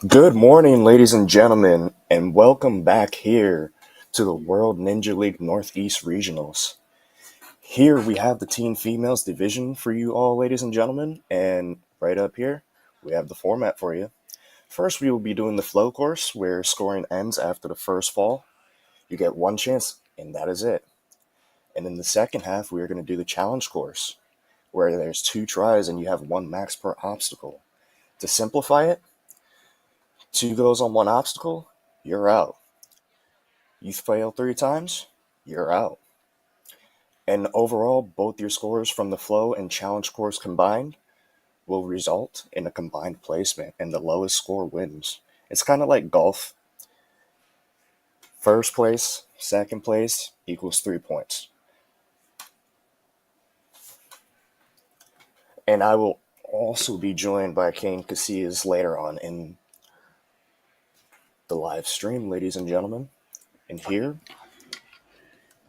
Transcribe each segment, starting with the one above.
Good morning, ladies and gentlemen, and welcome back here to the World Ninja League Northeast Regionals. Here we have the Teen Females division for you all, ladies and gentlemen, and right up here we have the format for you. First, we will be doing the flow course where scoring ends after the first fall. You get one chance, and that is it. And in the second half, we are going to do the challenge course where there's 2 tries and you have 1 max per obstacle. To simplify it, 2 goes on 1 obstacle, you're out. You fail 3 times, you're out. And overall, both your scores from the flow and challenge course combined will result in a combined placement, and the lowest score wins. It's kind of like golf. First place, second place equals 3 points. And I will also be joined by Kane Casillas later on in the live stream, ladies and gentlemen. And here,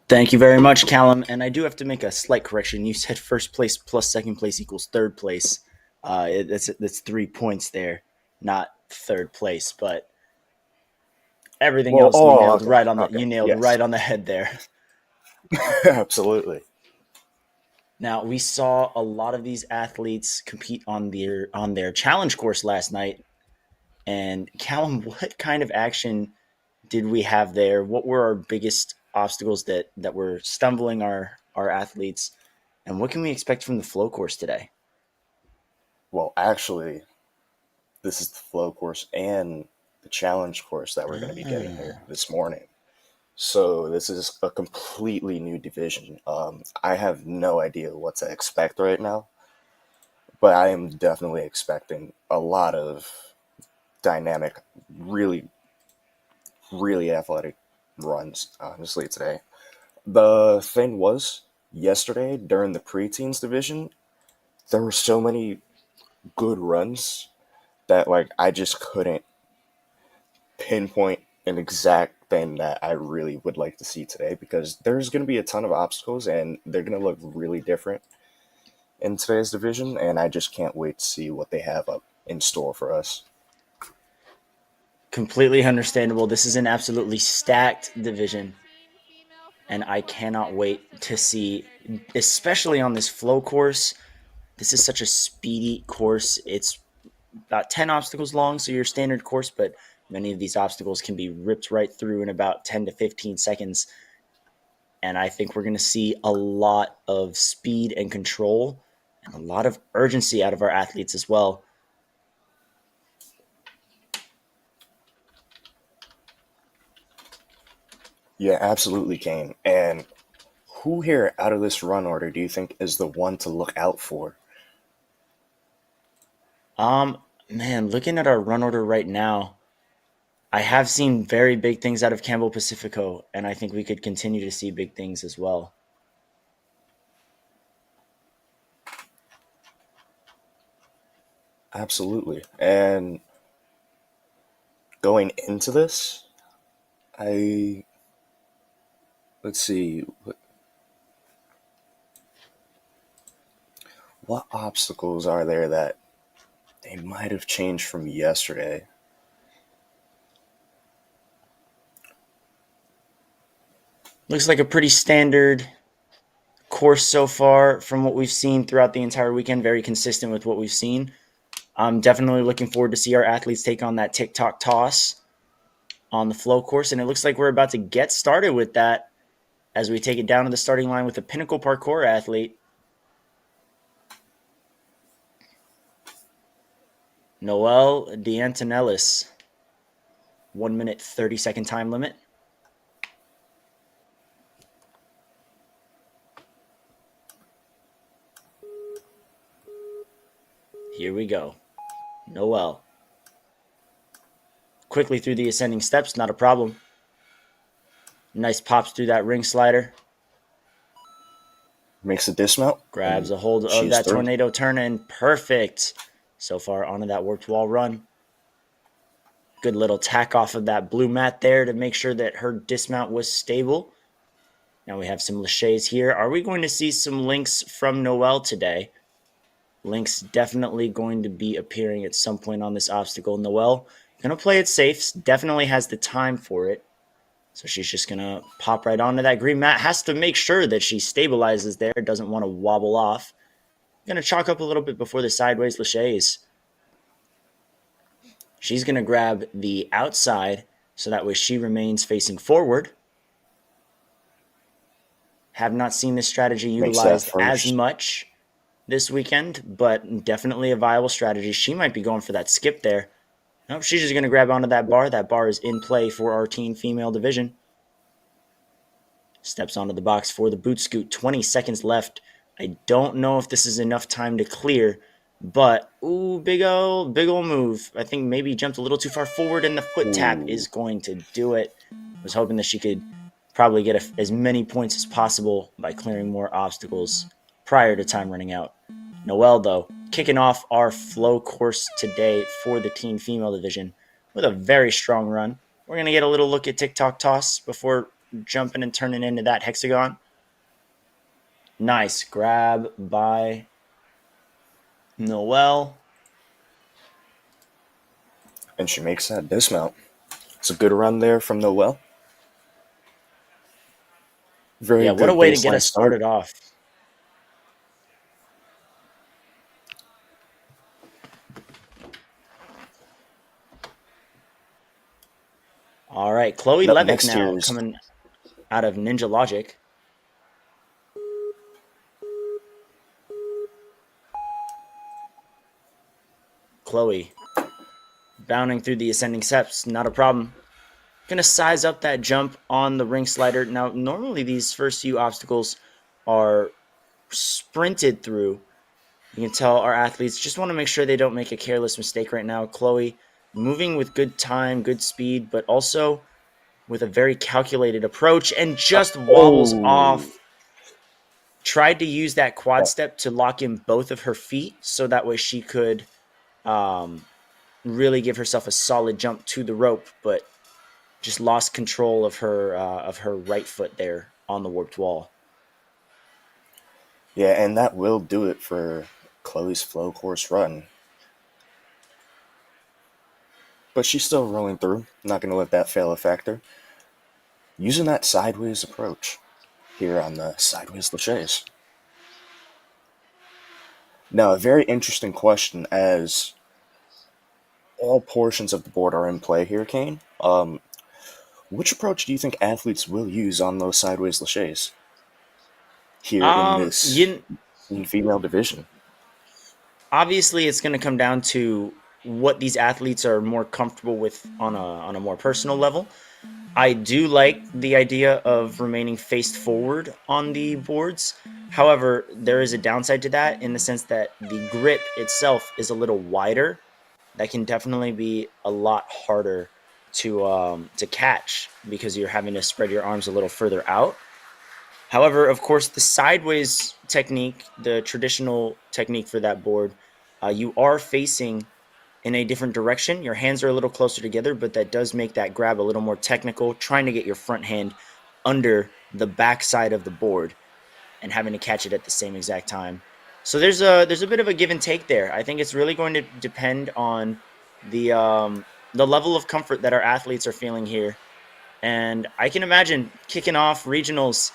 Thank you very much, Callum. And I do have to make a slight correction. You said first place plus second place equals third place. That's 3 points there, not third place. But everything else you nailed okay, okay, right yes, on the head there. absolutely. Now we saw a lot of these athletes compete on their challenge course last night. And Callum, what kind of action did we have there? What were our biggest obstacles that were stumbling our athletes? And what can we expect from the flow course today? Well, actually, this is the flow course and the challenge course that we're going to be getting here Ah. this morning. So this is a completely new division. I have no idea what to expect right now, but I am definitely expecting a lot of dynamic, really, really athletic runs, honestly, today. The thing was, yesterday during the preteens division, there were so many good runs that like I just couldn't pinpoint an exact thing that I really would like to see today because there's going to be a ton of obstacles and they're going to look really different in today's division, and I just can't wait to see what they have up in store for us. Completely understandable. This is an absolutely stacked division, and I cannot wait to see, especially on this flow course. This is such a speedy course. It's about 10 obstacles long, so your standard course, but many of these obstacles can be ripped right through in about 10 to 15 seconds. And I think we're going to see a lot of speed and control and a lot of urgency out of our athletes as well. Yeah, absolutely, Kane. And who here out of this run order do you think is the one to look out for? Man, looking at our run order right now, I have seen very big things out of Campbell Pacifico, and I think we could continue to see big things as well. Absolutely. And going into this, I let's see what obstacles are there that they might have changed from yesterday. Looks like a pretty standard course so far from what we've seen throughout the entire weekend, very consistent with what we've seen. I'm definitely looking forward to see our athletes take on that TikTok toss on the flow course, and it looks like we're about to get started with that as we take it down to the starting line with a pinnacle parkour athlete, Noel D'Antonellis. 1 minute 30-second time limit. Here we go. Noel. Quickly through the ascending steps, not a problem. Nice pops through that ring slider. Makes a dismount, Grabs and a hold she of is that through. tornado turn and perfect. So far onto that warped wall run. Good little tack off of that blue mat there to make sure that her dismount was stable. Now we have some laches here. Are we going to see some links from Noel today? Link's definitely going to be appearing at some point on this obstacle. Noelle going to play it safe. Definitely has the time for it. So she's just going to pop right onto that green mat. Has to make sure that she stabilizes there. Doesn't want to wobble off. Going to chalk up a little bit before the sideways laches. She's going to grab the outside so that way she remains facing forward. Have not seen this strategy Makes that utilized as first. much this weekend, but definitely a viable strategy. She might be going for that skip there. Nope, she's just going to grab onto that bar. That bar is in play for our teen female division. Steps onto the box for the boot scoot. 20 seconds left. I don't know if this is enough time to clear, but ooh, big old move. I think maybe jumped a little too far forward, and the foot tap Ooh. is going to do it. Was hoping that she could probably get as many points as possible by clearing more obstacles prior to time running out. Noelle, though, kicking off our flow course today for the teen female division with a very strong run. We're going to get a little look at TikTok toss before jumping and turning into that hexagon. Nice grab by Noelle. And she makes that dismount. It's a good run there from Noelle. Yeah, Very what a good way to get baseline us start. started off. All right, Chloe And up Levick next here now is coming out of Ninja Logic. Chloe bounding through the ascending steps, not a problem. Gonna size up that jump on the ring slider. Now, normally these first few obstacles are sprinted through. You can tell our athletes just want to make sure they don't make a careless mistake right now. Chloe moving with good time, good speed, but also with a very calculated approach and just wobbles oh, off. Tried to use that quad that, step to lock in both of her feet so that way she could um, really give herself a solid jump to the rope, but just lost control of her right foot there on the warped wall. yeah, and that will do it for Chloe's flow course run. But she's still rolling through. Not going to let that fail a factor. Using that sideways approach here on the sideways laches. Now, a very interesting question as all portions of the board are in play here, Kane. Which approach do you think athletes will use on those sideways laches here in this You female division? obviously it's going to come down to what these athletes are more comfortable with on a more personal level. I do like the idea of remaining faced forward on the boards. However, there is a downside to that in the sense that the grip itself is a little wider. That can definitely be a lot harder to catch because you're having to spread your arms a little further out. However, of course, the sideways technique, the traditional technique for that board, you are facing in a different direction. Your hands are a little closer together, but that does make that grab a little more technical, trying to get your front hand under the back side of the board and having to catch it at the same exact time. So there's a bit of a give and take there. I think it's really going to depend on the level of comfort that our athletes are feeling here. And I can imagine kicking off regionals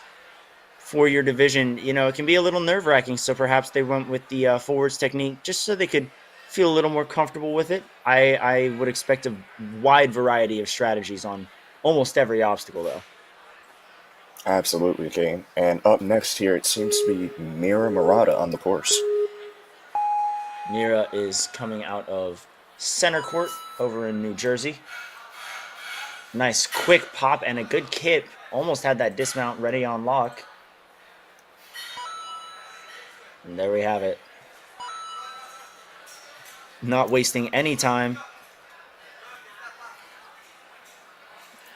for your division, it can be a little nerve wracking. So perhaps they went with the forwards technique just so they could feel a little more comfortable with it. I would expect a wide variety of strategies on almost every obstacle, though. Absolutely, Kane. And up next here, it seems to be Mira Murata on the course. Mira is coming out of center court over in New Jersey. Nice quick pop and a good kip. Almost had that dismount ready on lock. And there we have it. Not wasting any time.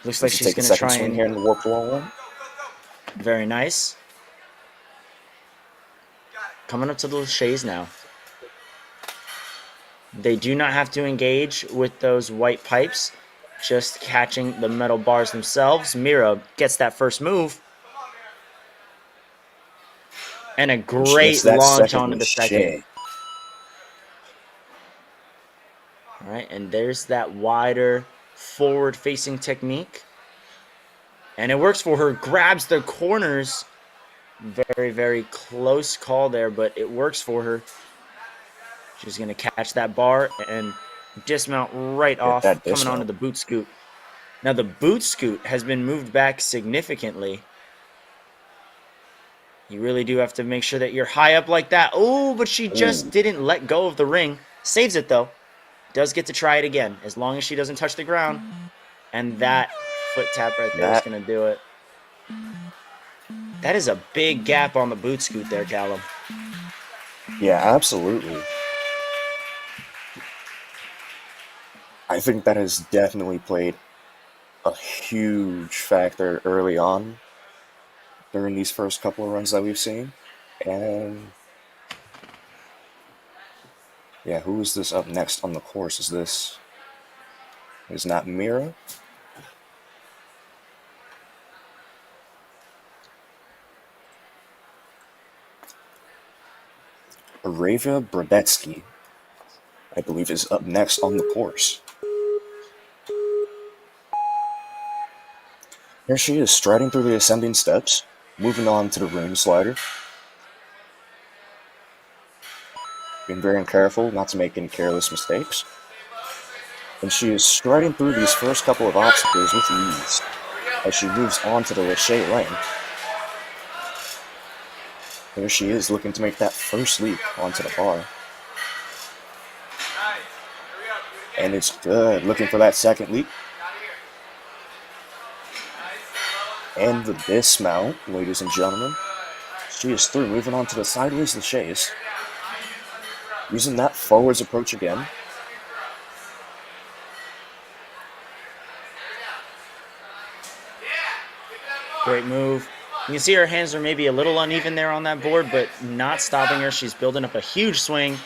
Looks like Does it she's take a going to second try swing and... here in the warped wall one? Very nice. Coming up to the laches now. They do not have to engage with those white pipes. Just catching the metal bars themselves. Mira gets that first move. And a And she gets great that launch second onto the second. lache. All right, and there's that wider forward-facing technique. And it works for her. Grabs the corners. Very, very close call there, but it works for her. She's going to catch that bar and dismount right Get off, that coming onto dismount. the boot scoot. Now, the boot scoot has been moved back significantly. You really do have to make sure that you're high up like that. Oh, but she just Ooh, didn't let go of the ring. Saves it, though. Does get to try it again, as long as she doesn't touch the ground. And that foot tap right there is that, going to do it. That is a big gap on the boot scoot there, Callum. yeah, absolutely. I think that has definitely played a huge factor early on during these first couple of runs that we've seen. And yeah, who is this up next on the course? Is not Mira? Aravia Brodetsky, I believe, is up next on the course. Here she is, striding through the ascending steps, moving on to the room slider. Being very careful not to make any careless mistakes. And she is striding through these first couple of obstacles with ease as she moves on to the Lachey lane. Here she is, looking to make that first leap onto the bar. And it's good, looking for that second leap. And the dismount, ladies and gentlemen. She is through, moving on to the sideways laches. Using that forwards approach again. Great move. You can see her hands are maybe a little uneven there on that board, but not stopping her. She's building up a huge swing.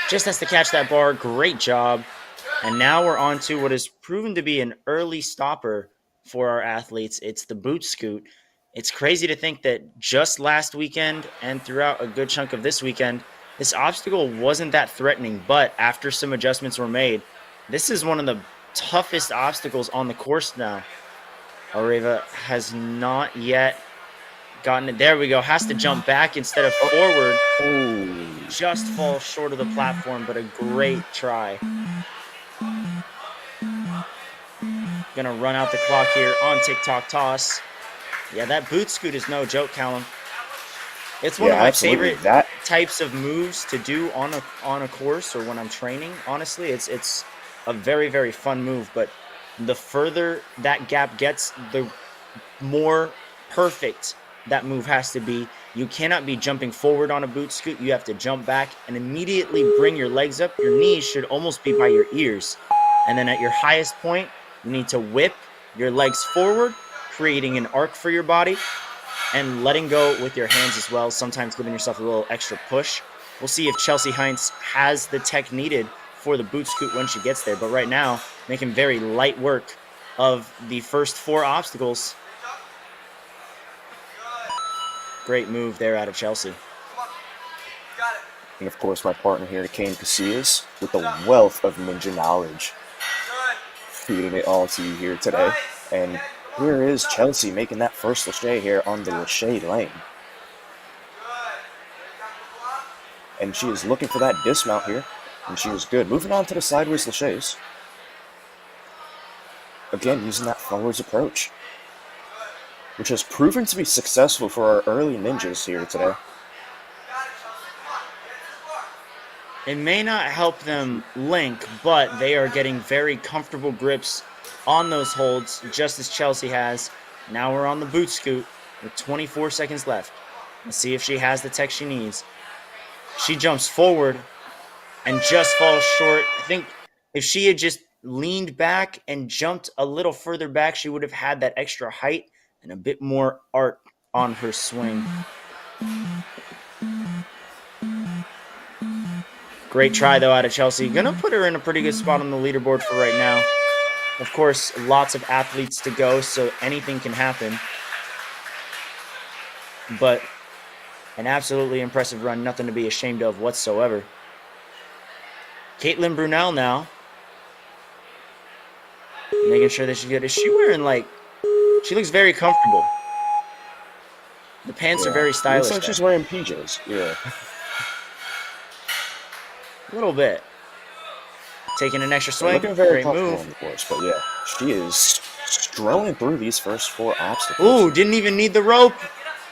Just has to catch that bar. Great job. And now we're on to what is proven to be an early stopper for our athletes. It's the boot scoot. It's crazy to think that just last weekend and throughout a good chunk of this weekend, this obstacle wasn't that threatening. But after some adjustments were made, this is one of the toughest obstacles on the course now. Areva has not yet gotten it. There we go. Has to jump back instead of forward. Oh, Just falls short of the platform, but a great try. Gonna run out the clock here on TikTok toss. Yeah, that boot scoot is no joke, Callum. It's one yeah, of my absolutely. favorite That, types of moves to do on a course or when I'm training. Honestly, it's a very, very fun move. But the further that gap gets, the more perfect that move has to be. You cannot be jumping forward on a boot scoot. You have to jump back and immediately bring your legs up. Your knees should almost be by your ears. And then at your highest point, you need to whip your legs forward, creating an arc for your body and letting go with your hands as well, sometimes giving yourself a little extra push. We'll see if Chelsea Heinz has the tech needed for the boot scoot when she gets there. But right now, making very light work of the first four obstacles. Great move there out of Chelsea. and of course, my partner here, Kane Casillas, with a wealth of ninja knowledge, feeding it all to you here today. And here is Chelsea making that first lache here on the lache lane. And she is looking for that dismount here, and she is good. Moving on to the sideways laches. Again, using that forwards approach, which has proven to be successful for our early ninjas here today. It may not help them link, but they are getting very comfortable grips on those holds, just as Chelsea has. Now we're on the boot scoot with 24 seconds left. Let's see if she has the tech she needs. She jumps forward and just falls short. I think if she had just leaned back and jumped a little further back, she would have had that extra height and a bit more art on her swing. Great try, though, out of Chelsea. Gonna put her in a pretty good spot on the leaderboard for right now. Of course, lots of athletes to go, so anything can happen. But an absolutely impressive run, nothing to be ashamed of whatsoever. Caitlin Brunel now Making sure that she's good. Is she wearing, like, she looks very comfortable. The pants are very Looks like stylish there. she's wearing PJs. Yeah. A little bit. Taking an extra swing. Looking very Great comfortable move. on the course, but yeah, she is strolling through these first 4 obstacles. Ooh, didn't even need the rope.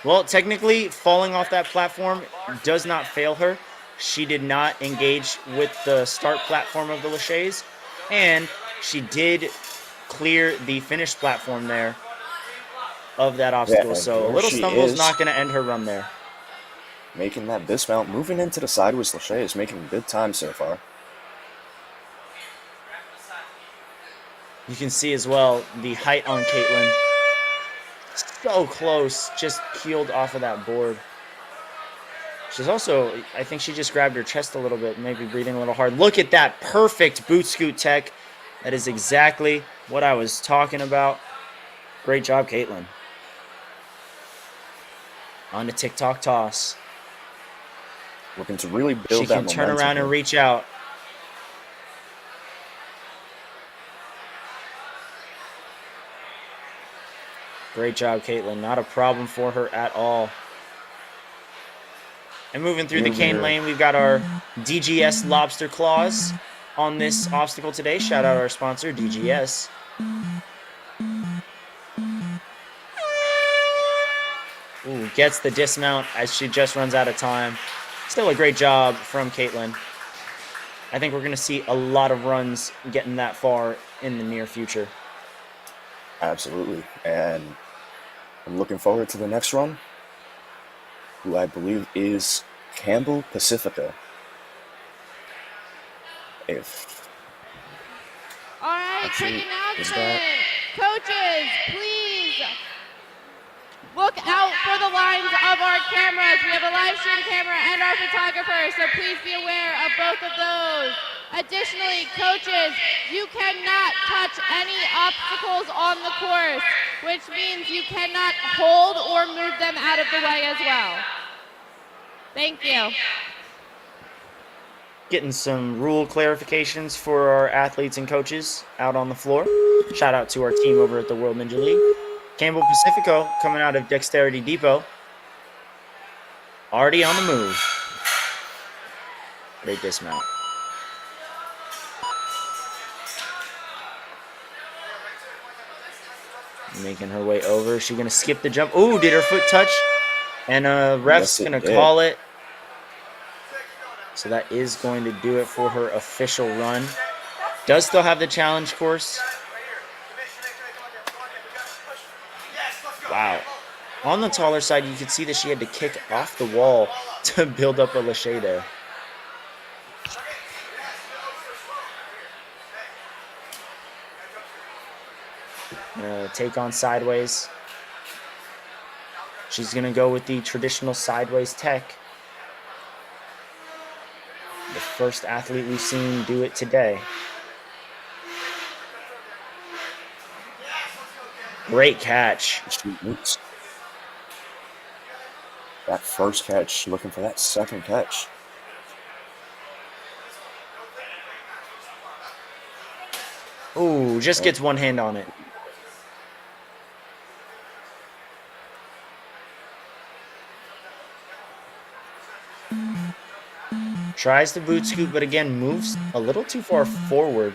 Well, technically, falling off that platform does not fail her. She did not engage with the start platform of the Lachey's, and she did clear the finish platform there of that obstacle. Yeah, and So a here little she stumble is is, not going to end her run there. making that dismount, moving into the sideways. Lachey is making good time so far. You can see as well the height on Caitlin. So close, just peeled off of that board. She's also, I think she just grabbed her chest a little bit, maybe breathing a little hard. Look at that perfect boot scoot tech. That is exactly what I was talking about. Great job, Caitlin. On the TikTok toss. Looking to really build She that can momentum turn around here. and reach out. Great job, Caitlin. Not a problem for her at all. And moving through the cane lane, we've got our DGS lobster claws on this obstacle today. Shout out our sponsor, DGS. Ooh, gets the dismount as she just runs out of time. Still a great job from Caitlin. I think we're going to see a lot of runs getting that far in the near future. Absolutely. And I'm looking forward to the next run, who I believe is Campbell Pacifica. All right, quick announcement. Coaches, please look out for the lines of our cameras. We have a live stream camera and our photographer, so please be aware of both of those. Additionally, coaches, you cannot touch any obstacles on the course, which means you cannot hold or move them out of the way as well. Thank you. Getting some rule clarifications for our athletes and coaches out on the floor. Shout out to our team over at the World Ninja League. Campbell Pacifico coming out of Dexterity Depot. Already on the move. Great dismount. Making her way over. Is she going to skip the jump? Ooh, did her foot touch? And ref's going to call it. So that is going to do it for her official run. Does still have the challenge course. Wow. On the taller side, you could see that she had to kick off the wall to build up a Lachey there. Take on sideways. She's going to go with the traditional sideways tech. The first athlete we've seen do it today. Great catch. That first catch, looking for that second catch. Ooh, just gets one hand on it. Tries to boot scoop, but again, moves a little too far forward.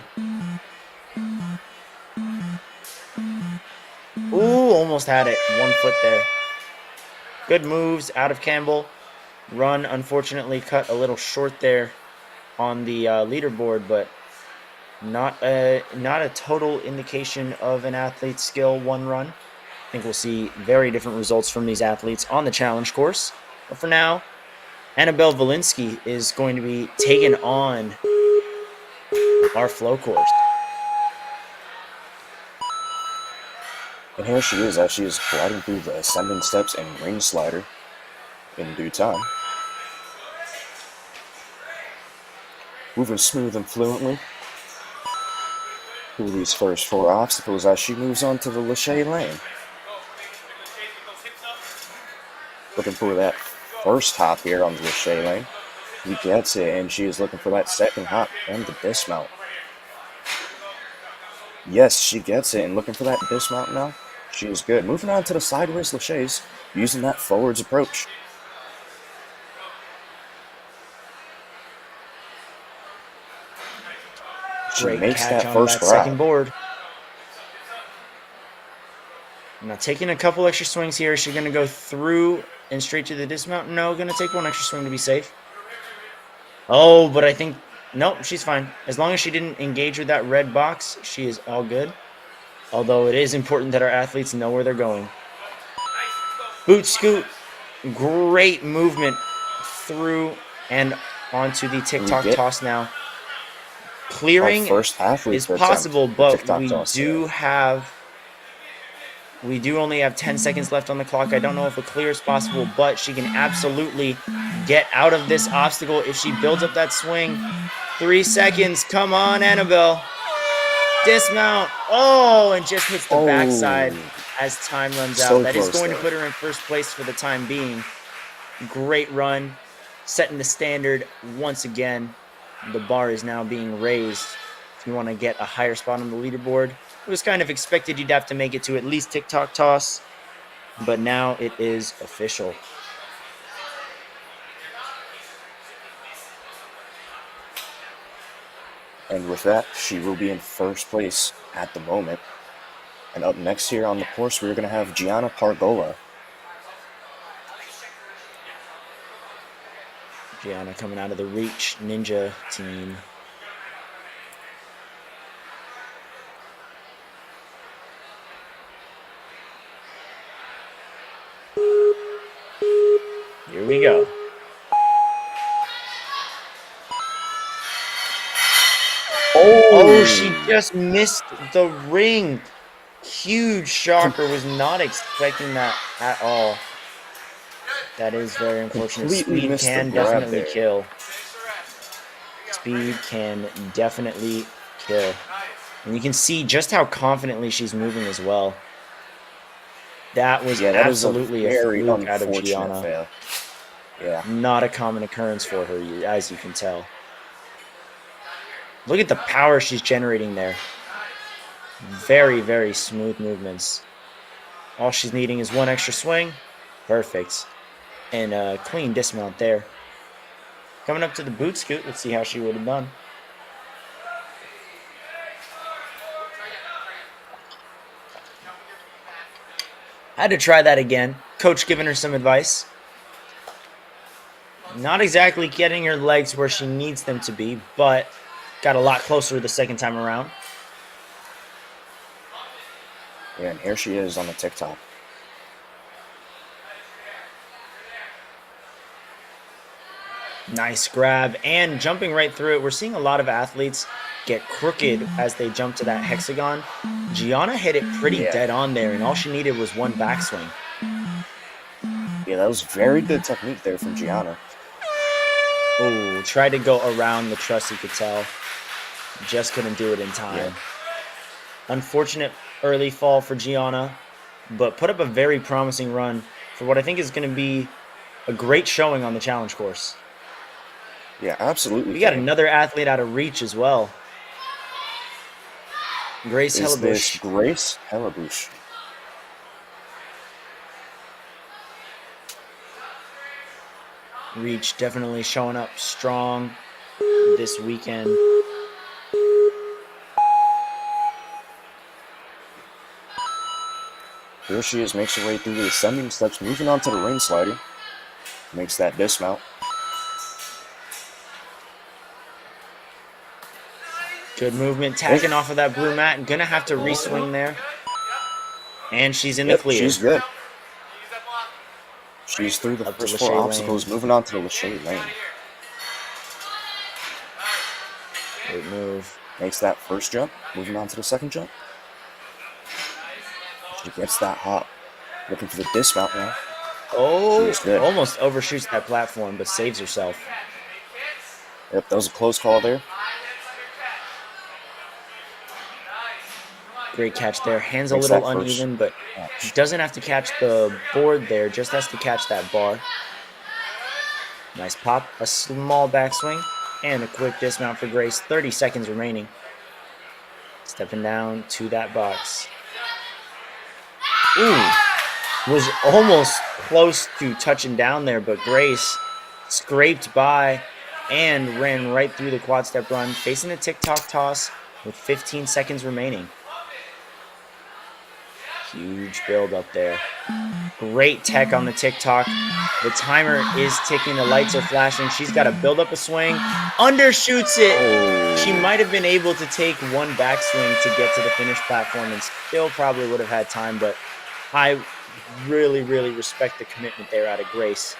Ooh, almost had it. 1 foot there. Good moves out of Campbell. Run, unfortunately, cut a little short there on the leaderboard, but not a total indication of an athlete's skill, one run. I think we'll see very different results from these athletes on the challenge course. But for now, Annabelle Valinsky is going to be taking on our flow course. And here she is, as she is gliding through the ascending steps and ring slider in due time. Moving smooth and fluently through these first 4 obstacles as she moves on to the Lachey lane. Looking for that first hop here on the Lachey lane. He gets it, and she is looking for that second hop and the dismount. Yes, she gets it, and looking for that dismount now. She is good. Moving on to the sideways laches, using that forwards approach. She Great makes catch that on first that second grab. board. Now taking a couple extra swings here. Is she going to go through and straight to the dismount? No, going to take one extra swing to be safe. Oh, but I think, nope, she's fine. As long as she didn't engage with that red box, she is all good. Although it is important that our athletes know where they're going. Boot scoot. Great movement through and onto the TikTok toss now. Our Clearing first athlete is to attempt possible, the but TikTok toss we do only have 10 seconds left on the clock. I don't know if a clear is possible, but she can absolutely get out of this obstacle if she builds up that swing. 3 seconds. Come on, Annabelle. Dismount. Oh, and just hits the backside as time runs out. So That is close going to there. put her in first place for the time being. Great run, setting the standard once again. The bar is now being raised. If you want to get a higher spot on the leaderboard, it was kind of expected you'd have to make it to at least TikTok toss, but now it is official. And with that, she will be in first place at the moment. And up next here on the course, we're going to have Gianna Pargola. Gianna coming out of the Reach Ninja team. Here we go. Oh, she just missed the ring. Huge shocker. Was not expecting that at all. That is very unfortunate. Speed can definitely kill. Speed can definitely kill. And you can see just how confidently she's moving as well. That was absolutely a fluke out of Gianna. Fail. Yeah. Not a common occurrence for her, as you can tell. Look at the power she's generating there. Very, very smooth movements. All she's needing is one extra swing. Perfect. And a clean dismount there. Coming up to the boot scoot. Let's see how she would have done. Had to try that again. Coach giving her some advice. Not exactly getting her legs where she needs them to be, but got a lot closer the second time around. Yeah, and here she is on the TikTok. Nice grab and jumping right through it. We're seeing a lot of athletes get crooked as they jump to that hexagon. Gianna hit it pretty dead on there, and all she needed was one backswing. Yeah, that was very good technique there from Gianna. Oh, tried to go around the truss, you could tell. Just couldn't do it in time. Yeah. Unfortunate early fall for Gianna, but put up a very promising run for what I think is going to be a great showing on the challenge course. Yeah, absolutely. We got another athlete out of Reach as well. Grace Hellebusch. Grace Hellebusch. Reach definitely showing up strong this weekend. Here she is, makes her way through the ascending steps, moving on to the ring slider. Makes that dismount. Good movement, tacking off of that blue mat. Gonna have to re-swing there. And she's in the clear. She's good. She's through the first four obstacles, moving on to the Lachey lane. Great move. Makes that first jump, moving on to the second jump. She gets that hop. Looking for the dismount now. Oh, almost overshoots that platform, but saves herself. Yep, that was a close call there. Great catch there. Hands a little uneven, but doesn't have to catch the board there. Just has to catch that bar. Nice pop. A small backswing and a quick dismount for Grace. 30 seconds remaining. Stepping down to that box. Ooh, was almost close to touching down there, but Grace scraped by and ran right through the quad step run, facing a tick-tock toss with 15 seconds remaining. Huge build up there. Great tech on the tick-tock. The timer is ticking. The lights are flashing. She's got to build up a swing. Undershoots it. Oh. She might have been able to take one backswing to get to the finish platform and still probably would have had time, but I really, really respect the commitment there out of Grace.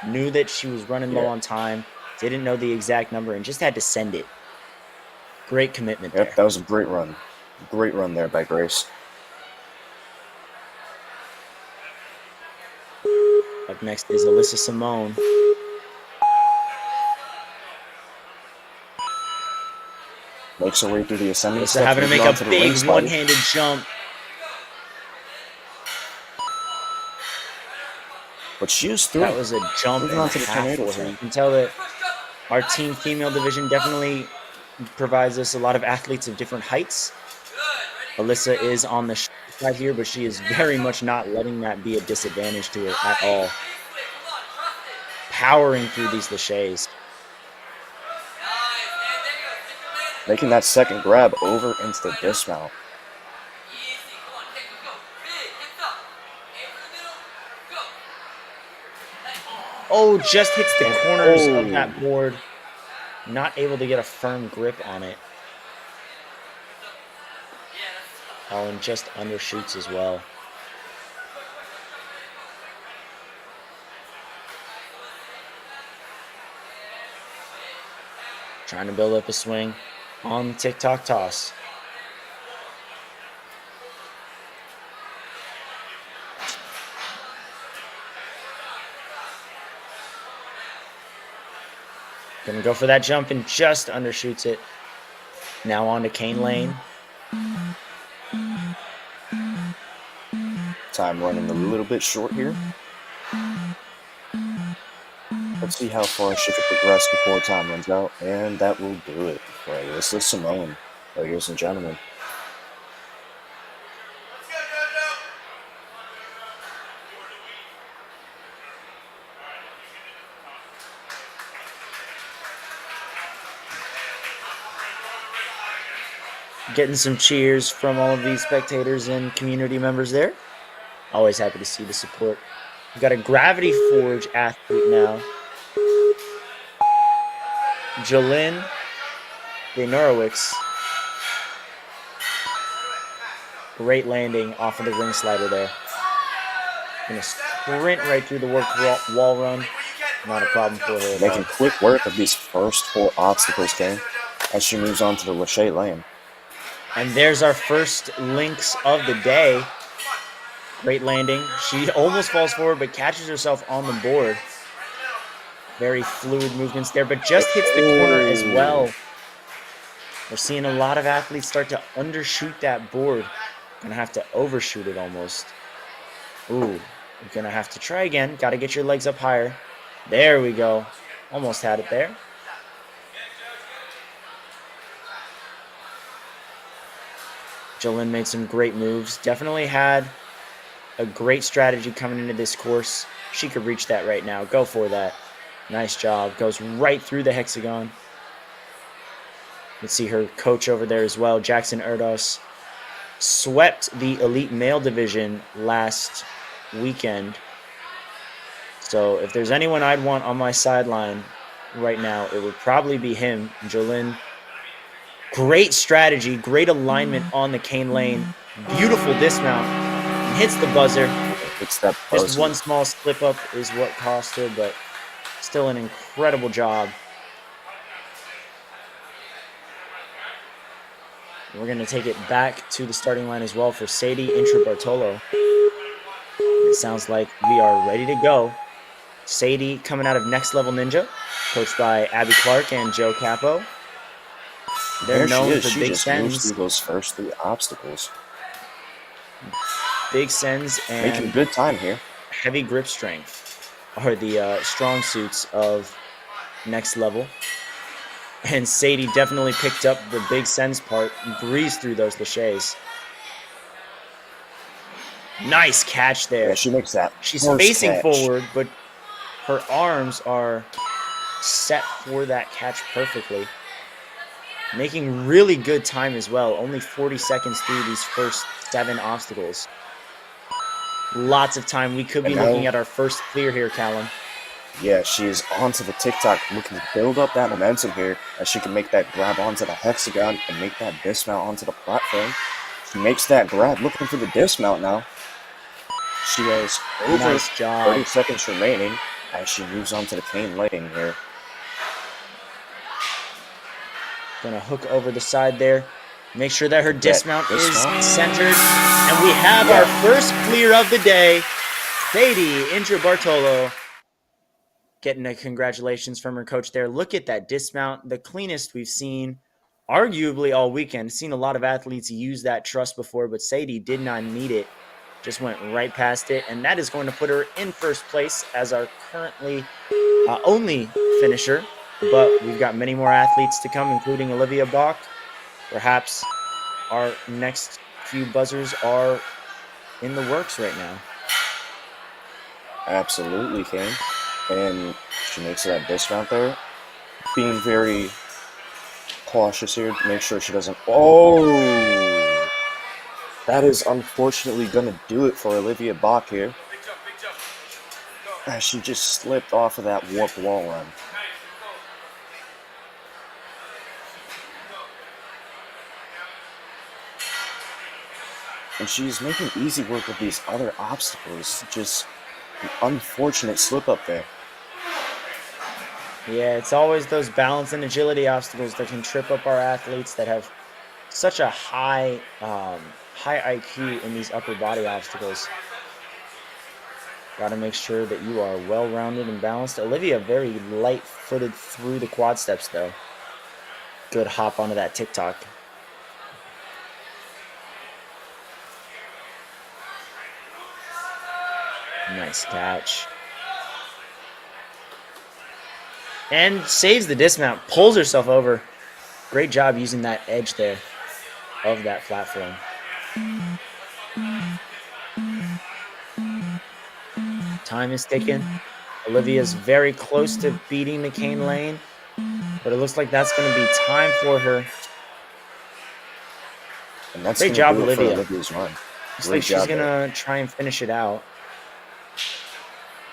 Knew that she was running low on time, didn't know the exact number, and just had to send it. Great commitment there. That was a great run. Great run there by Grace. Up next is Alyssa Simone. Makes her way through the ascending Alyssa steps. having to make a big one-handed jump. But she is through. That was a jump and a half for her. You can tell that our team female division definitely provides us a lot of athletes of different heights. Alyssa is on the short side here, but she is very much not letting that be a disadvantage to her at all. Powering through these laches. Making that second grab over into the dismount. Oh, just hits the corners of that board. Not able to get a firm grip on it. Oh, and just undershoots as well. Trying to build up a swing on the tick-tock toss. Gonna go for that jump and just undershoots it. Now on to Cane Lane. Time running a little bit short here. Let's see how far she can progress before time runs out. And that will do it for Alyssa Simone, ladies and gentlemen. Getting some cheers from all of these spectators and community members there. Always happy to see the support. We've got a Gravity Forge athlete now. Jolynn Norowicz. Great landing off of the ring slider there. Gonna sprint right through the wall run. Not a problem for her. Making quick work of these first 4 obstacles, Kane, as she moves on to the lache lane. And there's our first links of the day. Great landing. She almost falls forward, but catches herself on the board. Very fluid movements there, but just hits the corner as well. We're seeing a lot of athletes start to undershoot that board. Gonna have to overshoot it almost. Ooh, you're gonna have to try again. Gotta get your legs up higher. There we go. Almost had it there. Jolynn made some great moves. Definitely had a great strategy coming into this course. She could reach that right now. Go for that. Nice job. Goes right through the hexagon. Let's see her coach over there as well, Jackson Erdos. Swept the elite male division last weekend. So if there's anyone I'd want on my sideline right now, it would probably be him, Jolynn. Great strategy, great alignment on the cane lane. Beautiful dismount. Hits the buzzer. It's that buzzer. Just one small slip up is what cost her, but still an incredible job. We're going to take it back to the starting line as well for Sadie Intrabartolo. It sounds like we are ready to go. Sadie coming out of Next Level Ninja, coached by Abby Clark and Joe Capo. They're known for big sends. Through those first 3 obstacles. Big sends and making good time here. Heavy grip strength are the strong suits of Next Level. And Sadie definitely picked up the big sends part and breezed through those laches. Nice catch there. Yeah, she makes that. She's facing forward, but her arms are set for that catch perfectly. Making really good time as well. Only 40 seconds through these first 7 obstacles. Lots of time. We could be looking at our first clear here, Callum. Yeah, she is onto the TikTok, looking to build up that momentum here, as she can make that grab onto the hexagon and make that dismount onto the platform. She makes that grab, looking for the dismount now. She has over 30 seconds remaining as she moves on to the cane lane here. Gonna hook over the side there. Make sure that her dismount is centered. And we have our first clear of the day. Sadie Intra-Bartolo getting a congratulations from her coach there. Look at that dismount. The cleanest we've seen arguably all weekend. Seen a lot of athletes use that truss before, but Sadie did not need it. Just went right past it. And that is going to put her in first place as our currently only finisher. But we've got many more athletes to come, including Olivia Bach. Perhaps our next few buzzers are in the works right now. Absolutely, Kane. And she makes that dismount there. Being very cautious here to make sure she doesn't... Oh! That is unfortunately going to do it for Olivia Bach here. As she just slipped off of that warp wall run. And she's making easy work with these other obstacles. Just an unfortunate slip up there. Yeah, it's always those balance and agility obstacles that can trip up our athletes that have such a high IQ in these upper body obstacles. Got to make sure that you are well-rounded and balanced. Olivia very light-footed through the quad steps, though. Good hop onto that TikTok. Nice catch. And saves the dismount. Pulls herself over. Great job using that edge there of that platform. Time is ticking. Olivia's very close to beating the cane lane, but it looks like that's going to be time for her. And that's great job, Olivia. Olivia's run. Looks like she's going to try and finish it out.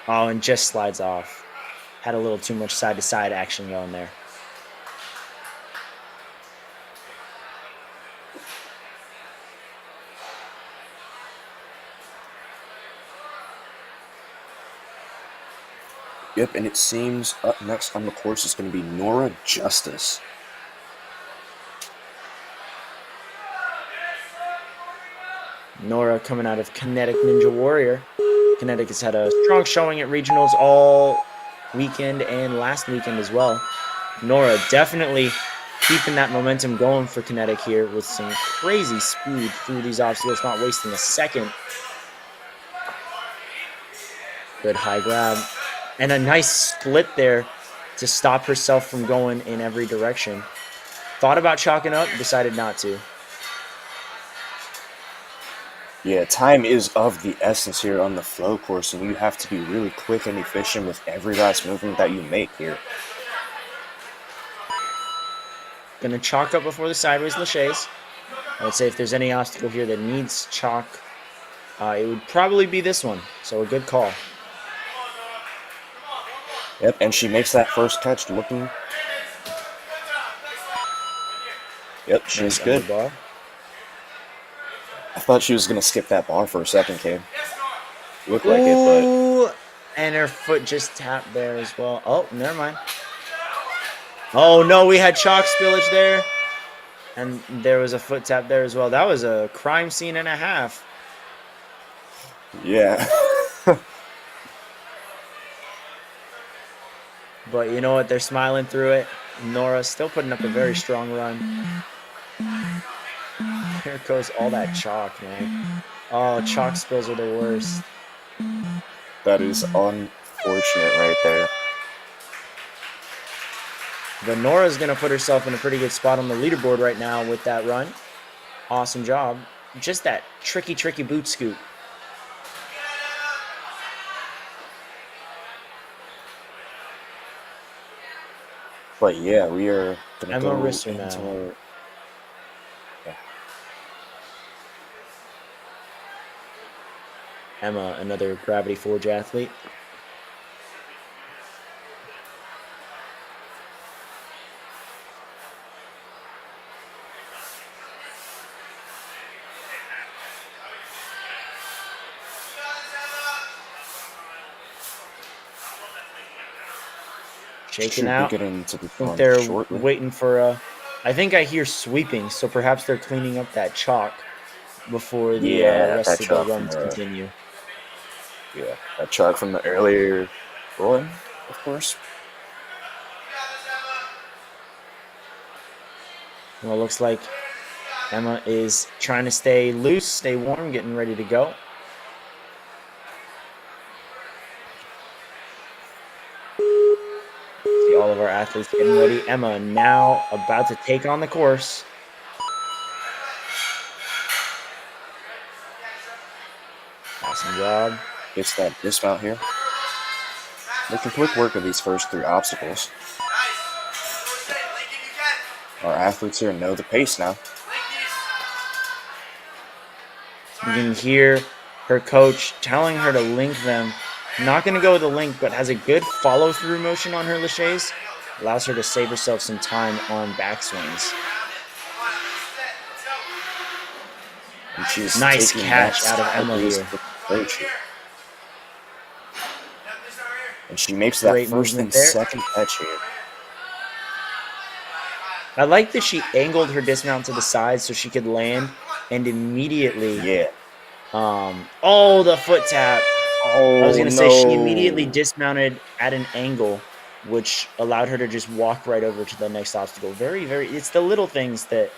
Oh, and just slides off. Had a little too much side-to-side action going there. Yep, and it seems up next on the course is going to be Nora Justice. Nora coming out of Kinetic Ninja Warrior. Kinetic has had a strong showing at regionals all weekend and last weekend as well. Nora definitely keeping that momentum going for Kinetic here with some crazy speed through these obstacles, not wasting a second. Good high grab. And a nice split there to stop herself from going in every direction. Thought about chalking up, decided not to. Yeah, time is of the essence here on the flow course, and you have to be really quick and efficient with every last movement that you make here. Gonna chalk up before the sideways laches. I would say if there's any obstacle here that needs chalk, it would probably be this one. So a good call. Yep, and she makes that first catch looking... Yep, she's good. Bar. I thought she was going to skip that bar for a second, Kane. Looked like it, but... And her foot just tapped there as well. Oh, never mind. Oh, no, we had chalk spillage there. And there was a foot tap there as well. That was a crime scene and a half. Yeah. But you know what? They're smiling through it. Nora still putting up a very strong run. Here goes all that chalk, man. Oh, chalk spills are the worst. That is unfortunate right there. But Nora's going to put herself in a pretty good spot on the leaderboard right now with that run. Awesome job. Just that tricky boot scoot. But yeah, we are going to Emma go Risser into now. our... Yeah. Emma, another Gravity Forge athlete. Shaking out. Getting to the I think front they're shortly. waiting for I think I hear sweeping, so perhaps they're cleaning up that chalk before the rest of the runs continue. Yeah, that chalk from the earlier run, of course. Well, it looks like Emma is trying to stay loose, stay warm, getting ready to go. See all of our athletes getting ready. Emma now about to take on the course. Awesome job. Gets that dismount here. Making quick work of these first 3 obstacles. Our athletes here know the pace now. You can hear her coach telling her to link them. Not going to go with a link, but has a good follow-through motion on her laches. Allows her to save herself some time on backswings. And she's nice catch out of Emma here. And she makes that Great first and there. second catch here. I like that she angled her dismount to the side so she could land and immediately... Yeah. Oh, the foot tap. Oh, I was going to say she immediately dismounted at an angle, which allowed her to just walk right over to the next obstacle. Very, it's the little things that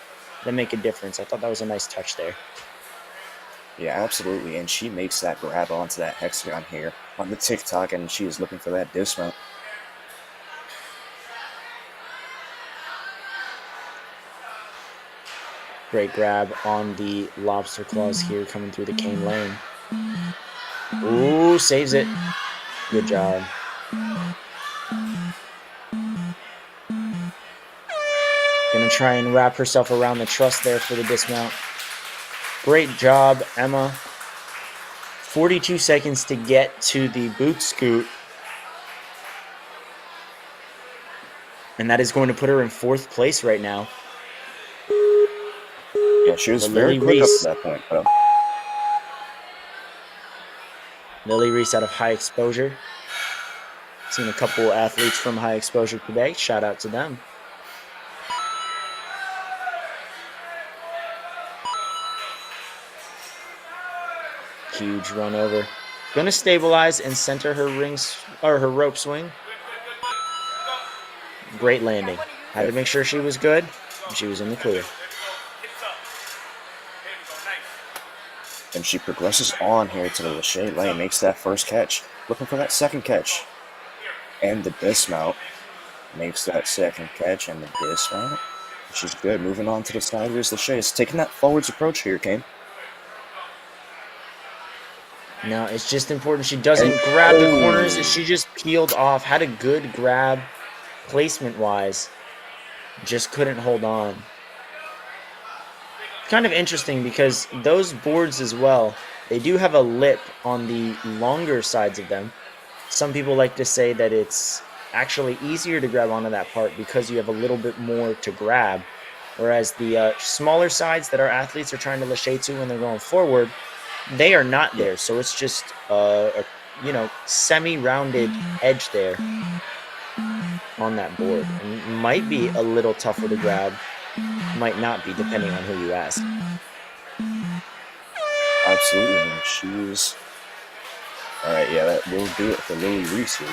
make a difference. I thought that was a nice touch there. Yeah, absolutely. And she makes that grab onto that hexagon here on the TikTok, and she is looking for that dismount. Great grab on the lobster claws here coming through the cane lane. Ooh, saves it. Good job. Gonna try and wrap herself around the truss there for the dismount. Great job, Emma. 42 seconds to get to the boot scoot. And that is going to put her in 4th place right now. Yeah, she was very quick up to that point, though. Lily Reese out of High Exposure. Seen a couple athletes from High Exposure today. Shout out to them. Huge run over. Gonna stabilize and center her her rope swing. Great landing. Had to make sure she was good. She was in the clear. And she progresses on here to the lache lane, makes that first catch, looking for that second catch. And the dismount makes that second catch and the dismount. She's good. Moving on to the sideways lache. Taking that forwards approach here, Kane. Now, it's just important she doesn't grab the corners. She just peeled off. Had a good grab placement-wise. Just couldn't hold on. Kind of interesting because those boards as well, they do have a lip on the longer sides of them. Some people like to say that it's actually easier to grab onto that part because you have a little bit more to grab. Whereas the smaller sides that our athletes are trying to lache to when they're going forward, they are not there. So it's just a semi-rounded edge there on that board. And might be a little tougher to grab. Might not be, depending on who you ask. Absolutely. She's... Alright, yeah, that will do it for Lily Reese here.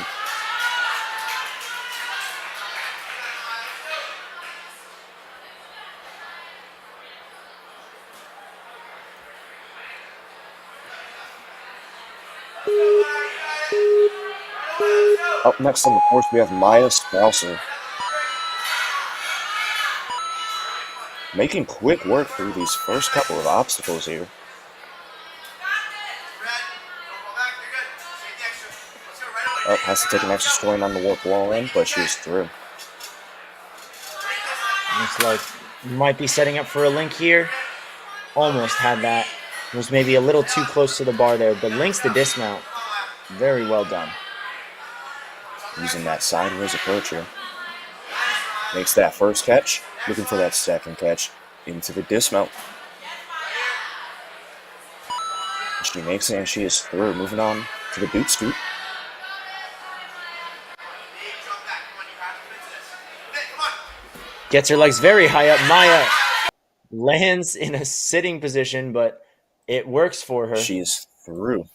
Up next on the course, we have Maya Sprouser. making quick work through these first couple of obstacles here. Oh, has to take an extra swing on the warp wall in, but she's through. Looks like might be setting up for a link here. Almost had that. Was maybe a little too close to the bar there, but links the dismount. Very well done. Using that sideways approach here. Makes that first catch. Looking for that second catch into the dismount. She makes it and she is through. Moving on to the boot scoop. Gets her legs very high up. Maya lands in a sitting position, but it works for her. She's through.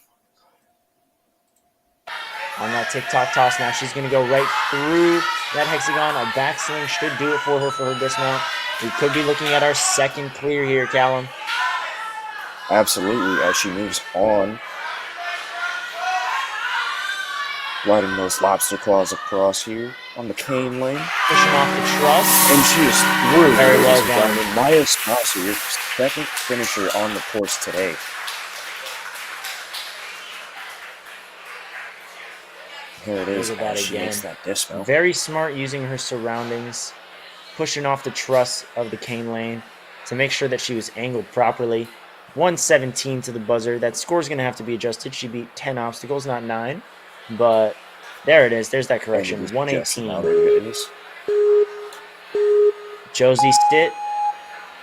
On that TikTok toss now, she's going to go right through that hexagon. A backswing should do it for her dismount. We could be looking at our second clear here, Callum. Absolutely, as she moves on. Riding those lobster claws across here on the cane lane. Pushing off the truss. And she is through. Very well done. Maya Spasser, your second finisher on the course today. Here it is. Look at that She again. makes that dismount. Very smart using her surroundings. Pushing off the truss of the cane lane to make sure that she was angled properly. 117 to the buzzer. That score's going to have to be adjusted. She beat 10 obstacles, not 9. But there it is. There's that correction. 118. Josie Stitt,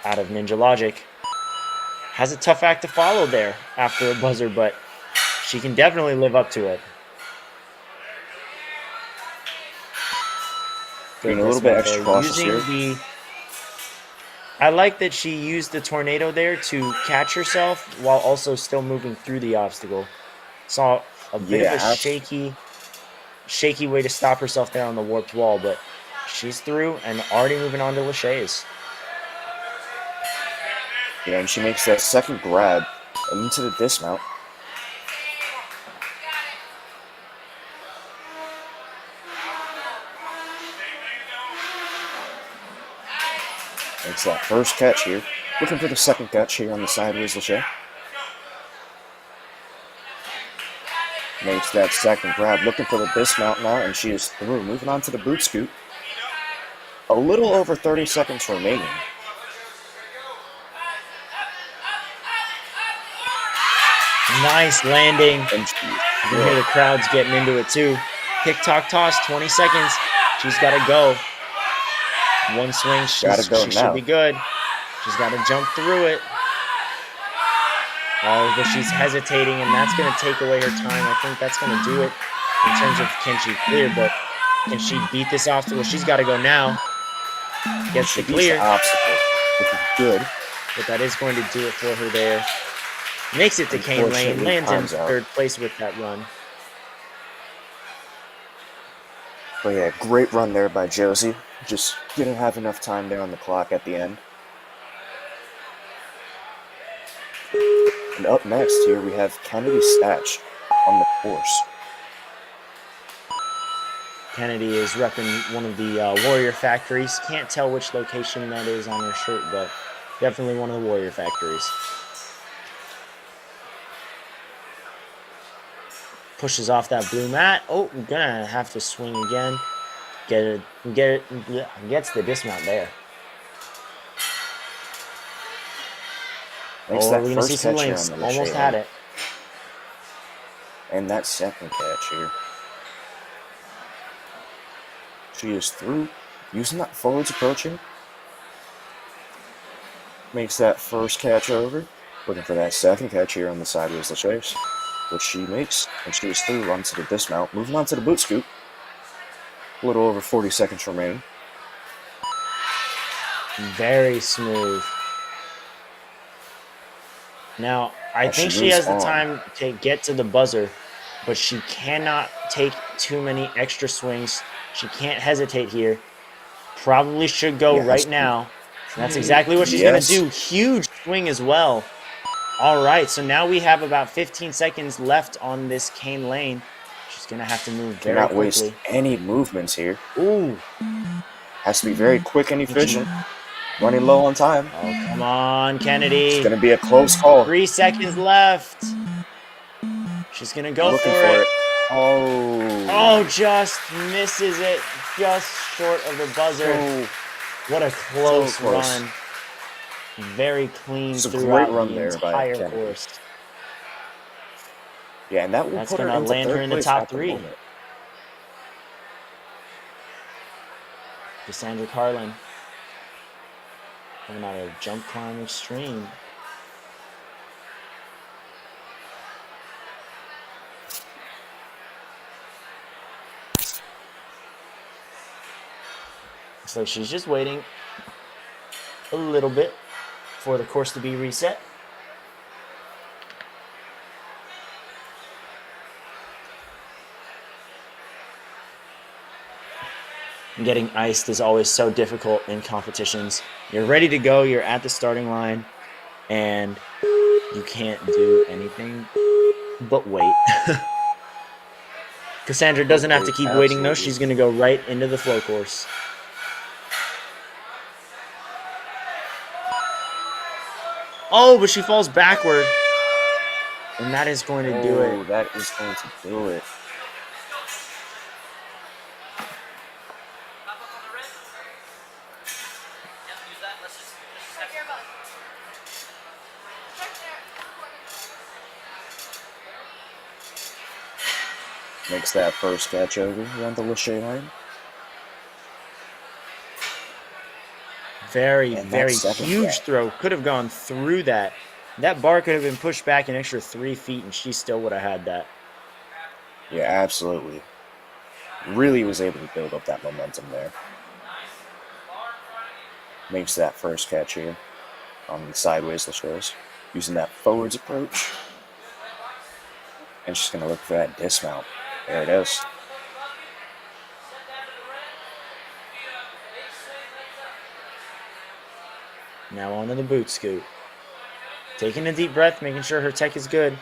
out of Ninja Logic, has a tough act to follow there after a buzzer, but she can definitely live up to it. Doing a little bit extra cautious here. I like that she used the tornado there to catch herself while also still moving through the obstacle. Saw a bit of a shaky way to stop herself there on the warped wall, but she's through and already moving on to Lachey's. Yeah, and she makes that second grab into the dismount. Makes that first catch here. Looking for the second catch here on the sideways Lachey. Makes that second grab. Looking for the dismount now, and she is through. Moving on to the boot scoop. A little over 30 seconds remaining. Nice landing. And you can hear the crowd's getting into it too. TikTok toss, 20 seconds. She's got to go. One swing, she should be good. She's got to jump through it. Oh, but she's hesitating, and that's going to take away her time. I think that's going to do it in terms of can she clear, but can she beat this obstacle? She's got to go now. Gets the clear. The obstacle, which is good. But that is going to do it for her there. Makes it to cane lane, lands in third place with that run. But yeah, great run there by Josie. Just didn't have enough time there on the clock at the end. And up next here we have Kennedy Statch on the course. Kennedy is repping one of the Warrior Factories. Can't tell which location that is on her shirt, but definitely one of the Warrior Factories. Pushes off that blue mat. Oh, we're gonna have to swing again. Gets the dismount there. We're gonna see some links. Almost had it. And that second catch here. She is through. Using that forwards approaching. Makes that first catch over. Looking for that second catch here on the sideways Lachey's, which she makes, and she is through onto the dismount. Moving on to the boot scoop. A little over 40 seconds remaining. Very smooth. Now, I think she has the time to get to the buzzer, but she cannot take too many extra swings. She can't hesitate here. Probably should go right now. That's exactly what she's going to do. Huge swing as well. All right, so now we have about 15 seconds left on this cane lane. She's going to have to move very quickly. Cannot waste any movements here. Ooh. Has to be very quick and efficient. running low on time. Oh, come on, Kennedy. It's going to be a close call. 3 seconds left. She's going to go Looking for it. Oh, just misses it. Just short of the buzzer. What a close run. Very clean it's a throughout great run the there by entire Kennedy. course. Yeah, and that will That's put her going to into land her third in the place top at the 3. moment. Cassandra Carlin coming out of Jump Climb Extreme. Looks like she's just waiting a little bit for the course to be reset. Getting iced is always so difficult in competitions. You're ready to go, you're at the starting line, and you can't do anything but wait. Cassandra doesn't have to keep waiting, though. She's going to go right into the flow course. Oh, but she falls backward. And that is going to do it. That is going to do it. Makes that first catch over around the Lachey line. Very huge throw. Could have gone through that. That bar could have been pushed back an extra 3 feet, and she still would have had that. Yeah, absolutely. Really was able to build up that momentum there. Makes that first catch here on the sideways Lachey's, using that forwards approach. And she's going to look for that dismount. There it is. Now onto the boot scoot. Taking a deep breath, making sure her tech is good.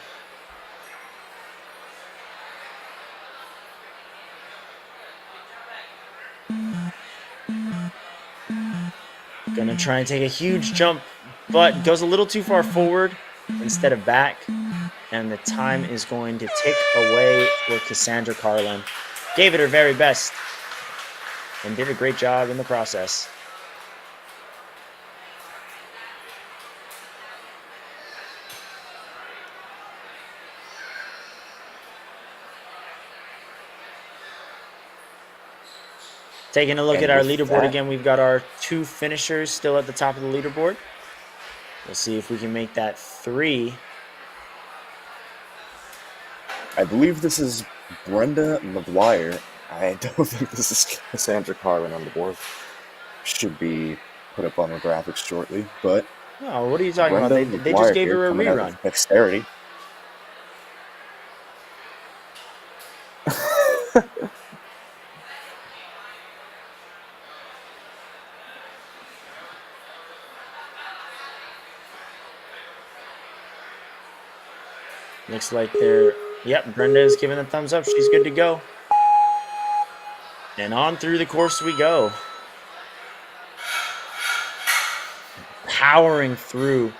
Gonna try and take a huge jump, but goes a little too far forward instead of back. And the time is going to tick away for Cassandra Carlin. Gave it her very best and did a great job in the process. Taking a look at our leaderboard again, we've got our 2 finishers still at the top of the leaderboard. We'll see if we can make that 3. I believe this is Brenda McGuire. I don't think this is Cassandra Carlin on the board. Should be put up on the graphics shortly, but... Oh, what are you talking about? They just gave her a rerun. Dexterity. Looks like they're... Yep, Brenda is giving a thumbs up. She's good to go. And on through the course we go. Powering through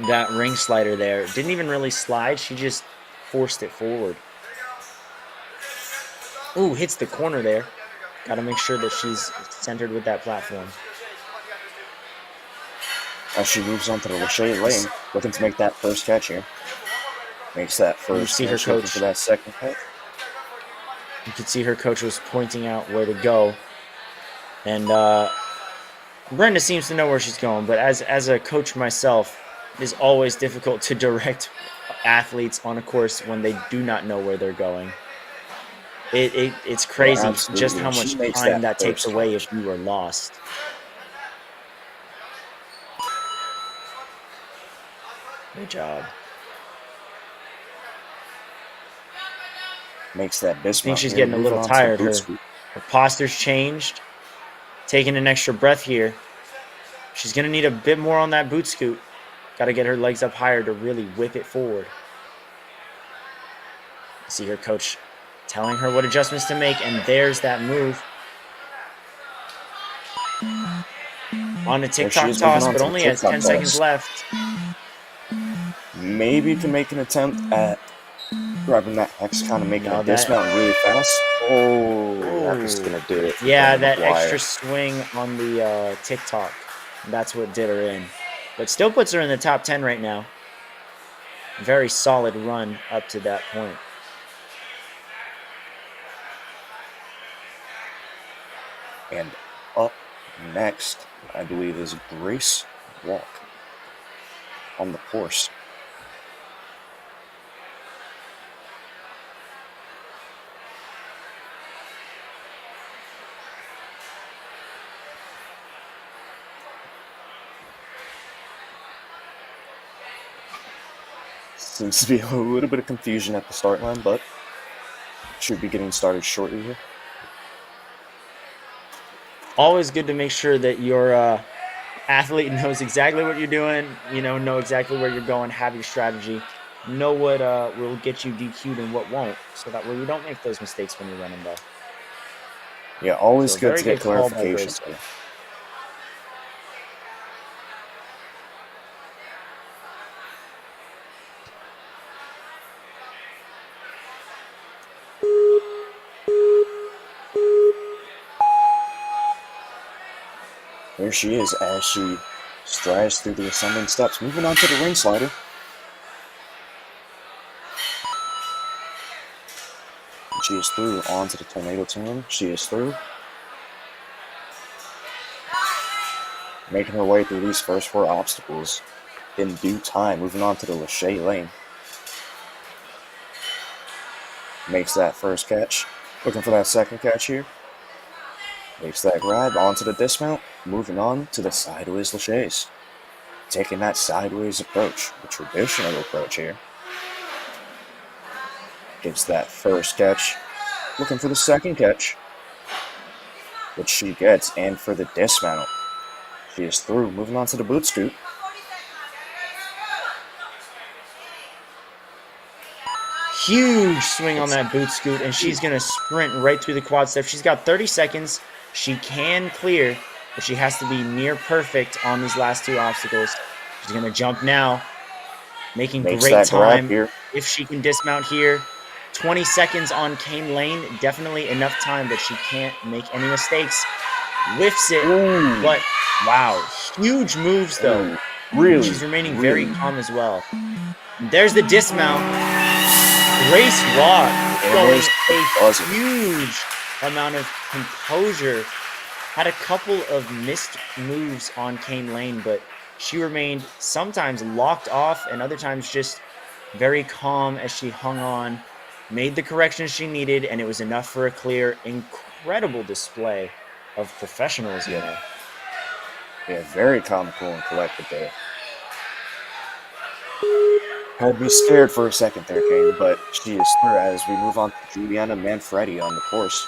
that ring slider there. Didn't even really slide. She just forced it forward. Ooh, hits the corner there. Got to make sure that she's centered with that platform. As she moves on to the Lachey lane, looking to make that first catch here. Makes that first. You see her coach for that second catch. You could see her coach was pointing out where to go, and Brenda seems to know where she's going. But as a coach myself, it is always difficult to direct athletes on a course when they do not know where they're going. It's crazy just how much time that takes away if you are lost. Good job. Makes that dismount. I think she's getting a little tired. Her posture's changed. Taking an extra breath here. She's going to need a bit more on that boot scoot. Got to get her legs up higher to really whip it forward. See her coach telling her what adjustments to make, and there's that move. On a There she TikTok is, moving toss, on but to the only has TikTok 10 seconds toss. left. Maybe can make an attempt at grabbing that hexagon and making No, a dismount really fast. Oh, that was Ooh. going to do it for Yeah, Brandon that McGuire. extra swing on the TikTok. That's what did her in. But still puts her in the top 10 right now. Very solid run up to that point. And up next, I believe, is Grace Walk on the course. Seems to be a little bit of confusion at the start line, but should be getting started shortly here. Always good to make sure that your athlete knows exactly what you're doing, know exactly where you're going, have your strategy, know what will get you DQ'd and what won't, so that way you don't make those mistakes when you're running though. Yeah, always So good very to get good call by clarification. Grace. There she is as she strides through the ascending steps, moving on to the ring slider. She is through onto the tornado turn. She is through. Making her way through these first 4 obstacles in due time, moving on to the Lachey lane. Makes that first catch. Looking for that second catch here. Makes that grab onto the dismount. Moving on to the sideways Lachays. Taking that sideways approach, the traditional approach here. Gets that first catch. Looking for the second catch, which she gets, and for the dismount. She is through. Moving on to the boot scoop. Huge swing on that boot scoot, and she's going to sprint right through the quad step. She's got 30 seconds. She can clear, but she has to be near perfect on these last 2 obstacles. She's going to jump now, making great time. Here. If she can dismount here, 20 seconds on Cane Lane, definitely enough time that she can't make any mistakes. Whiffs it, Ooh. but wow, huge moves though. Ooh. Really? She's remaining very calm as well. There's the dismount. Grace Walk showing a huge amount of composure. Had a couple of missed moves on Cane Lane, but she remained sometimes locked off and other times just very calm as she hung on, made the corrections she needed, and it was enough for a clear. Incredible display of professionalism there. Yeah, very calm, cool, and collected there. Had me scared for a second there, Kane, but she is through as we move on to Juliana Manfredi on the course.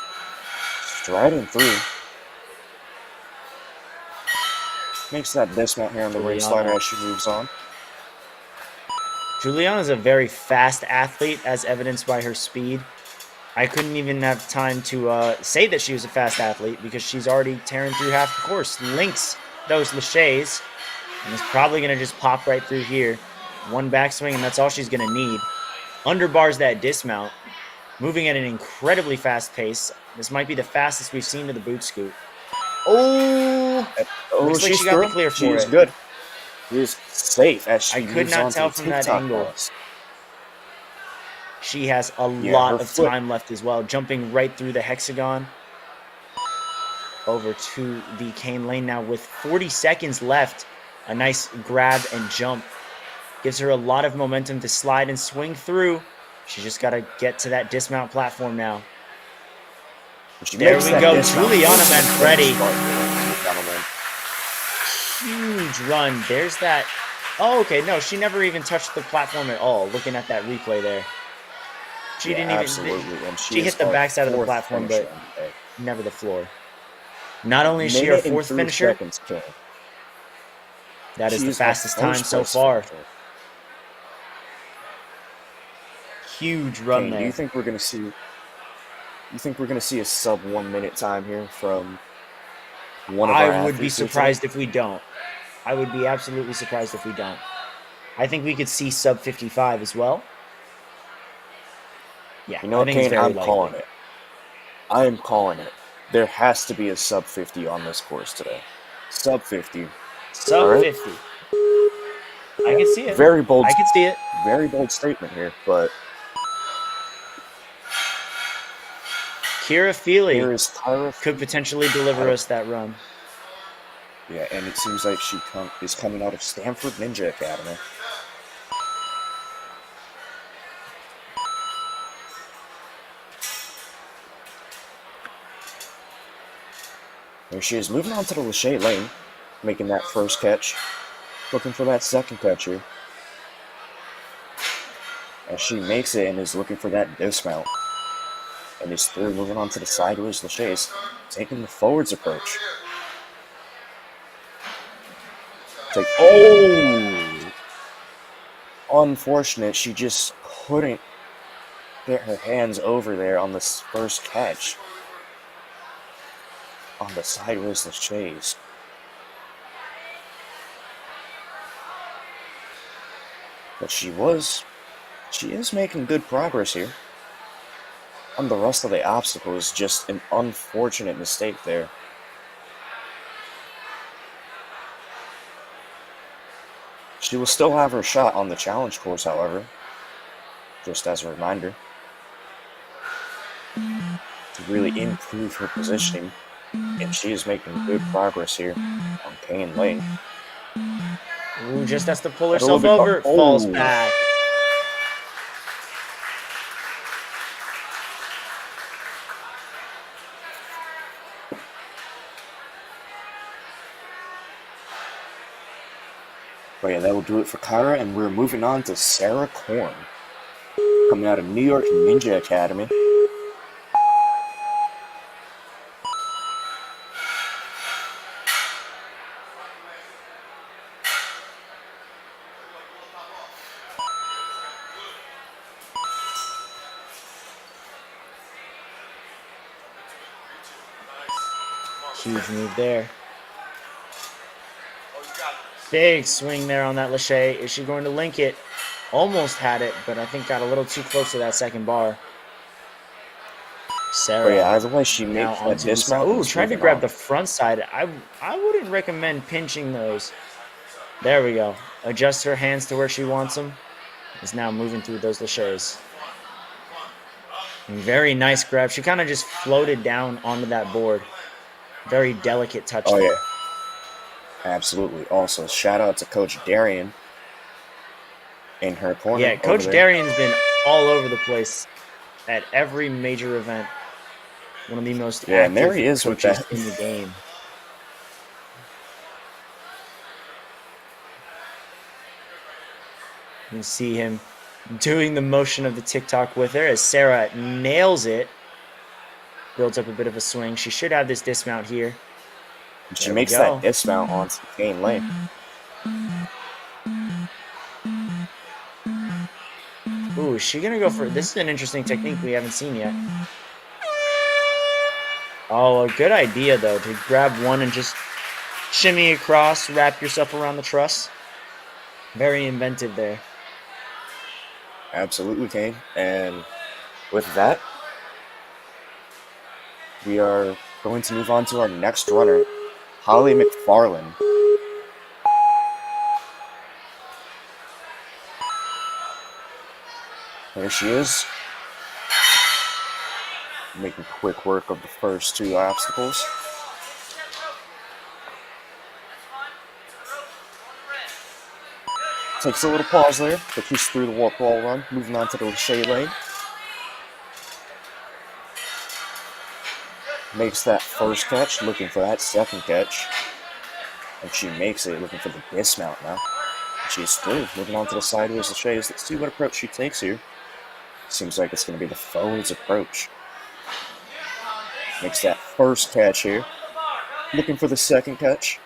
Striding through. Makes that dismount here on the ring slider as she moves on. Juliana's a very fast athlete, as evidenced by her speed. I couldn't even have time to say that she was a fast athlete because she's already tearing through half the course. Links those Lachays, and is probably going to just pop right through here. One backswing, and that's all she's going to need. Underbars that dismount, moving at an incredibly fast pace. This might be the fastest we've seen to the boot scoot. Oh, looks like she got the clear for it. She's good. She is safe as she I could not tell from that angle. She has a lot of time left as well, jumping right through the hexagon over to the Cane Lane now with 40 seconds left. A nice grab and jump. Gives her a lot of momentum to slide and swing through. She's just got to get to that dismount platform now. There we go, Juliana Manfredi. Huge run. There's that. Oh, okay. No, she never even touched the platform at all. Looking at that replay there. She didn't even. She hit the backside of the platform, but never the floor. Not only is she our 4th finisher, that is the fastest time so far. Huge run there. Do you think we're gonna see? You think we're gonna see a sub 1 minute time here from one of our I would be athletes here today. surprised if we don't. I would be absolutely surprised if we don't. I think we could see sub 55 as well. Yeah, You know I what, think it's Kane? very I'm likely. calling it. I am calling it. There has to be a sub 50 on this course today. Sub 50. Sub All right. 50. I can see it. Very bold. I can see it. Very bold statement here, but Kira Feely here is Kyra. could potentially deliver us that run. Yeah, and it seems like she is coming out of Stanford Ninja Academy. There she is, moving on to the Lachey lane, making that first catch, looking for that second catch here. As she makes it and is looking for that dismount. And is through, moving on to the sideways. Lachey's taking the forwards approach. Oh! Unfortunate, she just couldn't get her hands over there on this first catch. On the sideways Lachey's. But she is making good progress here. On the rest of the obstacle is just an unfortunate mistake there. She will still have her shot on the challenge course, however, just as a reminder, to really improve her positioning, and she is making good progress here on Kane Lane. Ooh, just has to pull herself over, falls back. But yeah, that will do it for Kyra, and we're moving on to Sarah Korn, coming out of New York Ninja Academy. Huge move there. Big swing there on that Lachey. Is she going to link it? Almost had it, but I think got a little too close to that second bar. Sarah. But yeah, either way, she makes that dismount. Ooh, tried to grab the front side. I wouldn't recommend pinching those. There we go. Adjust her hands to where she wants them. Is now moving through those Lacheys. Very nice grab. She kind of just floated down onto that board. Very delicate touch there. Yeah. Absolutely. Also, shout out to Coach Darian in her corner. Yeah, Coach Darian's been all over the place at every major event. One of the most active and there he is coaches with that. in the game. You can see him doing the motion of the TikTok with her as Sarah nails it. Builds up a bit of a swing. She should have this dismount here. She makes that dismount onto Kane Lane. Ooh, is she going to go for... This is an interesting technique we haven't seen yet. Oh, a good idea, though, to grab one and just shimmy across, wrap yourself around the truss. Very inventive there. Absolutely, Kane. And with that, we are going to move on to our next runner, Holly McFarland. There she is, making quick work of the first two obstacles. Takes a little pause there, but she's through the walk wall run, moving on to the Lachey lane. Makes that first catch, looking for that second catch. And she makes it, looking for the dismount now. She's through, moving on to the sideways Lacheys. Let's see what approach she takes here. Seems like it's going to be the forwards approach. Makes that first catch here. Looking for the second catch,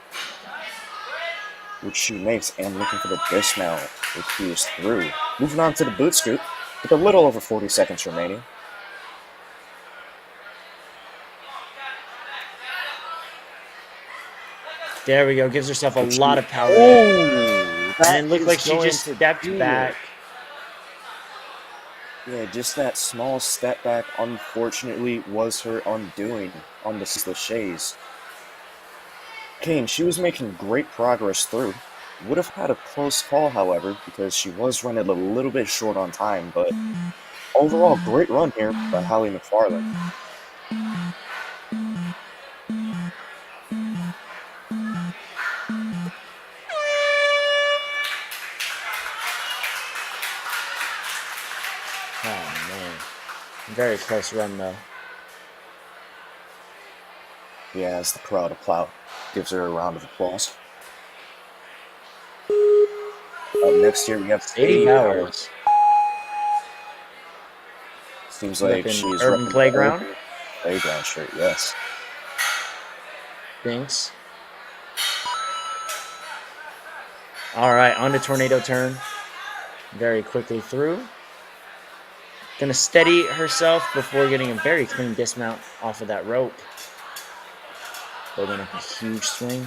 which she makes, and looking for the dismount, which she is through. Moving on to the boot scoop, with a little over 40 seconds remaining. There we go. Gives herself a lot of power. Oh, And it looked like she just stepped back. Yeah, just that small step back, unfortunately, was her undoing on the laches. Kane, she was making great progress through. Would have had a close call, however, because she was running a little bit short on time, but overall, great run here by Hallie McFarland. Oh, man. Very close run, though. Yeah, as the crowd applaud, gives her a round of applause. Up next year, we have Sadie Bowers. Seems like she's Urban Playground. Urban Playground shirt, yes. Thanks. All right, on to Tornado Turn. Very quickly through. Gonna steady herself before getting a very clean dismount off of that rope. Building up a huge swing.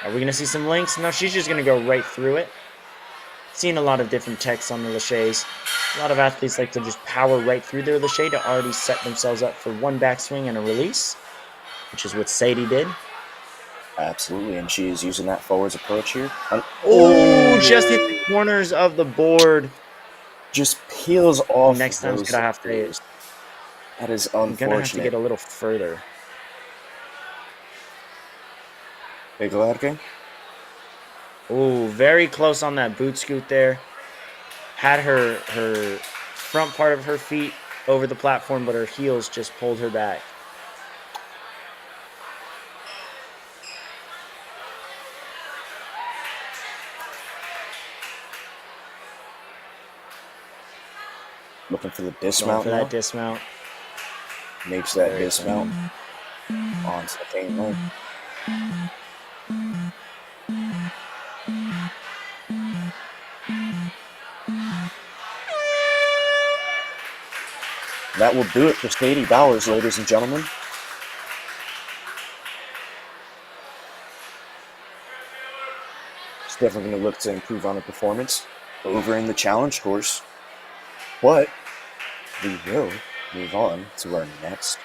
Are we gonna see some links? No, she's just gonna go right through it. Seen a lot of different techs on the laches. A lot of athletes like to just power right through their lache to already set themselves up for one backswing and a release, which is what Sadie did. Absolutely, and she is using that forwards approach here. Oh, just hit the corners of the board. Just peels off. Next time's gonna have to. That is unfortunate. I'm gonna have to get a little further. Big Ladke. Oh, very close on that boot scoot there. Had her front part of her feet over the platform, but her heels just pulled her back. Looking for the dismount. Going for that dismount. Makes that dismount onto the cane line. That will do it for Sadie Bowers, ladies and gentlemen. She's definitely going to look to improve on her performance over in the challenge course. But we will move on to our next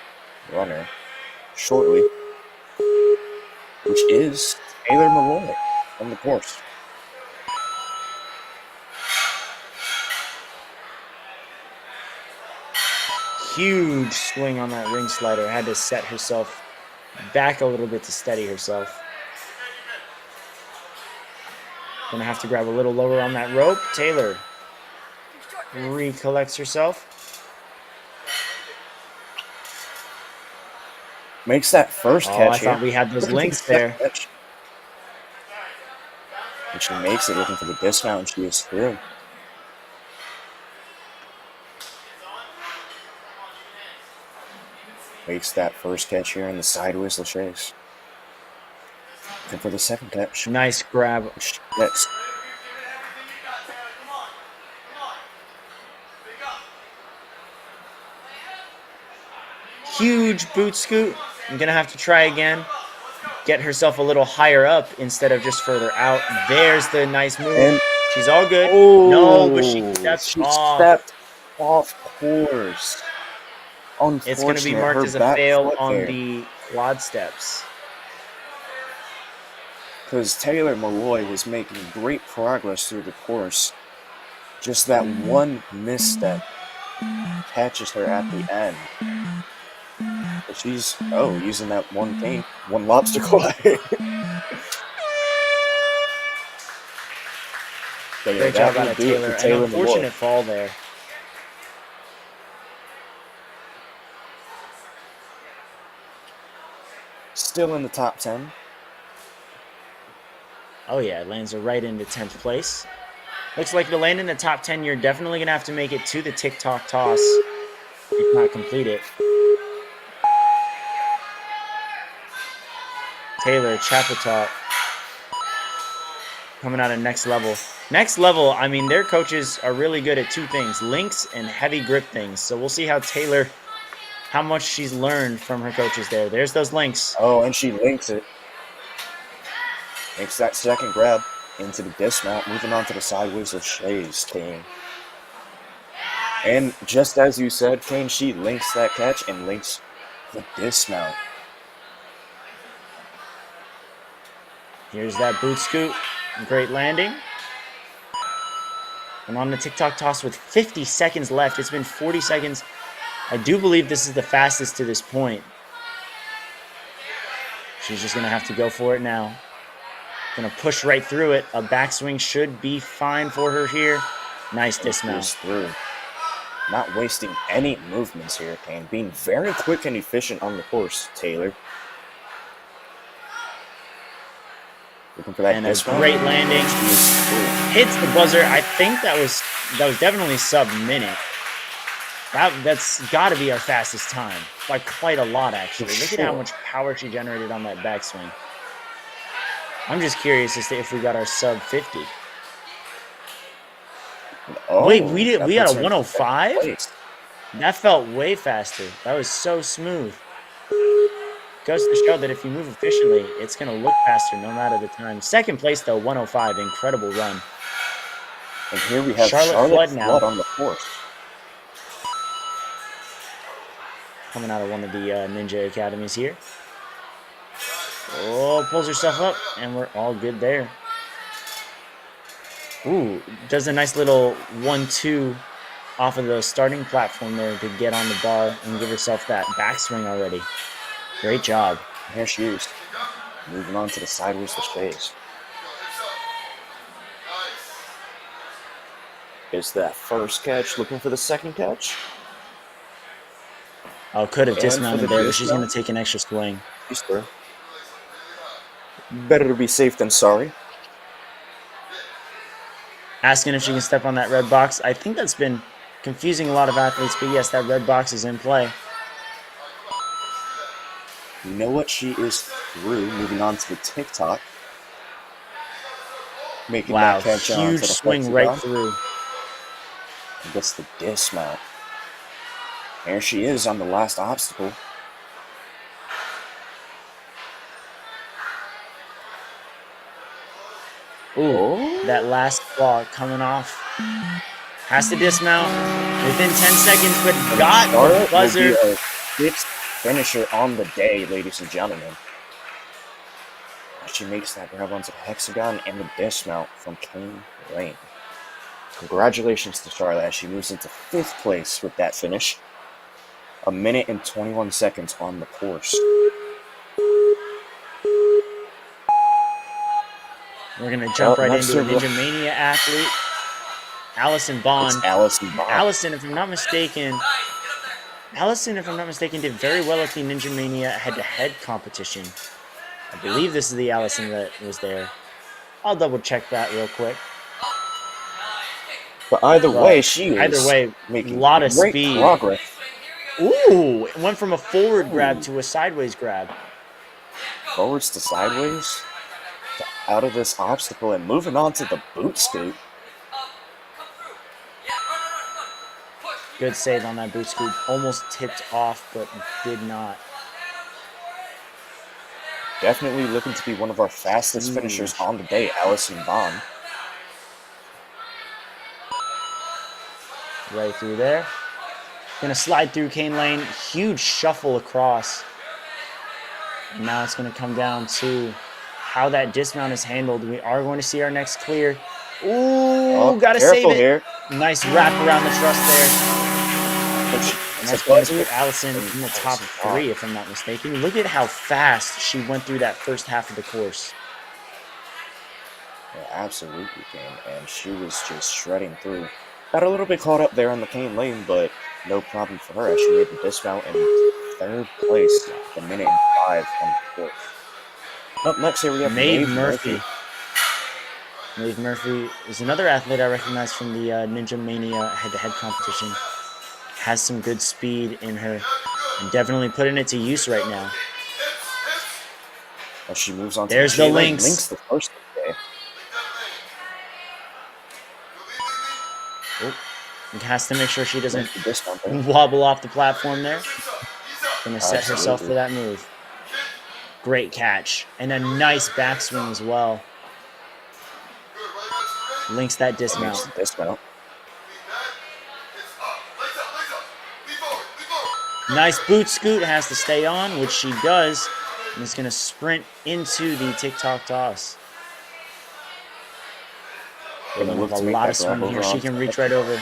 runner shortly, which is Taylor Malloy on the course. Huge swing on that ring slider. Had to set herself back a little bit to steady herself. Gonna have to grab a little lower on that rope. Taylor recollects herself. Makes that first catch. I thought we had those links there. And she makes it, looking for the dismount, and she is through. Makes that first catch here in the sideways laches. And for the second catch. Nice grab. That's huge boot scoot. I'm gonna have to try again. Get herself a little higher up instead of just further out. There's the nice move. And she's all good. No, but she stepped off course. It's going to be marked as a fail on the quad steps. Because Taylor Malloy was making great progress through the course. Just that one misstep catches her at the end. But she's, using that one cane, one lobster claw. Great job out of Taylor. An unfortunate fall there. Still in the top 10. Oh yeah, lands her right into 10th place. Looks like to land in the top 10, you're definitely going to have to make it to the TikTok toss, if not complete it. Taylor Chapatop coming out of Next Level. Next Level, I mean, their coaches are really good at two things, links and heavy grip things. So we'll see how Taylor, how much she's learned from her coaches there. There's those links. Oh, and she links it. Makes that second grab into the dismount, moving on to the sideways of Shay's Kane. And just as you said, Kane, she links that catch and links the dismount. Here's that boot scoot. Great landing. And on the TikTok toss with 50 seconds left. It's been 40 seconds. I do believe this is the fastest to this point. She's just going to have to go for it now. Going to push right through it. A backswing should be fine for her here. Nice dismount. Through. Not wasting any movements here, Kane. Being very quick and efficient on the course, Taylor. Looking for that and a great landing. Hits the buzzer. I think that was definitely sub-minute. That's got to be our fastest time by quite a lot, actually. Look at how much power she generated on that backswing. I'm just curious as to if we got our sub-50. Oh, wait, we got a 105? That felt way faster. That was so smooth. Goes to show that if you move efficiently, it's going to look faster no matter the time. Second place, though, 105. Incredible run. And here we have Charlotte Flood now on the course. Coming out of one of the Ninja Academies here. Oh, pulls herself up, and we're all good there. Ooh, does a nice little 1-2 off of the starting platform there to get on the bar and give herself that backswing already. Great job. Here she is. Moving on to the sideways to Shays. Is that first catch looking for the second catch? Oh, could have dismounted there, but she's going to take an extra swing. Better to be safe than sorry. Asking if she can step on that red box. I think that's been confusing a lot of athletes, but yes, that red box is in play. You know what? She is through. Moving on to the TikTok. Making that catch huge swing right through. And gets the dismount. There she is on the last obstacle. Ooh, that last claw coming off. Has to dismount within 10 seconds, but got the buzzer. Fifth finisher on the day, ladies and gentlemen. She makes that grab onto the hexagon and the dismount from Kane Lane. Congratulations to Charlotte as she moves into 5th place with that finish. 1 minute and 21 seconds on the course. We're going to jump right into a Ninja Mania athlete. Allison Bond. It's Allison Bond. Allison, if I'm not mistaken, did very well at the Ninja Mania head-to-head competition. I believe this is the Allison that was there. I'll double-check that real quick. But either way, she is making a lot of great speed. Progress. Ooh, it went from a forward grab to a sideways grab. Forwards to sideways. Out of this obstacle and moving on to the boot scoot. Good save on that boot scoot. Almost tipped off, but did not. Definitely looking to be one of our fastest finishers on the day, Allison Bond. Right through there. Gonna slide through Kane Lane. Huge shuffle across. And now it's gonna come down to how that dismount is handled. We are going to see our next clear. Ooh, gotta save it. Here. Nice wrap around the truss there. And that's going to put Allison in the top 3, if I'm not mistaken. Look at how fast she went through that first half of the course. Yeah, absolutely, Kane. And she was just shredding through. Got a little bit caught up there on the Kane Lane, but no problem for her as she made the dismount in 3rd place, 1 minute and 5 on the course. Up next here we have Maeve Murphy. Maeve Murphy is another athlete I recognize from the Ninja Mania head-to-head competition. Has some good speed in her and definitely putting it to use right now. As she moves on to there's the links. Links the first day. Oh, it has to make sure she doesn't wobble off the platform there. Gonna set herself for that move. Great catch. And a nice backswing as well. Links that dismount. Nice boot scoot, has to stay on, which she does. And is going to sprint into the TikTok toss. With a lot of swing here. She can reach right over.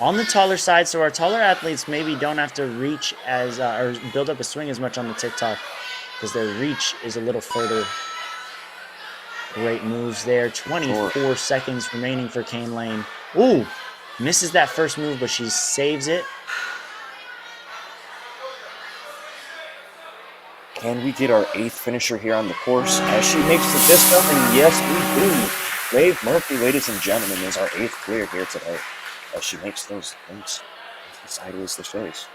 On the taller side, so our taller athletes maybe don't have to reach as or build up a swing as much on the TikTok because their reach is a little further. Great moves there. 24 seconds remaining for Kane Lane. Ooh, misses that first move, but she saves it. Can we get our 8th finisher here on the course as she makes the dismount? And yes, we do. Maeve Murphy, ladies and gentlemen, is our 8th clear here today as she makes those links sideways to face.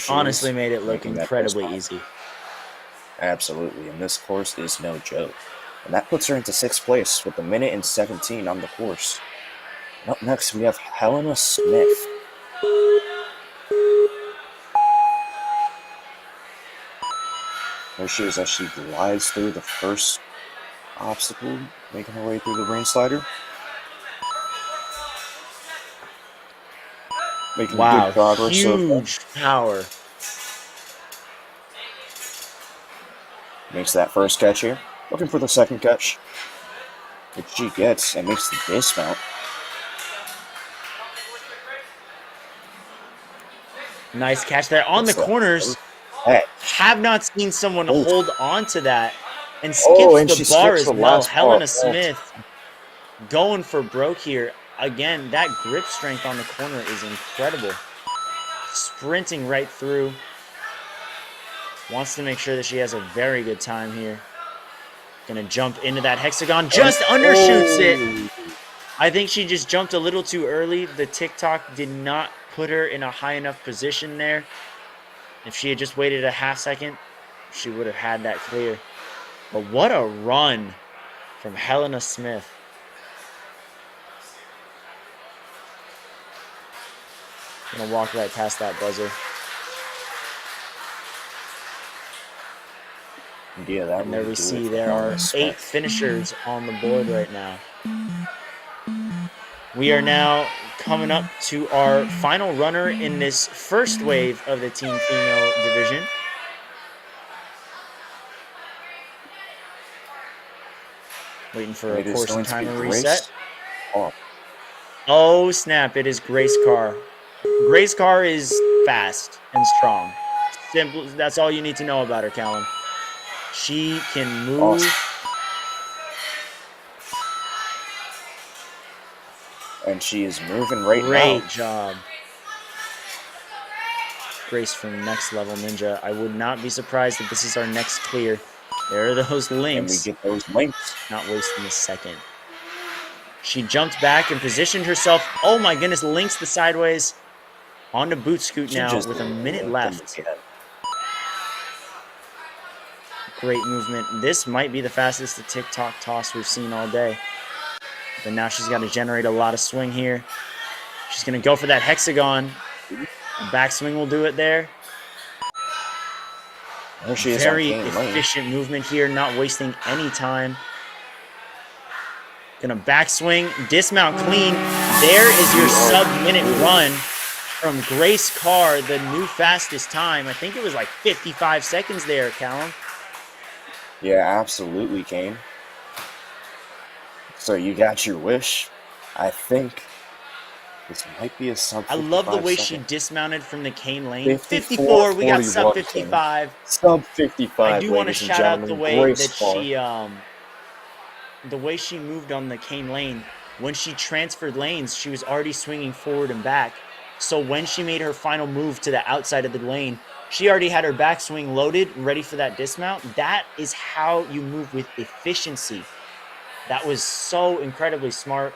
Honestly made it look incredibly easy. Absolutely, and this course is no joke. And that puts her into 6th place with 1:17 on the course. And up next, we have Helena Smith. There she is as she glides through the first obstacle, making her way through the rain slider. Making good progress. Huge power. Makes that first catch here. Looking for the second catch, which she gets and makes the dismount. Nice catch there on the corners. Have not seen someone hold on to that and skips the bar as well. Helena Smith going for broke here. Again, that grip strength on the corner is incredible. Sprinting right through. Wants to make sure that she has a very good time here. Gonna jump into that hexagon. Just undershoots it. I think she just jumped a little too early. The TikTok did not put her in a high enough position there. If she had just waited a half second, she would have had that clear. But what a run from Helena Smith. Gonna walk right past that buzzer. Yeah, and there we see there are 8 finishers on the board right now. We are now coming up to our final runner in this first wave of the team female division. Waiting for a course and timer reset. Oh snap, it is Grace Carr. Grace Carr is fast and strong. Simple, that's all you need to know about her, Callum. She can move. And she is moving right now. Great job. Grace from Next Level Ninja. I would not be surprised if this is our next clear. There are those links. And we get those links. Not wasting a second. She jumped back and positioned herself. Oh my goodness, links the sideways. On to boot scoot now with a minute left. Great movement. This might be the fastest TikTok toss we've seen all day. But now she's got to generate a lot of swing here. She's going to go for that hexagon. A backswing will do it there. There she is. Very efficient movement here, not wasting any time. Gonna backswing, dismount clean. There is your sub-minute run from Grace Carr, the new fastest time. I think it was like 55 seconds there, Callum. Yeah, absolutely, Kane. So you got your wish. I think this might be a sub 55 I love the way she dismounted from the Kane Lane. 54, we got sub 55. Sub 55. I do want to shout out the way that the way she moved on the Kane Lane. When she transferred lanes, she was already swinging forward and back. So when she made her final move to the outside of the lane, she already had her backswing loaded, ready for that dismount. That is how you move with efficiency. That was so incredibly smart.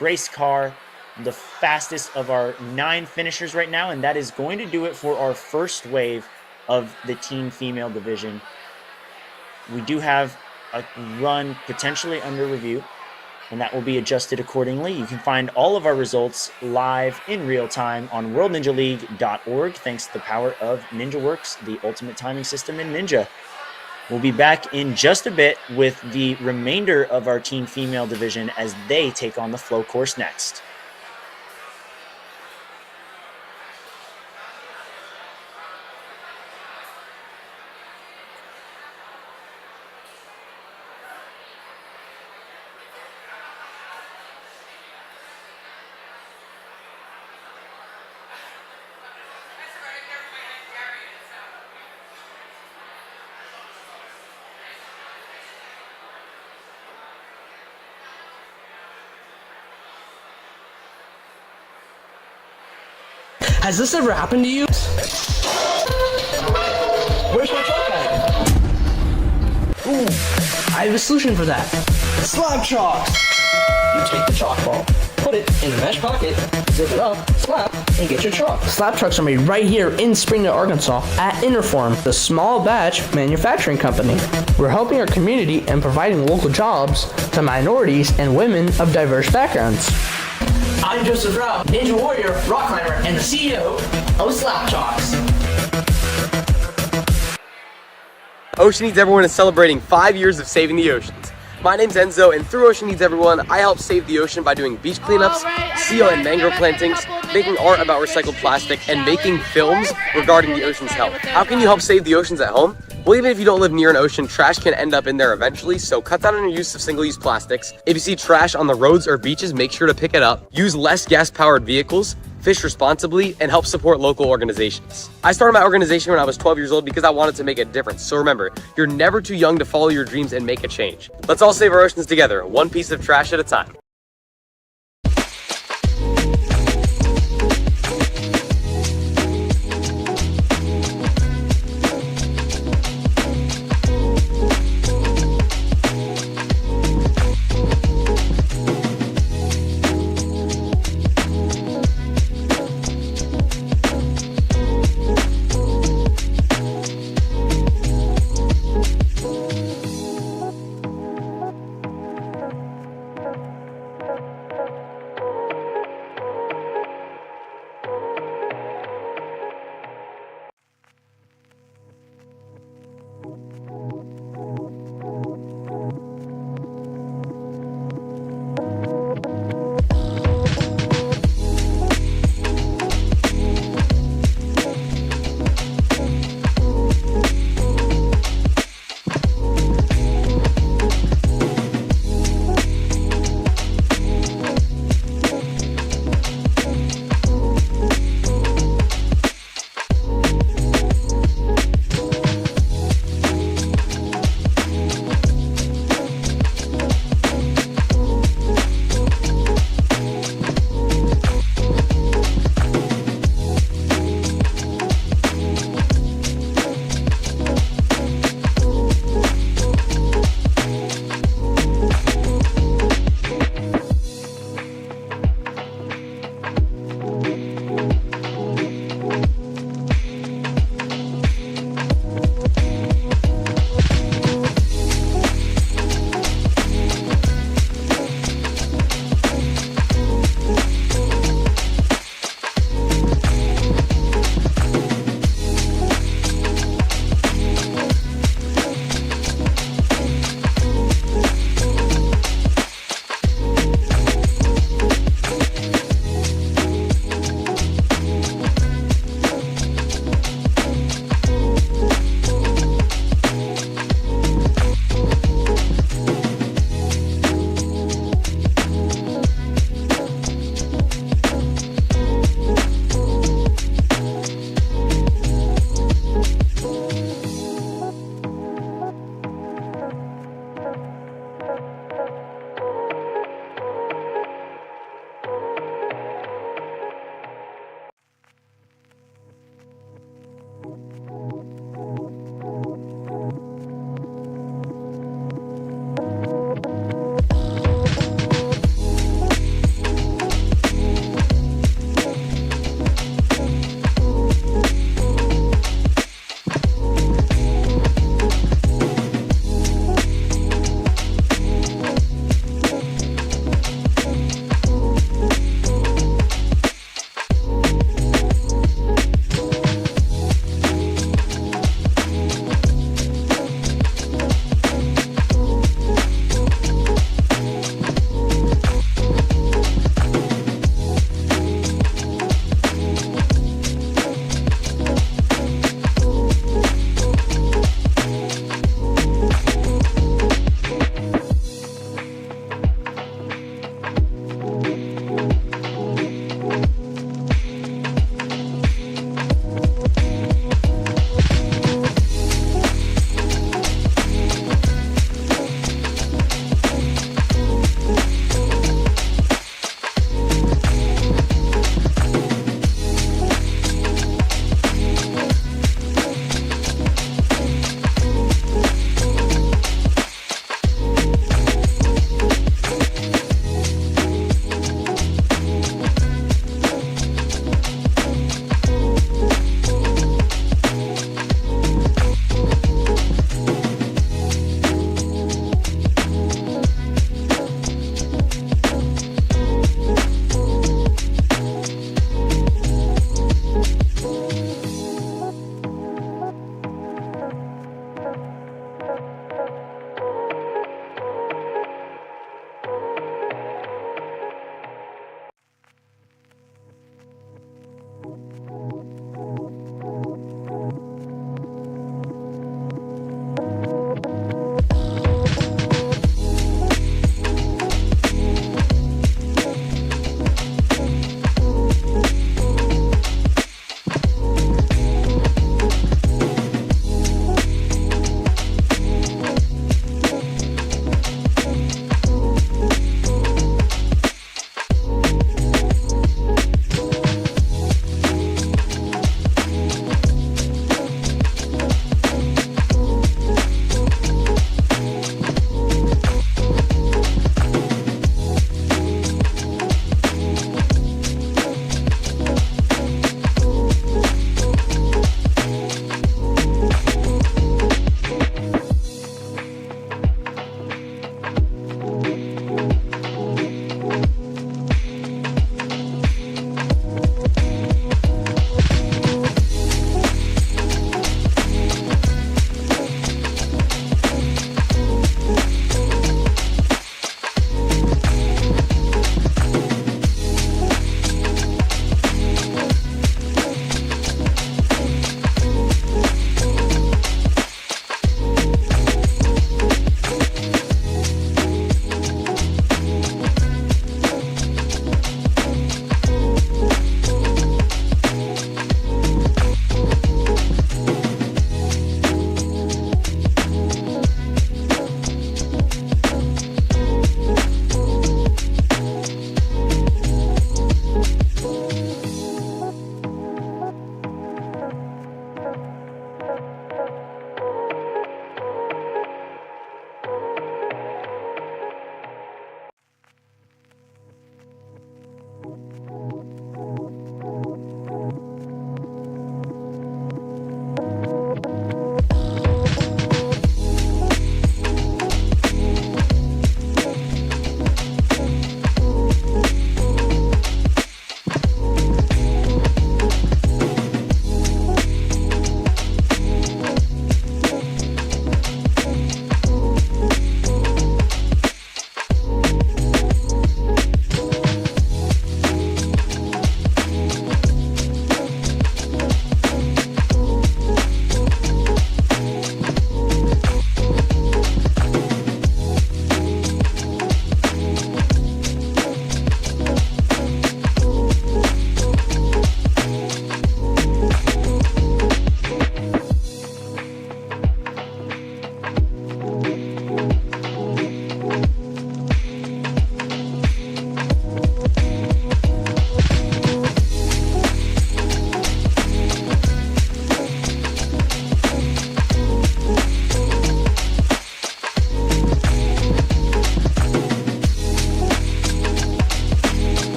Grace Carr, the fastest of our 9 finishers right now, and that is going to do it for our first wave of the team female division. We do have a run potentially under review. and that will be adjusted accordingly. You can find all of our results live in real time on worldninjaleague.org, thanks to the power of NinjaWorks, the ultimate timing system in Ninja. We'll be back in just a bit with the remainder of our teen female division as they take on the flow course next. Has this ever happened to you? Where's my chalk bag? Ooh, I have a solution for that. Slab chalks! You take the chalk ball, put it in the mesh pocket, zip it up, slap, and get your chalk. Slab chalks are made right here in Springdale, Arkansas at Interform, the small batch manufacturing company. We're helping our community and providing local jobs to minorities and women of diverse backgrounds. I'm Joseph Rao, Ninja Warrior, Rock Climber, and the CEO of Slap Chalks. Ocean Needs Everyone is celebrating 5 years of saving the oceans. My name's Enzo, and through Ocean Needs Everyone, I help save the ocean by doing beach cleanups, seal and mangrove plantings, making art about recycled plastic, and making films regarding the ocean's health. How can you help save the oceans at home? Well, even if you don't live near an ocean, trash can end up in there eventually, so cut down on your use of single-use plastics. If you see trash on the roads or beaches, make sure to pick it up. Use less gas-powered vehicles, fish responsibly, and help support local organizations. I started my organization when I was 12 years old because I wanted to make a difference. So remember, you're never too young to follow your dreams and make a change. Let's all save our oceans together, one piece of trash at a time.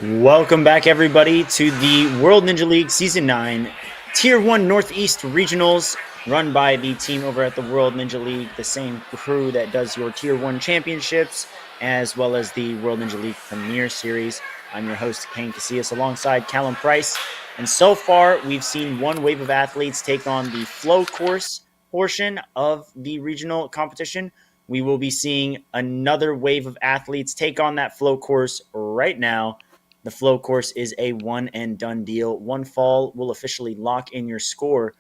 Welcome back, everybody, to the World Ninja League Season 9 Tier 1 Northeast Regionals, run by the team over at the World Ninja League, the same crew that does your Tier 1 championships, as well as the World Ninja League Premier Series. I'm your host, Kane Casillas, alongside Callum Price. And so far, we've seen one wave of athletes take on the flow course portion of the regional competition. We will be seeing another wave of athletes take on that flow course right now. The flow course is a one and done deal. One fall will officially lock in your score.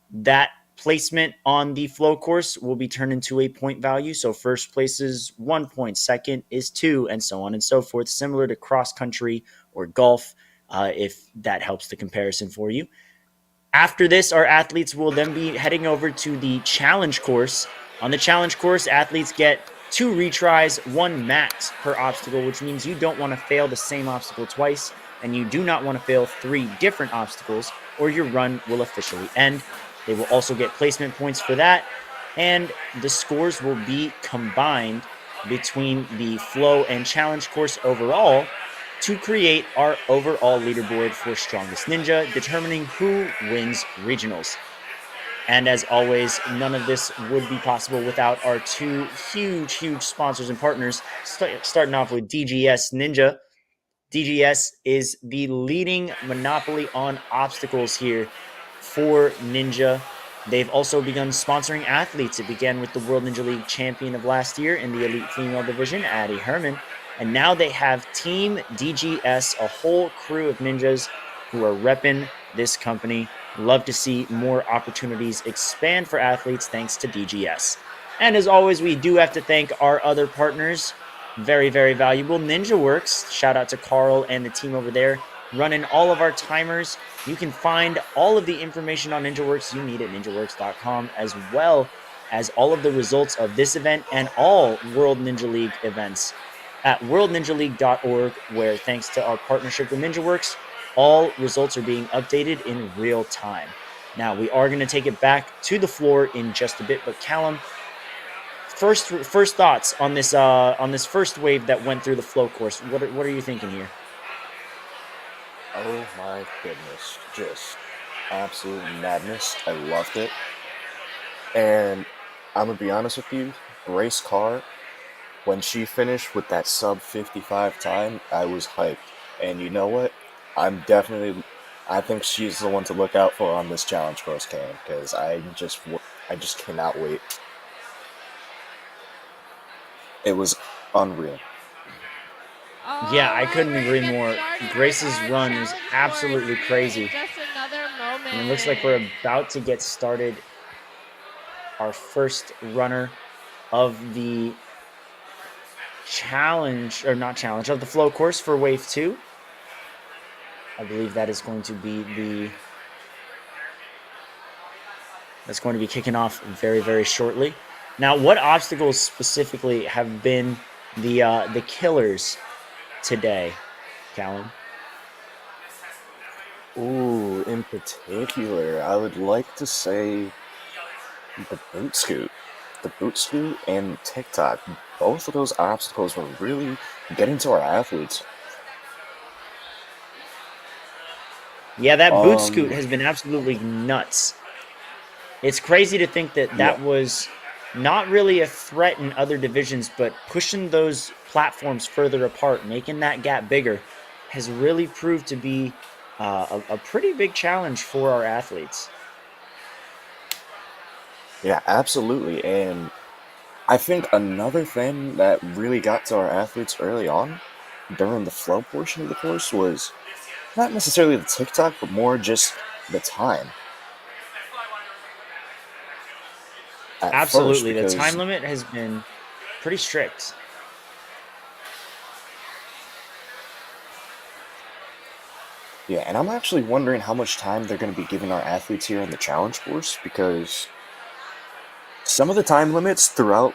That placement on the flow course will be turned into a point value. So first place is 1 point, second is 2, and so on and so forth, similar to cross country or golf, if that helps the comparison for you. After this, our athletes will then be heading over to the challenge course. On the challenge course, athletes get 2 retries, 1 max per obstacle, which means you don't want to fail the same obstacle twice, and you do not want to fail 3 different obstacles, or your run will officially end. They will also get placement points for that, and the scores will be combined between the flow and challenge course overall to create our overall leaderboard for Strongest Ninja, determining who wins regionals. And as always, none of this would be possible without our 2 huge sponsors and partners, starting off with DGS Ninja. DGS is the leading monopoly on obstacles here for Ninja. They've also begun sponsoring athletes. It began with the World Ninja League champion of last year in the elite female division, Addie Herman. And now they have Team DGS, a whole crew of ninjas who are repping this company. Love to see more opportunities expand for athletes thanks to DGS. And as always, we do have to thank our other partners. Very valuable. NinjaWorks. Shout out to Carl and the team over there running all of our timers. You can find all of the information on NinjaWorks you need at ninjaworks.com, as well as all of the results of this event and all World Ninja League events at worldninjaleague.org, where thanks to our partnership with NinjaWorks, all results are being updated in real time. Now, we are going to take it back to the floor in just a bit, but Callum, first thoughts on this first wave that went through the flow course. What are you thinking here? Oh my goodness, just absolute madness. I loved it. And I'm going to be honest with you, Grace Carr, when she finished with that sub 55 time, I was hyped. And you know what? I think she's the one to look out for on this challenge course, Cam, because I just cannot wait. It was unreal. Yeah, I couldn't agree more. Grace's run is absolutely crazy. And it looks like we're about to get started. Our first runner of the challenge, or not challenge, of the flow course for wave 2. I believe that is going to be that's going to be kicking off very shortly. Now, what obstacles specifically have been the killers today, Callum? Ooh, in particular, I would like to say the boot scoot. The boot scoot and TikTok. Both of those obstacles were really getting to our athletes. Yeah, that boot scoot has been absolutely nuts. It's crazy to think that was not really a threat in other divisions, but pushing those platforms further apart, making that gap bigger, has really proved to be a pretty big challenge for our athletes. Yeah, absolutely. And I think another thing that really got to our athletes early on during the flow portion of the course was not necessarily the TikTok, but more just the time. Absolutely. The time limit has been pretty strict. Yeah, and I'm actually wondering how much time they're going to be giving our athletes here in the challenge course, because some of the time limits throughout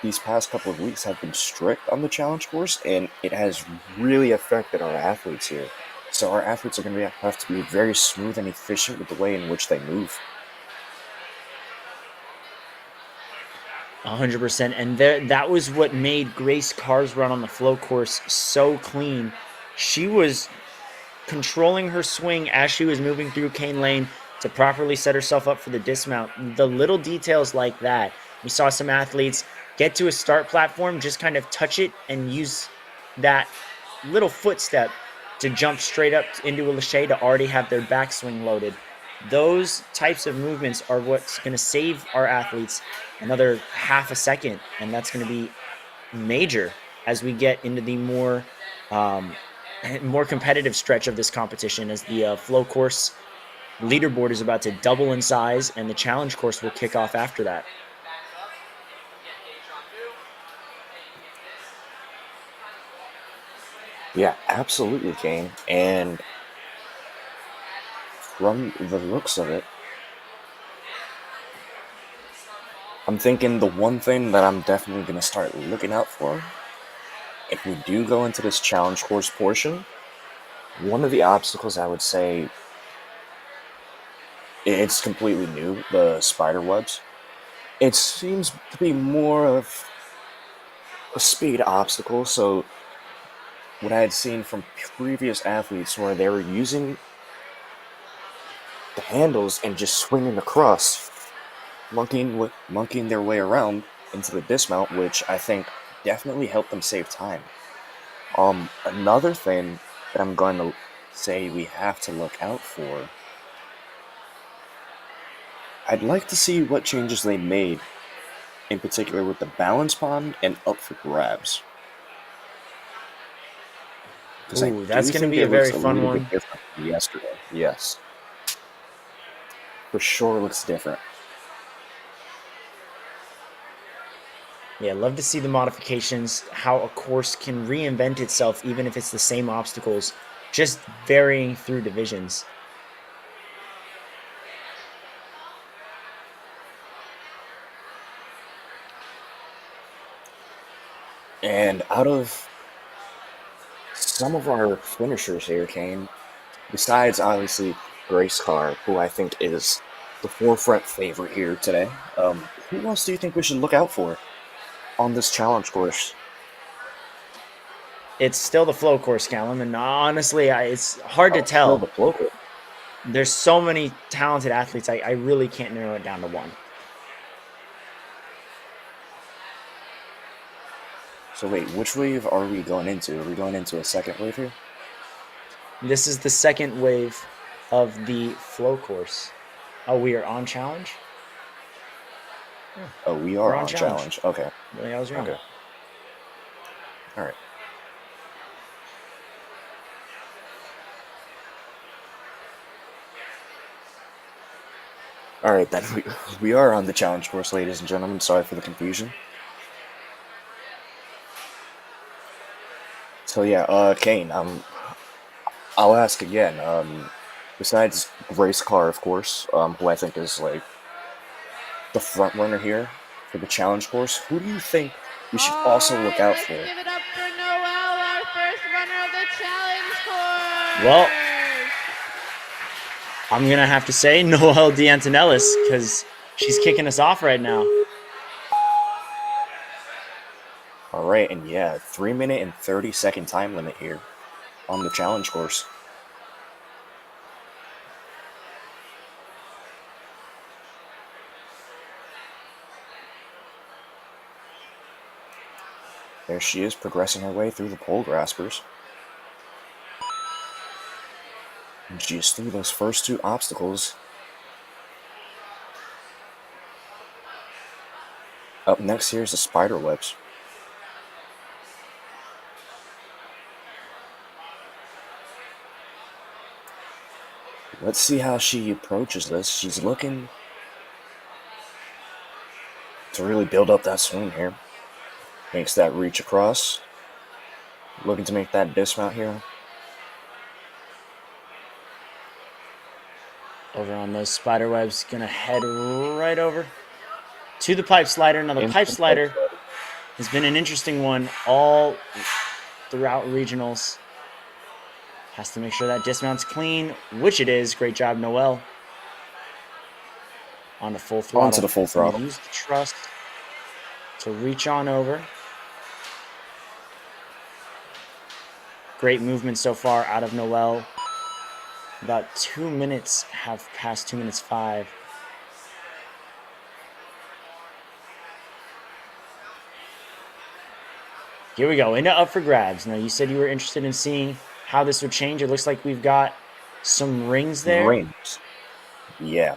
these past couple of weeks have been strict on the challenge course, and it has really affected our athletes here. So our athletes are going to have to be very smooth and efficient with the way in which they move. 100%. And that was what made Grace Carr's run on the flow course so clean. She was controlling her swing as she was moving through Cane Lane to properly set herself up for the dismount. The little details like that. We saw some athletes get to a start platform, just kind of touch it and use that little footstep to jump straight up into a lache to already have their backswing loaded. Those types of movements are what's going to save our athletes another half a second, and that's going to be major as we get into the more competitive stretch of this competition, as the flow course leaderboard is about to double in size, and the challenge course will kick off after that. Yeah, absolutely, Kane. And from the looks of it, I'm thinking the one thing that I'm definitely going to start looking out for, if we do go into this challenge course portion, one of the obstacles I would say it's completely new, the spider webs. It seems to be more of a speed obstacle, so what I had seen from previous athletes where they were using the handles and just swinging across, monkeying their way around into the dismount, which I think definitely helped them save time. Another thing that I'm going to say we have to look out for, I'd like to see what changes they made, in particular with the balance pond and up for grabs. Ooh, that's going to be a very fun one. Different from yesterday. Yes. For sure looks different. Yeah, love to see the modifications, how a course can reinvent itself, even if it's the same obstacles, just varying through divisions. And out of some of our finishers here, Kane, besides obviously Grace Carr, who I think is the forefront favorite here today, who else do you think we should look out for on this challenge course? It's still the flow course, Callum, and honestly, it's hard to tell. The flow course. There's so many talented athletes, I really can't narrow it down to one. So wait, which wave are we going into? Are we going into a second wave here? This is the second wave of the flow course. Oh, we are on challenge? Oh, we are on challenge. Okay. Really, I was wrong. Okay. All right. All right, then we are on the challenge course, ladies and gentlemen. Sorry for the confusion. So yeah, Kane, I'll ask again. Besides Grace Carr, of course, who I think is like the front runner here for the challenge course, who do you think we should also look out for? Give it up for Noel, our first runner of the challenge course. Well, I'm going to have to say Noel D'Antonellis, because she's kicking us off right now. All right, and yeah, 3-minute and 30-second time limit here on the challenge course. There she is, progressing her way through the pole graspers. And she is through those first two obstacles. Up next here is the spider webs. Let's see how she approaches this. She's looking to really build up that swing here. Makes that reach across. Looking to make that dismount here. Over on those spider webs, gonna head right over to the pipe slider. Now the pipe slider has been an interesting one all throughout regionals. Has to make sure that dismount's clean, which it is. Great job, Noel. On the full throttle. Onto the full throttle. Use the trust to reach on over. Great movement so far out of Noelle. About 2 minutes have passed, 2 minutes 5. Here we go, into up for grabs. Now, you said you were interested in seeing how this would change. It looks like we've got some rings there. Rings. Yeah.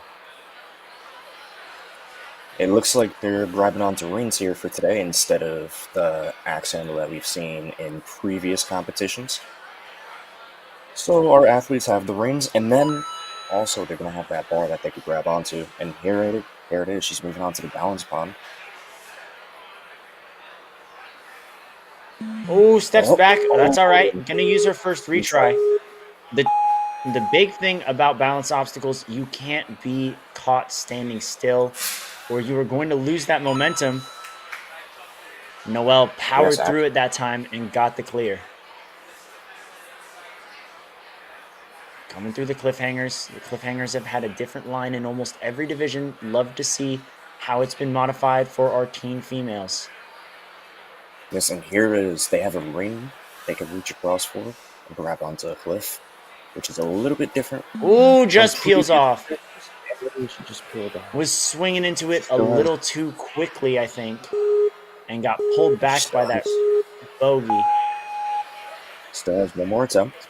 It looks like they're grabbing onto rings here for today instead of the axe handle that we've seen in previous competitions. So our athletes have the rings, and then also they're going to have that bar that they could grab onto. And here it is. She's moving on to the balance pond. Oh, steps back. Oh, that's all right. Gonna use her first retry. The big thing about balance obstacles, you can't be caught standing still, or you are going to lose that momentum. Noelle powered through it that time and got the clear. Coming through the cliffhangers. The cliffhangers have had a different line in almost every division. Love to see how it's been modified for our teen females. Yes, and here it is. They have a ring they can reach across for and grab onto a cliff, which is a little bit different. Ooh, just peels off. She just peeled off. Was swinging into it a little too quickly, I think, and got pulled back by that bogey. Still has one more attempt,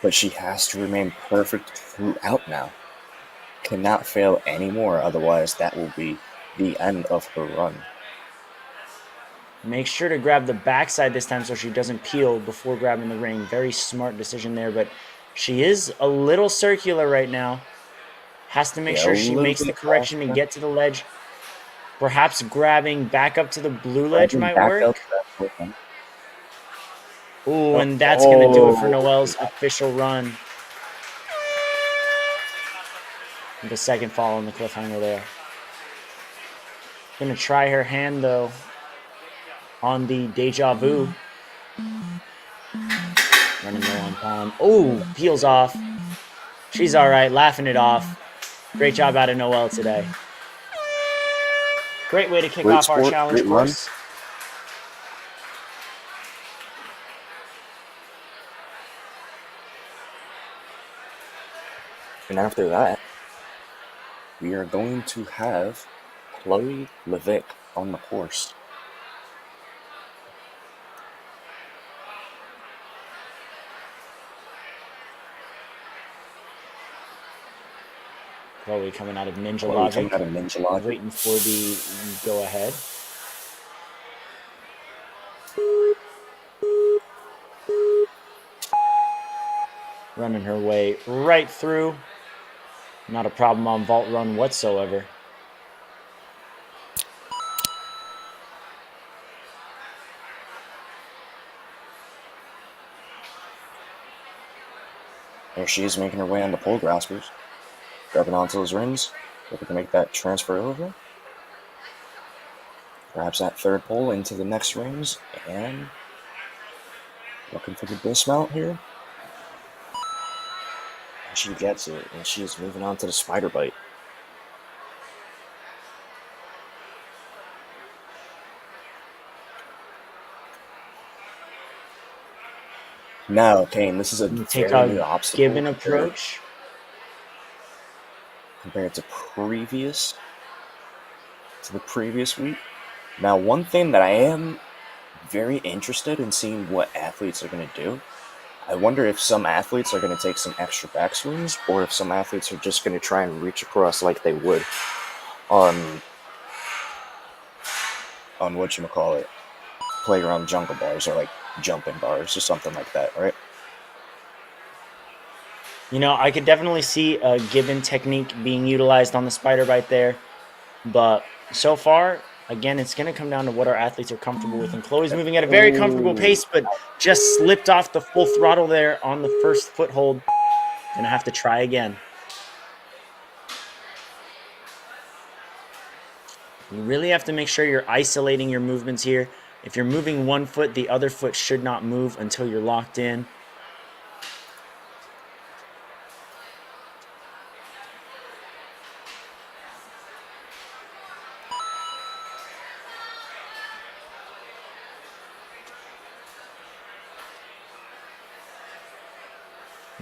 but she has to remain perfect throughout now. Cannot fail anymore, otherwise that will be the end of her run. Make sure to grab the backside this time so she doesn't peel before grabbing the ring. Very smart decision there, but she is a little circular right now. Has to make sure she makes the correction and get to the ledge. Perhaps grabbing back up to the blue ledge might work. Ooh, and that's going to do it for Noelle's official run. The second fall on the cliffhanger there. Going to try her hand, though, on the Deja Vu. Running low on time. Oh, peels off. She's all right, laughing it off. Great job out of Noelle today. Great way to kick off our challenge course. And after that, we are going to have Chloe Levick on the course. Chloe coming out of Ninja Logic. Waiting for the go ahead. Running her way right through. Not a problem on vault run whatsoever. There she is making her way on the pole graspers. Grabbing onto those rings. Looking to make that transfer over. Grabs that third pole into the next rings. And looking for the dismount here. And she gets it. And she is moving on to the spider bite. Now, Kane, this is a very new obstacle. Given approach. Compared to the previous week. Now, one thing that I am very interested in seeing what athletes are going to do. I wonder if some athletes are going to take some extra backswings, or if some athletes are just going to try and reach across like they would on whatchamacallit, playground jungle bars, or like jumping bars or something like that, right? You know, I could definitely see a given technique being utilized on the spider bite there. But so far, again, it's going to come down to what our athletes are comfortable with. And Chloe's moving at a very comfortable pace, but just slipped off the full throttle there on the first foothold. Going to have to try again. You really have to make sure you're isolating your movements here. If you're moving one foot, the other foot should not move until you're locked in.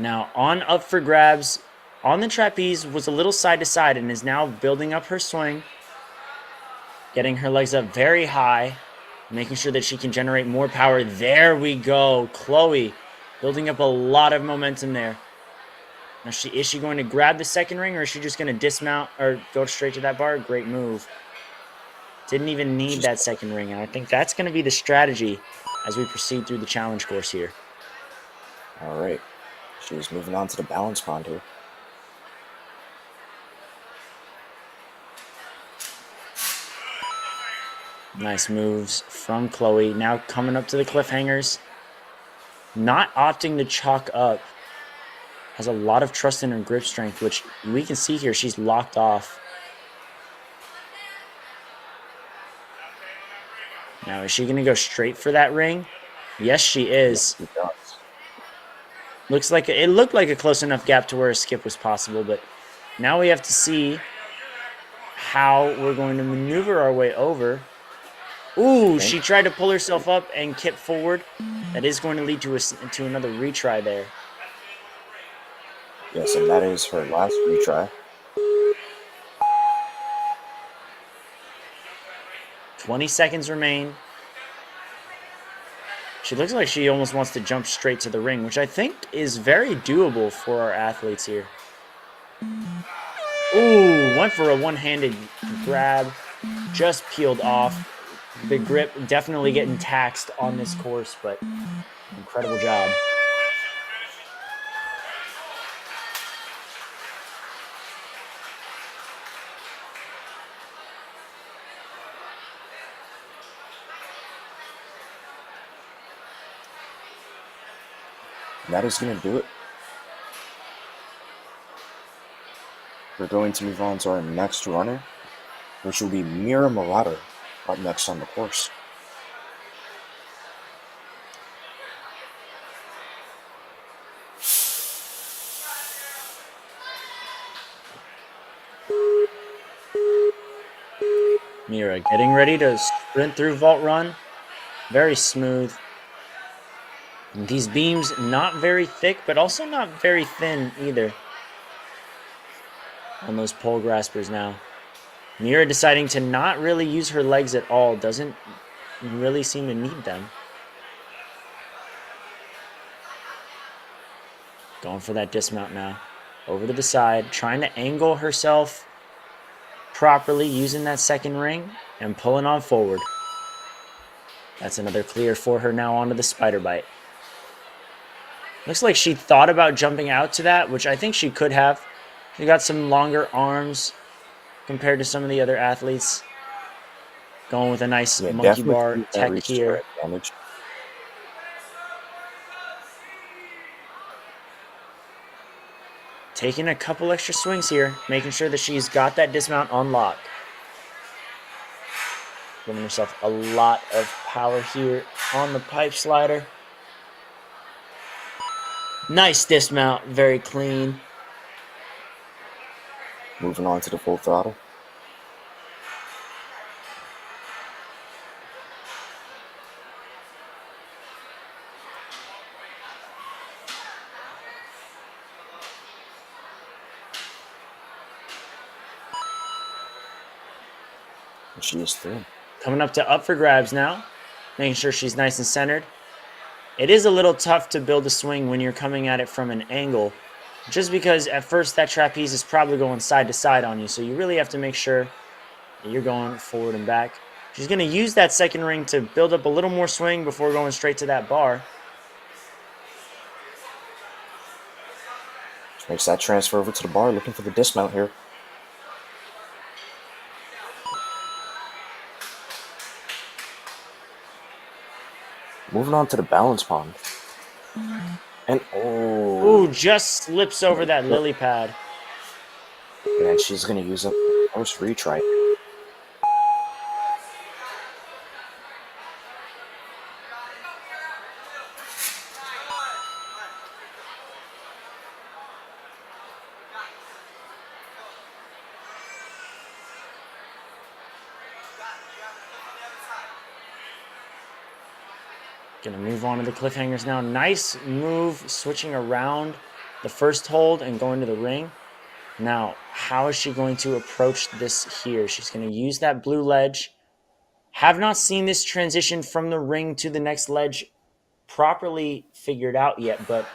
Now on up for grabs on the trapeze was a little side to side and is now building up her swing. Getting her legs up very high, making sure that she can generate more power. There we go. Chloe building up a lot of momentum there. Now, is she going to grab the second ring, or is she just going to dismount or go straight to that bar? Great move. Didn't even need that second ring, and I think that's going to be the strategy as we proceed through the challenge course here. All right. She's moving on to the balance pond here. Nice moves from Chloe. Now coming up to the cliffhangers. Not opting to chalk up. Has a lot of trust in her grip strength, which we can see here. She's locked off. Now, is she going to go straight for that ring? Yes, she is. Yes, she does. It looked like a close enough gap to where a skip was possible, but now we have to see how we're going to maneuver our way over. Ooh, she tried to pull herself up and kip forward. That is going to lead to another retry there. Yes, and that is her last retry. 20 seconds remain. She looks like she almost wants to jump straight to the ring, which I think is very doable for our athletes here. Ooh, went for a one-handed grab. Just peeled off. The grip definitely getting taxed on this course, but incredible job. And that is going to do it. We're going to move on to our next runner, which will be Mira Murata, up next on the course. Mira getting ready to sprint through vault run. Very smooth. These beams not very thick, but also not very thin either. On those pole graspers now. Mira deciding to not really use her legs at all. Doesn't really seem to need them. Going for that dismount now. Over to the side. Trying to angle herself properly using that second ring and pulling on forward. That's another clear for her now onto the spider bite. Looks like she thought about jumping out to that, which I think she could have. She got some longer arms compared to some of the other athletes. Going with a nice monkey bar tech here. Taking a couple extra swings here, making sure that she's got that dismount on lock. Giving herself a lot of power here on the pipe slider. Nice dismount, very clean. Moving on to the full throttle. And she is through. Coming up for grabs now. Making sure she's nice and centered. It is a little tough to build a swing when you're coming at it from an angle, just because at first that trapeze is probably going side to side on you, so you really have to make sure that you're going forward and back. She's going to use that second ring to build up a little more swing before going straight to that bar. She makes that transfer over to the bar, looking for the dismount here. Moving on to the balance pond. And Ooh, just slips over that lily pad. And she's going to use up the first retry. Gonna move on to the cliffhangers now. Nice move, switching around the first hold and go into the ring. Now, how is she going to approach this here? She's going to use that blue ledge. Have not seen this transition from the ring to the next ledge properly figured out yet, but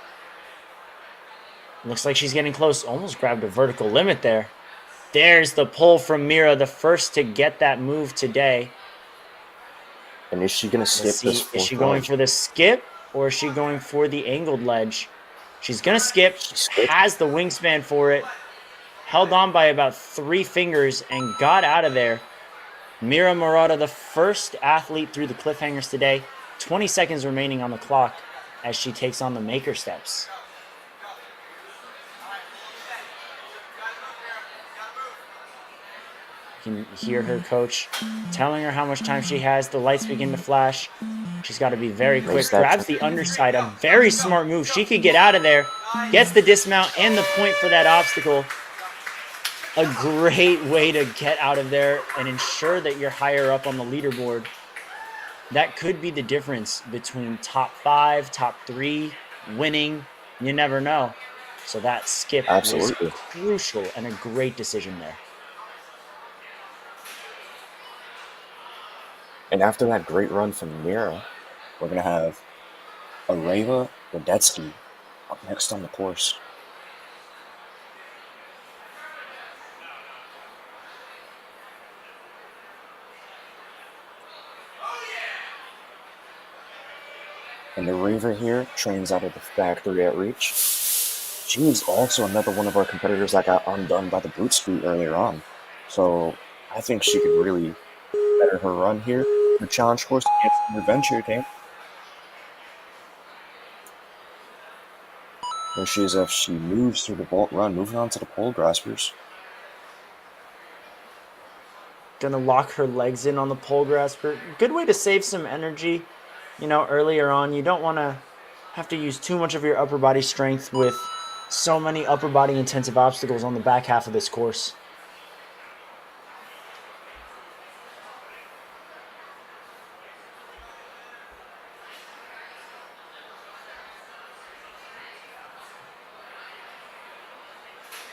looks like she's getting close. Almost grabbed a vertical limit there. There's the pull from Mira, the first to get that move today. And is she going to skip this fourth Is she going ledge? for the skip or is she going for the angled ledge? She's going to skip, She skipped. has the wingspan for it, held on by about 3 fingers and got out of there. Mira Murata, the first athlete through the cliffhangers today. 20 seconds remaining on the clock as she takes on the maker steps. You can hear her coach telling her how much time she has. The lights begin to flash. She's got to be very quick. Grabs the underside. A very smart move. She could get out of there. Gets the dismount and the point for that obstacle. A great way to get out of there and ensure that you're higher up on the leaderboard. That could be the difference between top 5, top 3, winning. You never know. So that skip was crucial and a great decision there. And after that great run from Mira, we're going to have Areva Radetsky up next on the course. And the Raver here trains out of the factory at Reach. She is also another one of our competitors that got undone by the boot scoot earlier on. So I think she could really better her run here. The challenge course to get some revenge here, Tam. There she is as she moves through the vault run, moving on to the pole graspers. Gonna lock her legs in on the pole grasper. Good way to save some energy. You know, earlier on, you don't want to have to use too much of your upper body strength with so many upper body intensive obstacles on the back half of this course.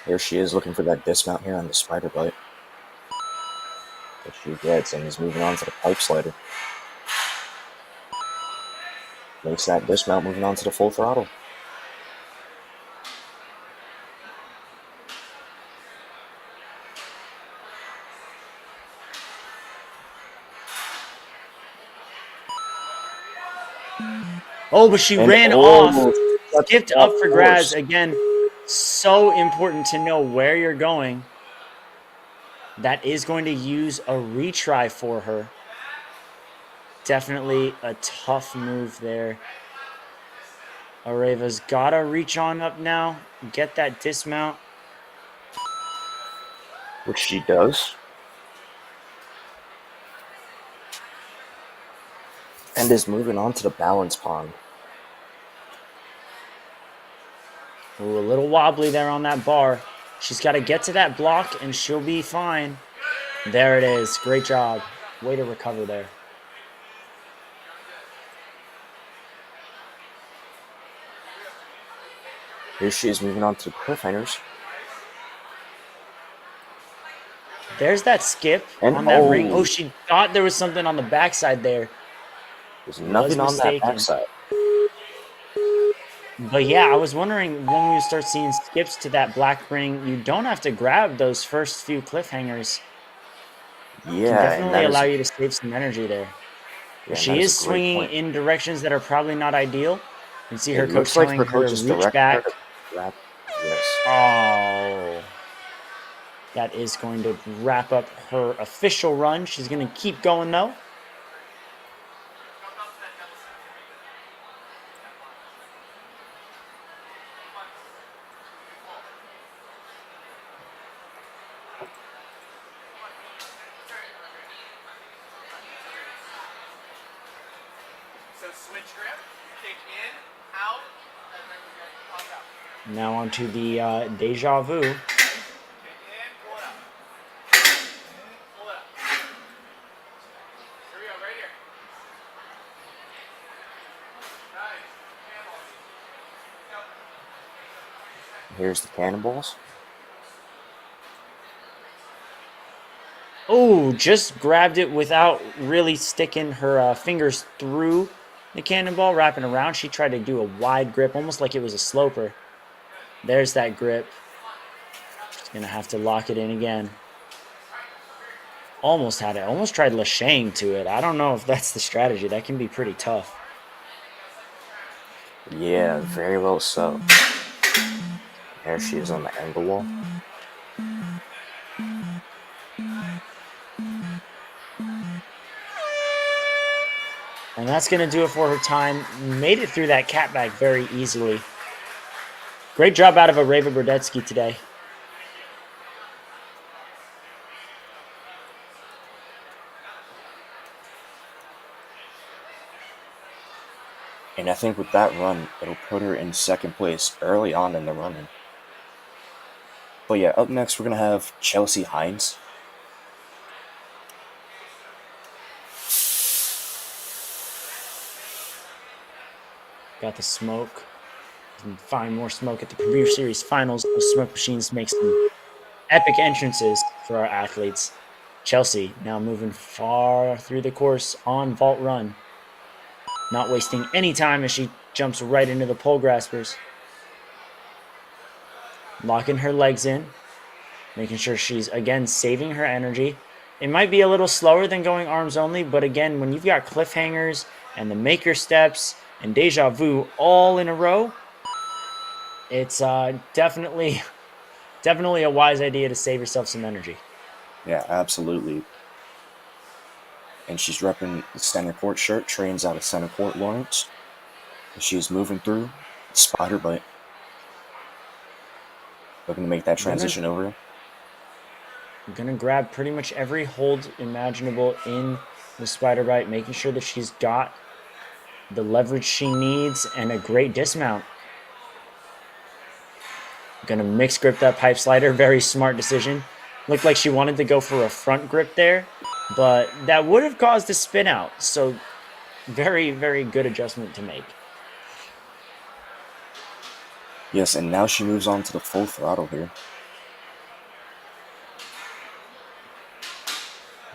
There she is looking for that dismount here on the spider bite. That she gets and is moving on to the pipe slider. Makes that dismount, moving on to the full throttle. Oh, but she ran off, skipped up for grabs. Again, so important to know where you're going. That is going to use a retry for her. Definitely a tough move there. Areva's got to reach on up now, get that dismount. Which she does. And is moving on to the balance pond. Ooh, a little wobbly there on that bar. She's got to get to that block and she'll be fine. There it is. Great job. Way to recover there. Here she is moving on to the cliffhangers. There's that skip on that ring. Oh, she thought there was something on the backside there. There's nothing on that backside. But yeah, I was wondering when we would start seeing skips to that black ring, you don't have to grab those first few cliffhangers. Yeah, can definitely allow you to save some energy there. Yeah, she is swinging in directions that are probably not ideal. You can see her coach telling her to reach back. Yes. Oh. That is going to wrap up her official run. She's going to keep going, though. Now onto the Deja Vu. Here's the cannonballs. Oh, just grabbed it without really sticking her fingers through the cannonball, wrapping around. She tried to do a wide grip, almost like it was a sloper. There's that grip. She's going to have to lock it in again. Almost had it. Almost tried lashaying to it. I don't know if that's the strategy. That can be pretty tough. Yeah, very well so. There she is on the angle wall. And that's going to do it for her time. Made it through that catback very easily. Great job out of Areva Brodetsky today. And I think with that run, it'll put her in second place early on in the running. But yeah, up next we're going to have Chelsea Hines. Got the smoke. Can find more smoke at the Premier Series finals. Those smoke machines make some epic entrances for our athletes. Chelsea now moving far through the course on vault run. Not wasting any time as she jumps right into the pole graspers. Locking her legs in. Making sure she's, again, saving her energy. It might be a little slower than going arms only, but again, when you've got cliffhangers and the maker steps and deja vu all in a row, it's definitely a wise idea to save yourself some energy. Yeah, absolutely. And she's repping the center court shirt, trains out of center court Lawrence. She's moving through spider bite. Looking to make that transition over. I'm going to grab pretty much every hold imaginable in the spider bite, making sure that she's got the leverage she needs and a great dismount. Going to mix grip that pipe slider. Very smart decision. Looked like she wanted to go for a front grip there, but that would have caused a spin out. So very, very good adjustment to make. Yes, and now she moves on to the full throttle here.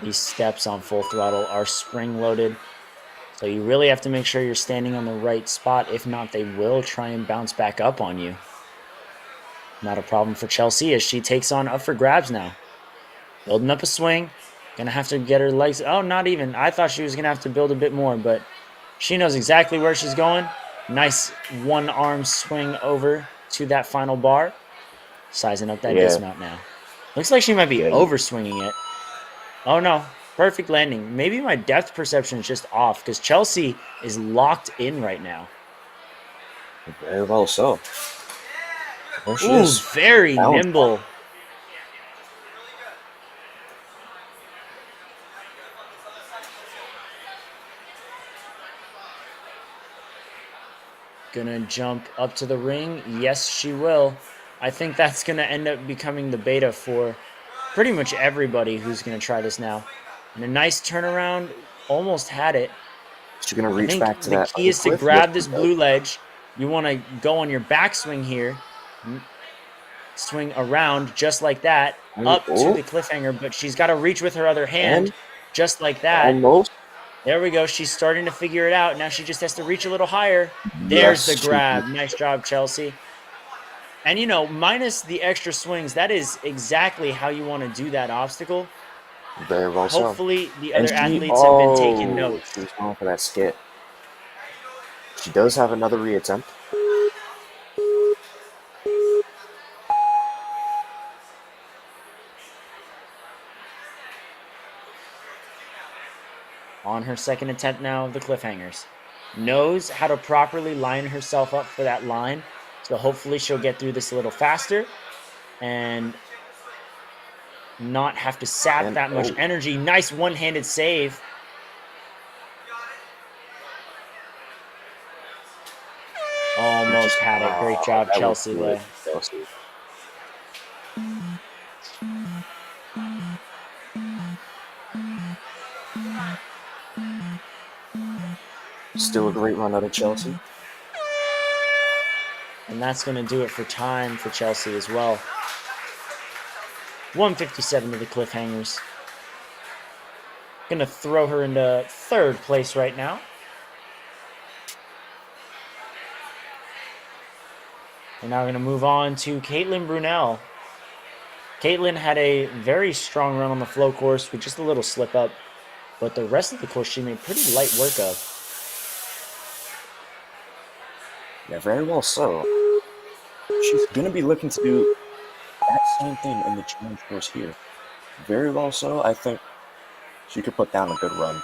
These steps on full throttle are spring loaded. So you really have to make sure you're standing on the right spot. If not, they will try and bounce back up on you. Not a problem for Chelsea as she takes on up for grabs now. Building up a swing. Gonna have to get her legs. Oh, not even. I thought she was gonna have to build a bit more, but she knows exactly where she's going. Nice one arm swing over to that final bar. Sizing up that dismount now. Looks like she might be over swinging it. Oh no. Perfect landing. Maybe my depth perception is just off because Chelsea is locked in right now. Very well so. There she Ooh, is. very nimble. Gonna jump up to the ring. Yes, she will. I think that's gonna end up becoming the beta for pretty much everybody who's gonna try this now. And a nice turnaround. Almost had it. She's gonna reach back to that. The key is to grab this blue ledge. You want to go on your backswing here. Swing around just like that. Up to the cliffhanger, but she's got to reach with her other hand. Just like that. Almost. There we go. She's starting to figure it out. Now she just has to reach a little higher. There's the grab. Nice job, Chelsea. And, you know, minus the extra swings, that is exactly how you want to do that obstacle. Very well so. Hopefully the other athletes have been taking notes. She's going for that skit. She does have another reattempt. On her second attempt now of the cliffhangers. Knows how to properly line herself up for that line. So hopefully she'll get through this a little faster and not have to sap that much energy. Nice one-handed save. Almost had it. Great job, Chelsea, there. Still a great run out of Chelsea. And that's going to do it for time for Chelsea as well. 157 to the cliffhangers. Going to throw her into third place right now. And now we're going to move on to Caitlin Brunel. Caitlin had a very strong run on the flow course with just a little slip up. But the rest of the course she made pretty light work of. Yeah, very well so. She's going to be looking to do that same thing in the challenge course here. Very well so. I think she could put down a good run.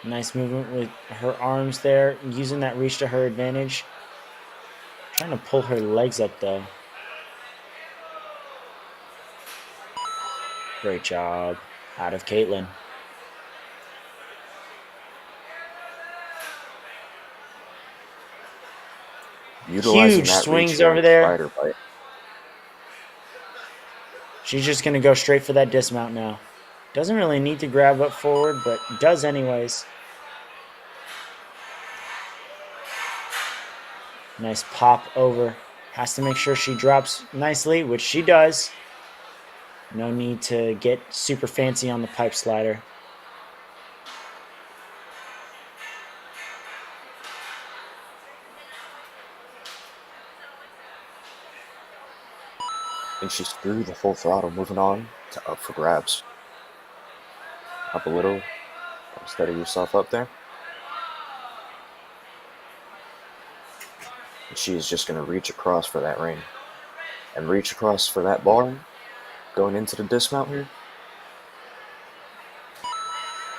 Nice movement with her arms there, using that reach to her advantage. Trying to pull her legs up though. Great job out of Caitlin. Utilizing Huge that swings reach over there. Spider bite. She's just going to go straight for that dismount now. Doesn't really need to grab up forward, but does anyways. Nice pop over. Has to make sure she drops nicely, which she does. No need to get super fancy on the pipe slider. And she's through the full throttle, moving on to up for grabs. Up a little. Steady yourself up there. And she is just going to reach across for that ring. And reach across for that bar. Going into the dismount here.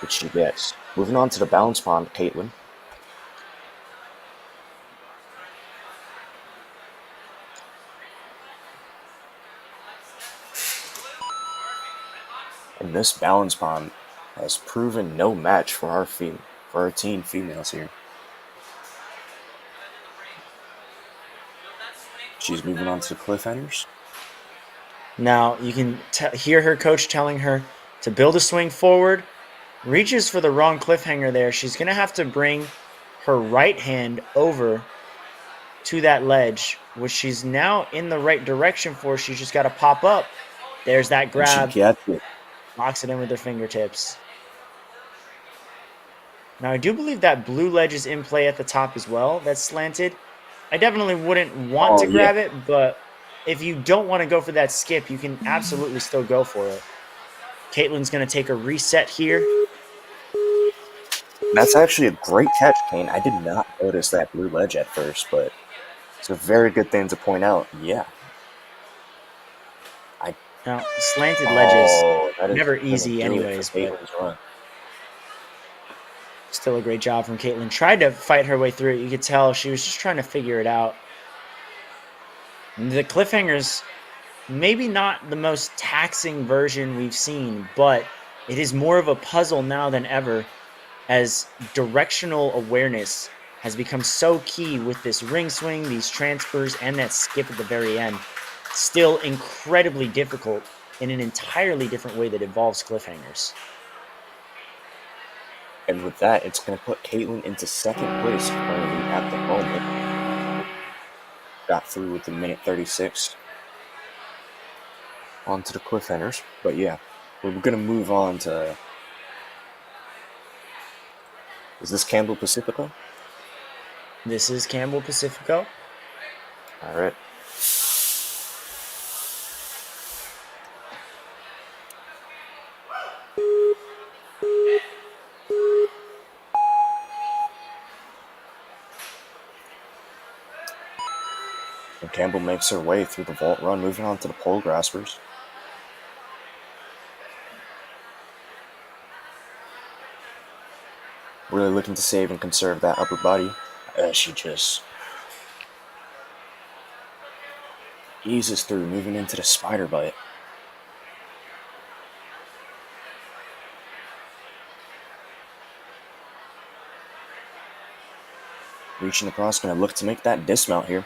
Which she gets. Moving on to the balance pond, Caitlin. And this balance pond has proven no match for our teen females here. She's moving on to the cliffhangers. Now you can hear her coach telling her to build a swing forward. Reaches for the wrong cliffhanger there. She's going to have to bring her right hand over to that ledge, which she's now in the right direction for. She's just got to pop up. There's that grab. And she gets it. Locks it in with her fingertips. Now, I do believe that blue ledge is in play at the top as well. That's slanted. I definitely wouldn't want to grab it, but if you don't want to go for that skip, you can absolutely still go for it. Caitlin's going to take a reset here. That's actually a great catch, Kane. I did not notice that blue ledge at first, but it's a very good thing to point out. Yeah. Now, slanted ledges, never easy anyways, but still a great job from Caitlin. Tried to fight her way through it. You could tell she was just trying to figure it out. The cliffhangers, maybe not the most taxing version we've seen, but it is more of a puzzle now than ever, as directional awareness has become so key with this ring swing, these transfers, and that skip at the very end. Still incredibly difficult in an entirely different way that involves cliffhangers. And with that, it's going to put Caitlin into second place currently at the moment. Got through with the minute 36 onto the cliffhangers. But yeah, we're going to move on to... Is this Campbell Pacifico? This is Campbell Pacifico. All right. And Campbell makes her way through the vault run, moving on to the pole graspers. Really looking to save and conserve that upper body as she just eases through, moving into the spider bite. Reaching across, going to look to make that dismount here.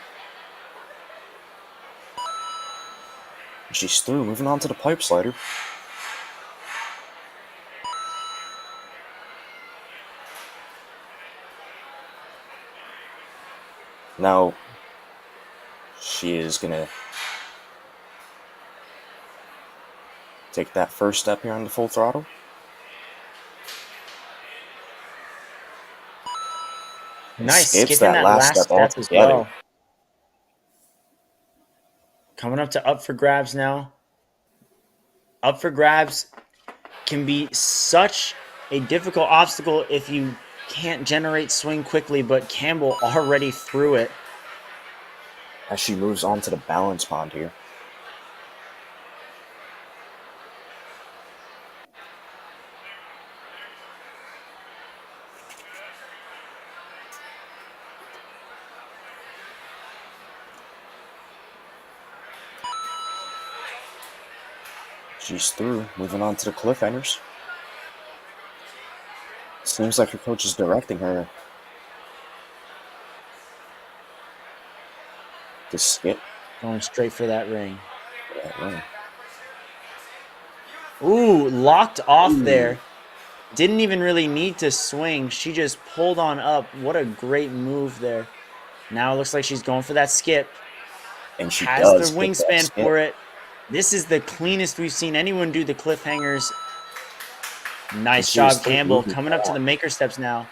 She's through, moving on to the pipe slider. Now, she is going to take that first step here on the full throttle. Nice, Skips skipping that last step as altogether. well. Coming up to up for grabs now. Up for grabs can be such a difficult obstacle if you can't generate swing quickly, but Campbell already threw it. As she moves on to the balance pond here. She's through. Moving on to the cliffhangers. Seems like her coach is directing her to skip Going straight for that ring. that ring. Ooh, locked off there. Didn't even really need to swing. She just pulled on up. What a great move there. Now it looks like she's going for that skip. And she Has the does get that wingspan skip. for it. This is the cleanest we've seen anyone do the cliffhangers. Nice she was job, still Campbell. moving Coming up to forward. the maker steps now.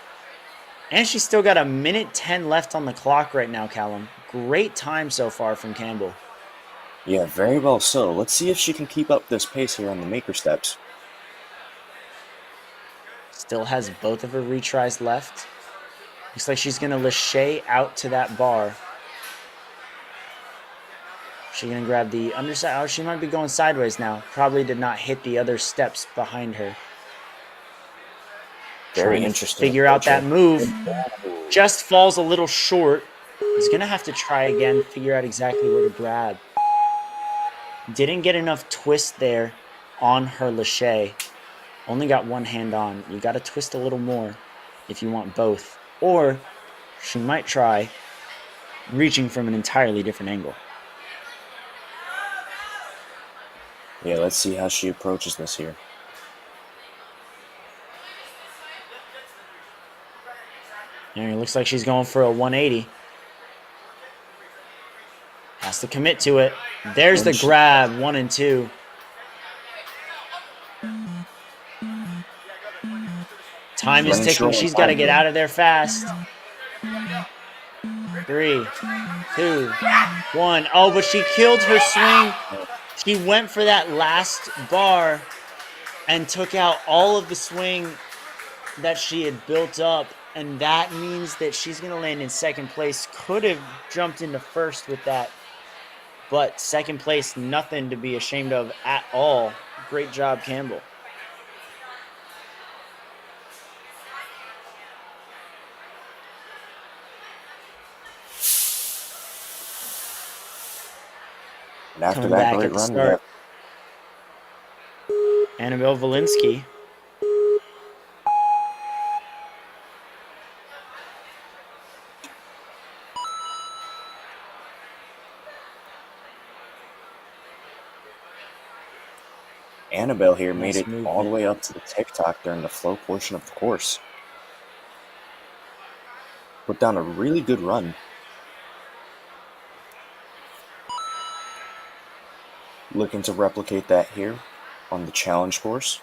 And she's still got 1:10 left on the clock right now, Callum. Great time so far from Campbell. Yeah, very well so. Let's see if she can keep up this pace here on the maker steps. Still has both of her retries left. Looks like she's going to lâcher out to that bar. She's going to grab the underside. Oh, she might be going sideways now. Probably did not hit the other steps behind her. Very Trying interesting. to figure out that move. Just falls a little short. He's going to have to try again, figure out exactly where to grab. Didn't get enough twist there on her lâcher. Only got one hand on. You got to twist a little more if you want both. Or she might try reaching from an entirely different angle. Yeah, let's see how she approaches this here. And it looks like she's going for a 180. Has to commit to it. There's the grab, 1 and 2. Time is ticking. She's got to get out of there fast. 3, 2, 1. Oh, but she killed her swing. She went for that last bar and took out all of the swing that she had built up. And that means that she's going to land in second place. Could have jumped into first with that. But second place, nothing to be ashamed of at all. Great job, Campbell. And after Coming that back great at the run, start, Annabelle Valinsky. Annabelle here made Nice it movement. all the way up to the TikTok during the flow portion of the course. Put down a really good run. Looking to replicate that here on the challenge course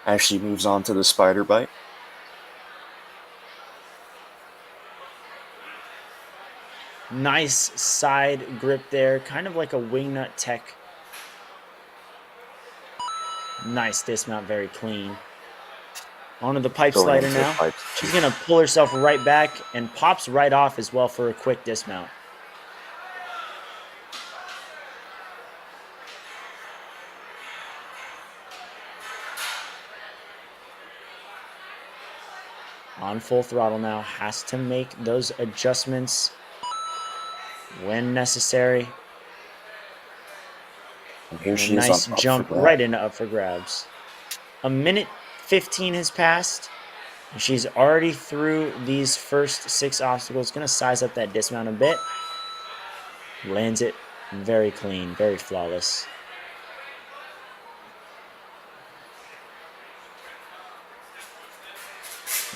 as she moves on to the spider bite. Nice side grip there, kind of like a wingnut tech. Nice dismount, very clean. Onto the pipe Going slider into the now. pipe. She's going to pull herself right back and pops right off as well for a quick dismount. On full throttle now, has to make those adjustments when necessary. And here And she a is nice on up for jump grabs. right into up for grabs. 1:15 has passed. She's already through these first 6 obstacles. Going to size up that dismount a bit. Lands it very clean, very flawless.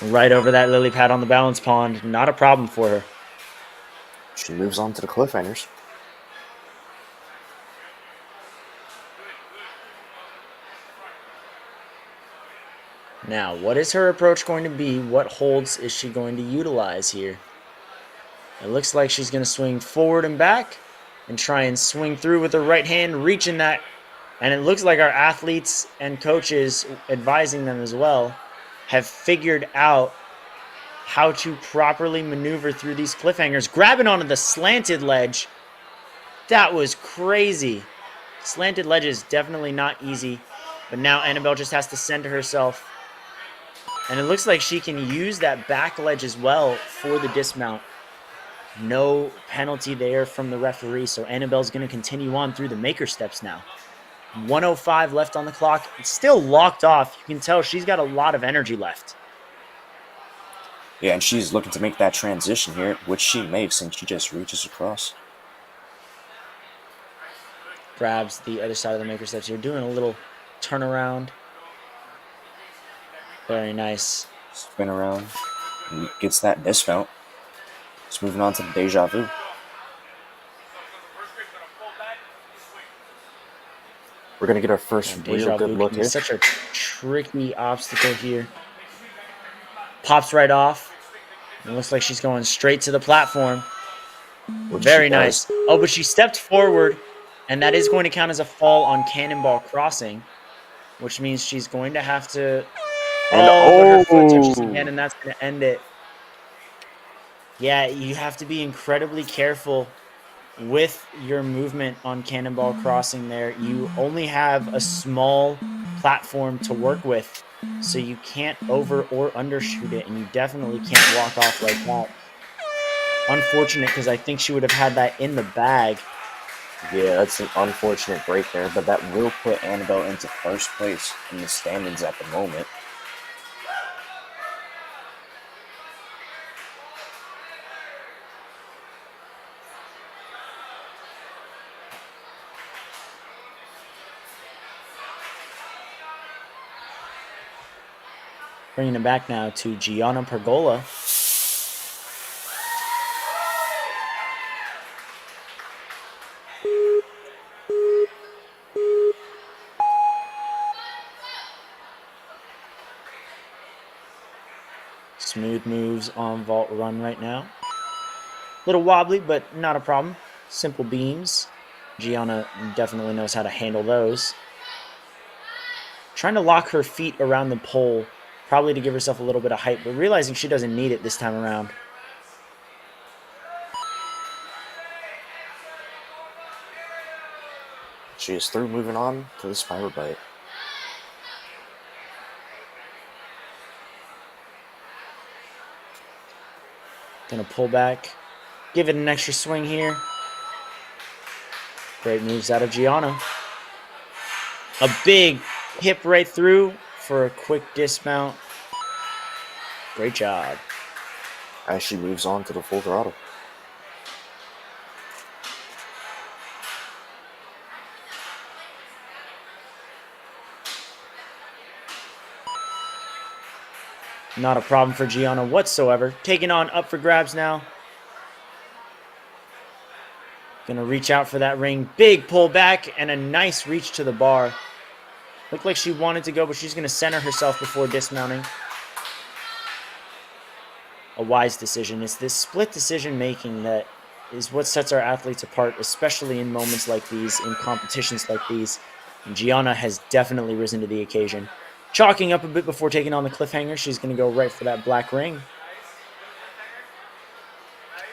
Right over that lily pad on the balance pond. Not a problem for her. She moves on to the cliffhangers. Now, what is her approach going to be? What holds is she going to utilize here? It looks like she's going to swing forward and back and try and swing through with her right hand, reaching that. And it looks like our athletes and coaches advising them as well have figured out how to properly maneuver through these cliffhangers. Grabbing onto the slanted ledge. That was crazy. Slanted ledge is definitely not easy. But now Annabelle just has to center herself. And it looks like she can use that back ledge as well for the dismount. No penalty there from the referee. So Annabelle's going to continue on through the maker steps now. 1:05 left on the clock. It's still locked off. You can tell she's got a lot of energy left. Yeah, and she's looking to make that transition here, which she makes, and she just reaches across. Grabs the other side of the maker steps here, doing a little turnaround. Very nice. Spin around, and gets that dismount. Just moving on to the deja vu. We're going to get our first real good look here. Such a tricky obstacle here. Pops right off. It looks like she's going straight to the platform. Very nice. Oh, but she stepped forward, and that is going to count as a fall on Cannonball Crossing, which means she's going to have to... but her foot touches again, and that's going to end it. Yeah, you have to be incredibly careful with your movement on Cannonball Crossing there. You only have a small platform to work with, so you can't over or undershoot it, and you definitely can't walk off like that. Unfortunate, because I think she would have had that in the bag. Yeah, that's an unfortunate break there, but that will put Annabelle into first place in the standings at the moment. Bringing it back now to Gianna Pergola. Smooth moves on vault run right now. Little wobbly, but not a problem. Simple beams. Gianna definitely knows how to handle those. Trying to lock her feet around the pole, probably to give herself a little bit of height, but realizing she doesn't need it this time around. She is through, moving on to the spiral bite. Gonna pull back, give it an extra swing here. Great moves out of Gianna. A big hip right through for a quick dismount. Great job. As she moves on to the full throttle. Not a problem for Gianna whatsoever. Taking on up for grabs now. Gonna reach out for that ring. Big pull back and a nice reach to the bar. Looked like she wanted to go, but she's gonna center herself before dismounting. A wise decision. It's this split decision making that is what sets our athletes apart, especially in moments like these, in competitions like these. And Gianna has definitely risen to the occasion. Chalking up a bit before taking on the cliffhanger. She's going to go right for that black ring.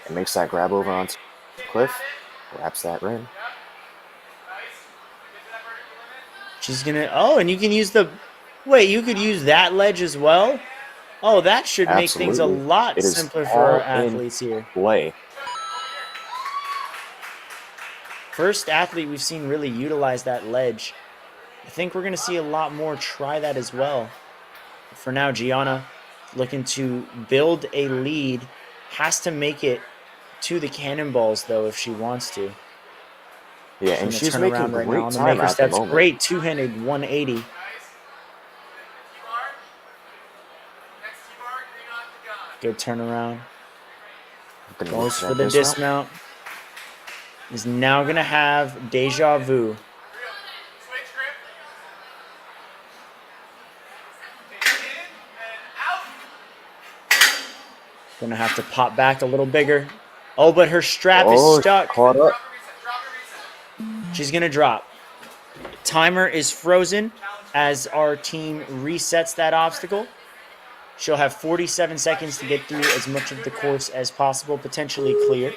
And makes that grab over onto the cliff. Wraps that ring. She's going to... Oh, and you can use the... Wait, you could use that ledge as well? Oh, that should make things a lot simpler for our athletes here. Play. First athlete we've seen really utilize that ledge. I think we're going to see a lot more try that as well. For now, Gianna looking to build a lead. Has to make it to the cannonballs, though, if she wants to. Yeah, and she's making great now on the time maker at steps. the moment. Great two-handed 180. Good turnaround. Goes for the dismount. Is now going to have deja vu. Going to have to pop back a little bigger. Oh, but her strap is stuck. Caught up. She's going to drop. Timer is frozen as our team resets that obstacle. She'll have 47 seconds to get through as much of the course as possible, potentially clear.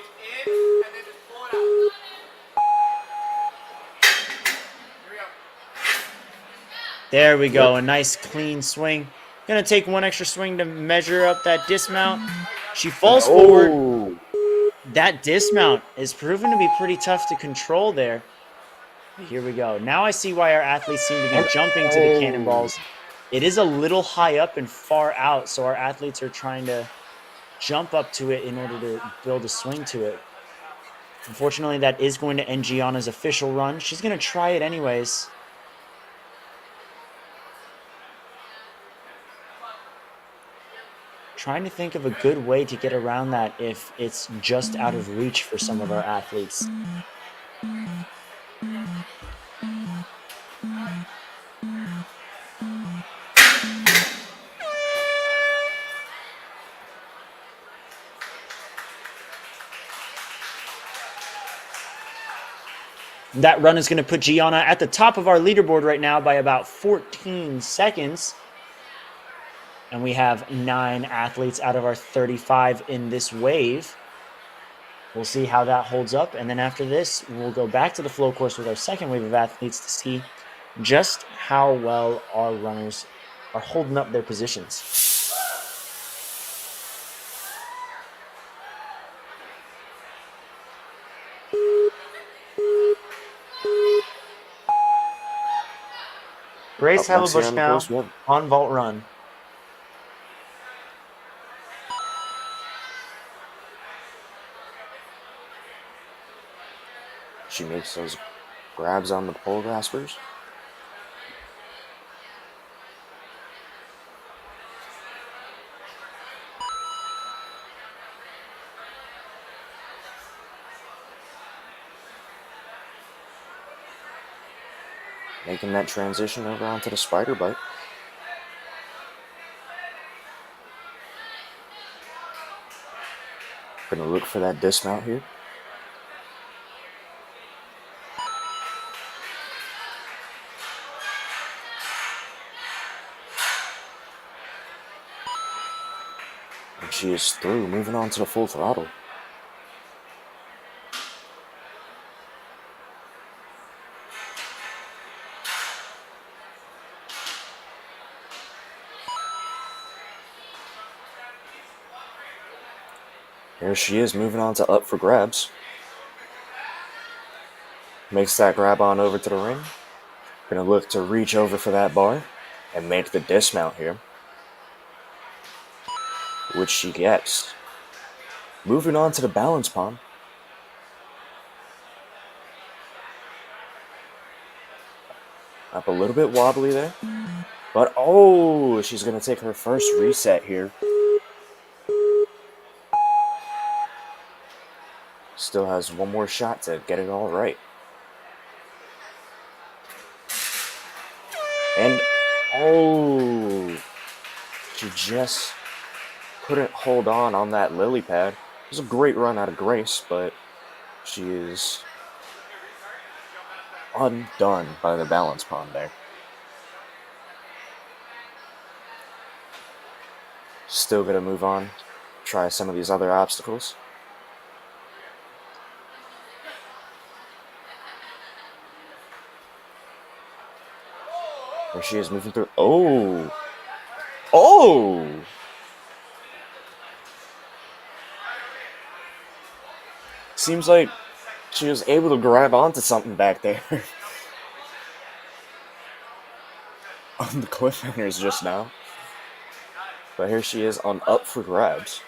There we go. A nice clean swing. Going to take one extra swing to measure up that dismount. She falls forward. That dismount is proven to be pretty tough to control there. Here we go. Now I see why our athletes seem to be jumping to the cannonballs. It is a little high up and far out, so our athletes are trying to jump up to it in order to build a swing to it. Unfortunately, that is going to end Gianna's official run. She's going to try it anyways. Trying to think of a good way to get around that if it's just out of reach for some of our athletes. That run is going to put Gianna at the top of our leaderboard right now by about 14 seconds. And we have 9 athletes out of our 35 in this wave. We'll see how that holds up. And then after this, we'll go back to the flow course with our second wave of athletes to see just how well our runners are holding up their positions. Grace Hellebusch now on vault run. She makes those grabs on the pole graspers. Making that transition over onto the spider bike. Gonna look for that dismount here. And she is through, moving on to the full throttle. There she is, moving on to up for grabs. Makes that grab on over to the ring. Gonna look to reach over for that bar and make the dismount here, which she gets. Moving on to the balance pond. Up a little bit wobbly there. But oh, she's gonna take her first reset here. Still has one more shot to get it all right. And oh, she just couldn't hold on that lily pad. It was a great run out of Grace, but she is undone by the balance pond there. Still gonna move on, try some of these other obstacles. There she is moving through. Oh! Oh! Seems like she was able to grab onto something back there. On the cliffhangers just now. But here she is on up for grabs.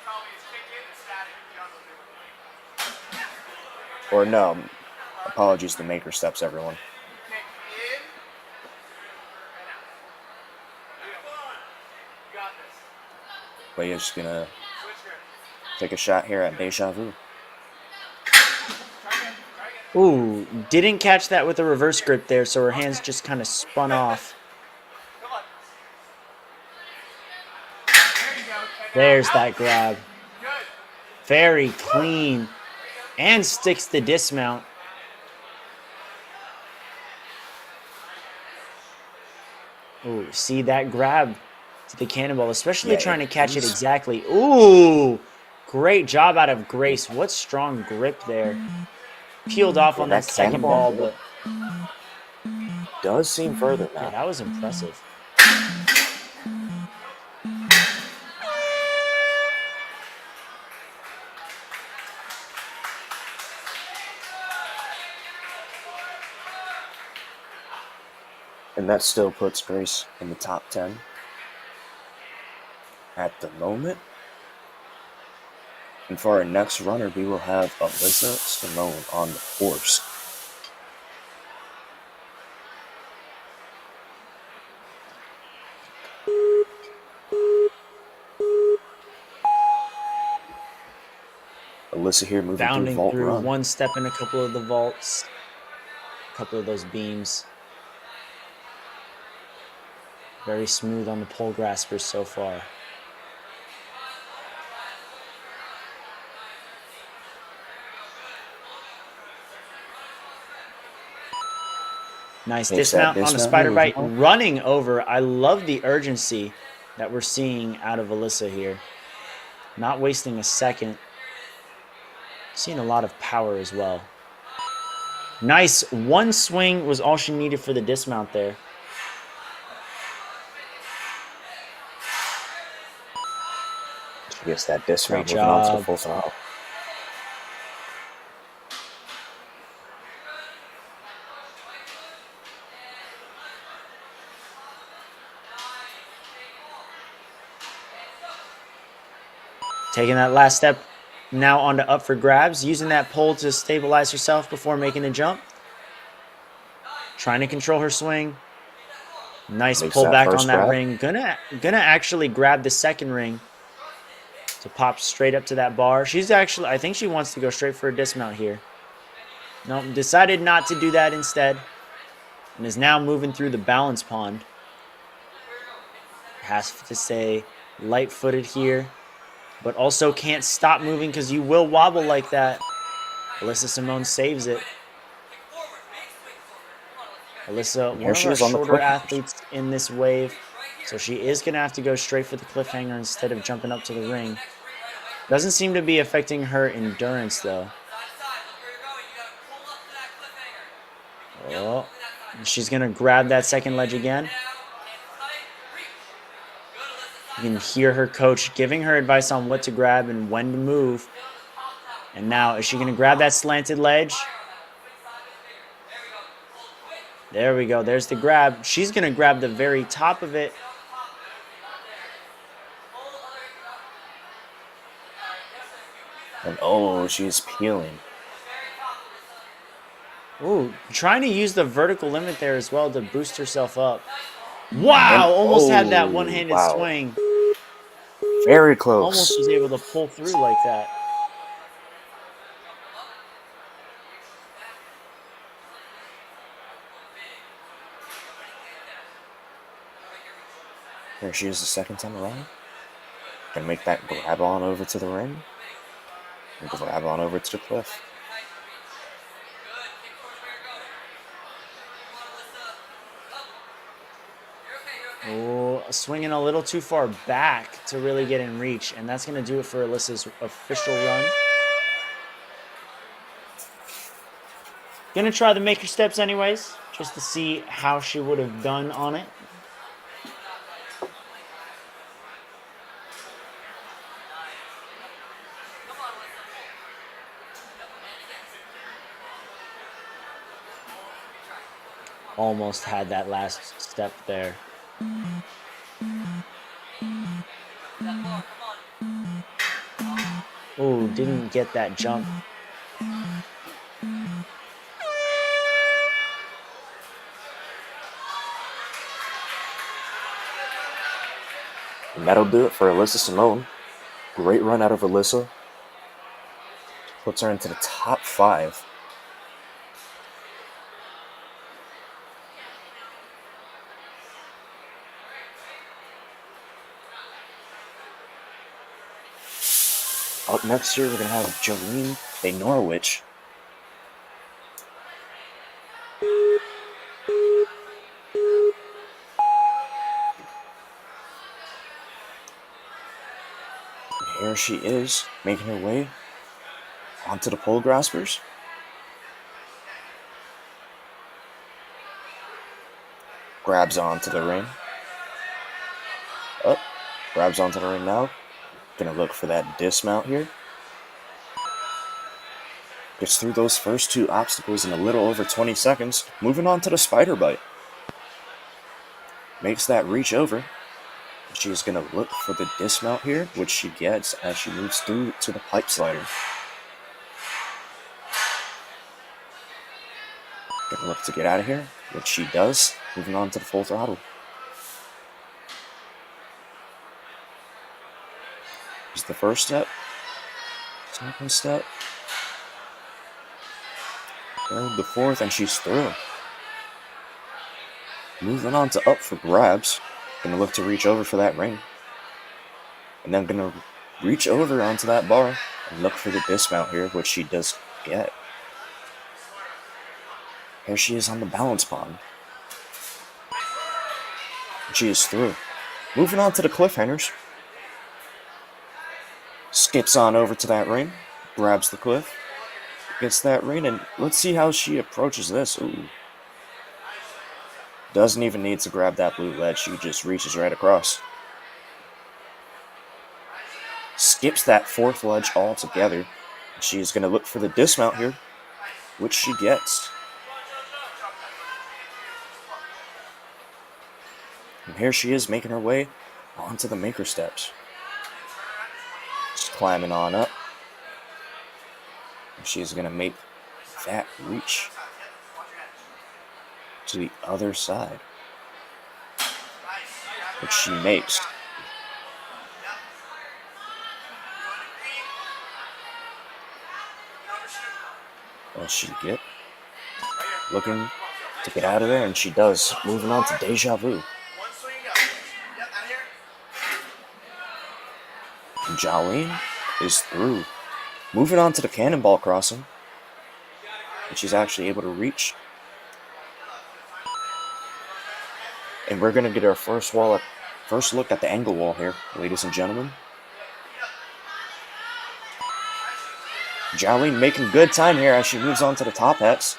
Or no, apologies to Maker Steps, everyone. But yeah, she's gonna take a shot here at Deja Vu. Ooh, didn't catch that with a reverse grip there, so her hands just kind of spun off. There's that grab. Very clean. And sticks the dismount. Ooh, see that grab to the cannonball, especially trying to catch it exactly. Ooh, great job out of Grace. What strong grip there. Peeled off on that second ball, but does seem further now. yeah, that was impressive. And that still puts Grace in the top 10 at the moment. And for our next runner, we will have Alyssa Simone on the horse. Alyssa here moving Bounding through vault through run. one step in a couple of the vaults, a couple of those beams. Very smooth on the pole graspers so far. Nice dismount on a spider bite, running over. I love the urgency that we're seeing out of Alyssa here. Not wasting a second. Seeing a lot of power as well. Nice. One swing was all she needed for the dismount there. She gets that dismount Great moving on to the job. full throttle. Taking that last step now onto up for grabs. Using that pole to stabilize herself before making the jump. Trying to control her swing. Nice pull back on that ring. Gonna actually grab the second ring to pop straight up to that bar. She's actually, I think she wants to go straight for a dismount here. No, decided not to do that instead. And is now moving through the balance pond. Has to stay light-footed here. But also can't stop moving because you will wobble like that. Alyssa Simone saves it. Alyssa, one of our shorter athletes in this wave. So she is going to have to go straight for the cliffhanger instead of jumping up to the ring. Doesn't seem to be affecting her endurance, though. Oh, she's going to grab that second ledge again. You can hear her coach giving her advice on what to grab and when to move. And now, is she going to grab that slanted ledge? There we go. There's the grab. She's going to grab the very top of it. And oh, she's peeling. Ooh, trying to use the vertical limit there as well to boost herself up. Wow, almost had that one-handed swing. Very close. Almost was able to pull through like that. There she is the second time around. Gonna make that grab on over to the ring. And grab on over to the cliff. Oh, swinging a little too far back to really get in reach. And that's going to do it for Alyssa's official run. Going to try the maker steps anyways, just to see how she would have done on it. Almost had that last step there. Oh, didn't get that jump. And that'll do it for Alyssa Simone. Great run out of Alyssa. puts her into the top 5. Up next here, we're going to have Jolene de Norwich. Here she is, making her way onto the pole graspers. Grabs onto the ring. Up, grabs onto the ring now. Gonna look for that dismount here. Gets through those first 2 obstacles in a little over 20 seconds. Moving on to the spider bite. Makes that reach over. She's gonna look for the dismount here, which she gets as she moves through to the pipe slider. Gonna look to get out of here, which she does. Moving on to the full throttle. Here's the first step. Second step. Third, the fourth, and she's through. Moving on to up for grabs. Gonna look to reach over for that ring. And then gonna reach over onto that bar and look for the dismount here, which she does get. Here she is on the balance pond. She is through. Moving on to the cliffhangers. Skips on over to that ring. Grabs the cliff. Gets that ring, and let's see how she approaches this. Ooh. Doesn't even need to grab that blue ledge. She just reaches right across. Skips that 4th ledge altogether. She's going to look for the dismount here, which she gets. And here she is making her way onto the maker steps. Just climbing on up. And she's going to make that reach to the other side, which she makes. Well, she get looking to get out of there, and she does. Moving on to Deja Vu. And Jolene is through. Moving on to the Cannonball Crossing, and she's actually able to reach. And we're going to get our first look at the angle wall here, ladies and gentlemen. Jolene making good time here as she moves on to the top hats.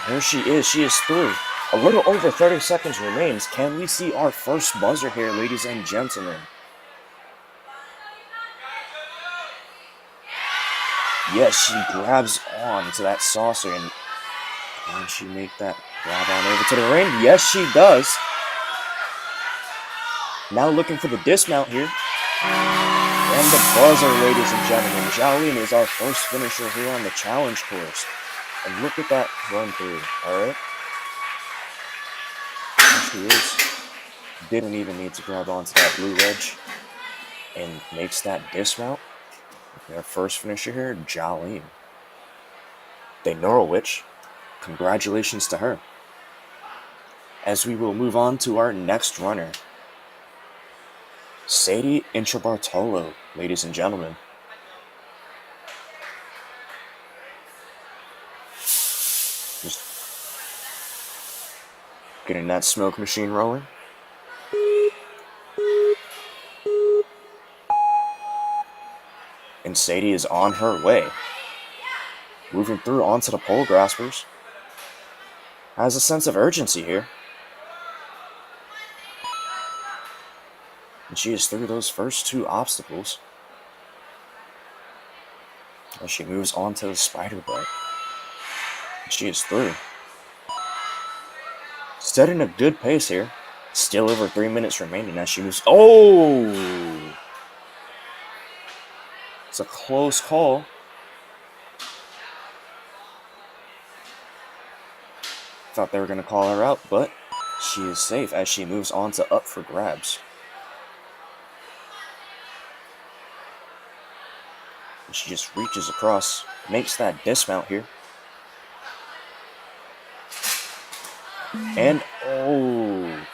Here she is through. A little over 30 seconds remains. Can we see our first buzzer here, ladies and gentlemen? Yes, she grabs on to that saucer, and can she make that grab on over to the ring? Yes, she does. Now looking for the dismount here. And the buzzer, ladies and gentlemen. Jolene is our first finisher here on the challenge course. And look at that run through, alright? There she is. Didn't even need to grab onto that blue ledge. And makes that dismount. Our first finisher here, Jolene de Norwich. Congratulations to her. As we will move on to our next runner, Sadie Intrabartolo, ladies and gentlemen. Just getting that smoke machine rolling. And Sadie is on her way. Moving through onto the pole graspers. Has a sense of urgency here. And she is through those first 2 obstacles. As she moves on to the spider bite. She is through. Setting a good pace here. Still over 3 minutes remaining as she moves. Oh! It's a close call. Thought they were going to call her out, but she is safe as she moves on to up for grabs. And she just reaches across, makes that dismount here. And, oh,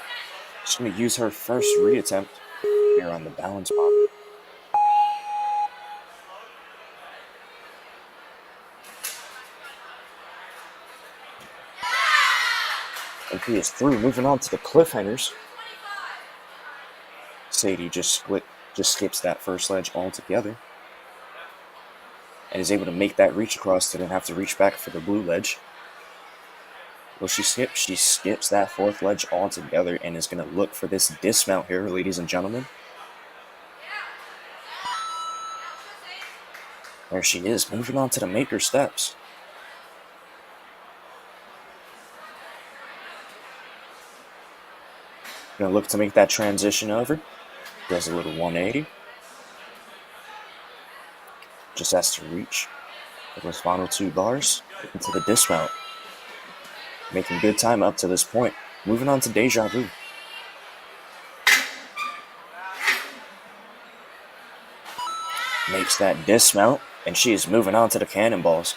she's going to use her first reattempt here on the balance pop. And he is through, moving on to the cliffhangers. Sadie just skips that first ledge altogether. And is able to make that reach across to then have to reach back for the blue ledge. Will she skip? She skips that fourth ledge altogether and is going to look for this dismount here, ladies and gentlemen. There she is, moving on to the maker steps. Gonna look to make that transition over. Does a little 180. Just has to reach for those final 2 bars into the dismount. Making good time up to this point. Moving on to Deja Vu. Makes that dismount, and she is moving on to the cannonballs.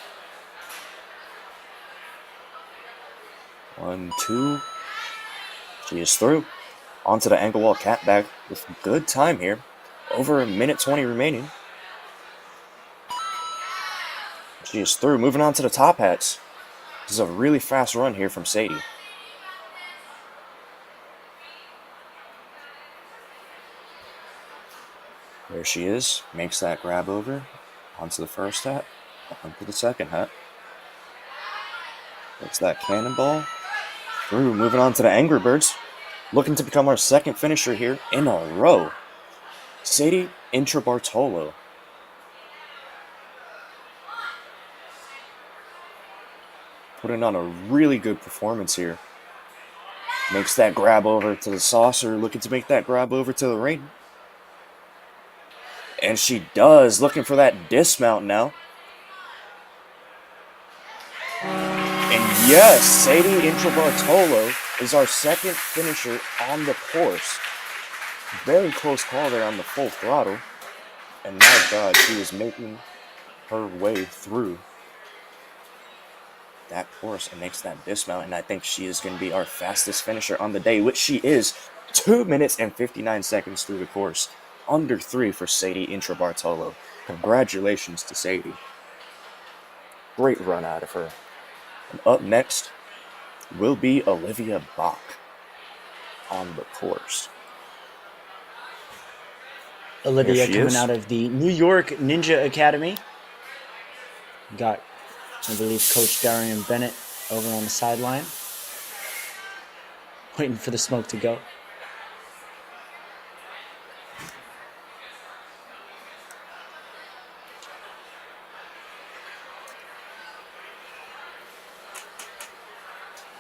1, 2. She is through. Onto the ankle wall cat back with good time here. Over a minute 20 remaining. She is through. Moving on to the top hats. This is a really fast run here from Sadie. There she is. Makes that grab over. Onto the first hat. Onto the second hat. Makes that cannonball. Through. Moving on to the Angry Birds. Looking to become our second finisher here in a row. Sadie Intrabartolo. Putting on a really good performance here. Makes that grab over to the saucer. Looking to make that grab over to the ring. And she does. Looking for that dismount now. And yes, Sadie Intrabartolo is our second finisher on the course. Very close call there on the full throttle. And my God, she is making her way through that course and makes that dismount. And I think she is going to be our fastest finisher on the day, which she is. 2 minutes and 59 seconds through the course. Under 3 for Sadie Intrabartolo. Congratulations to Sadie. Great run out of her. And up next will be Olivia Bach on the course. Olivia coming out of the New York Ninja Academy. Got, I believe, Coach Darian Bennett over on the sideline. Waiting for the smoke to go.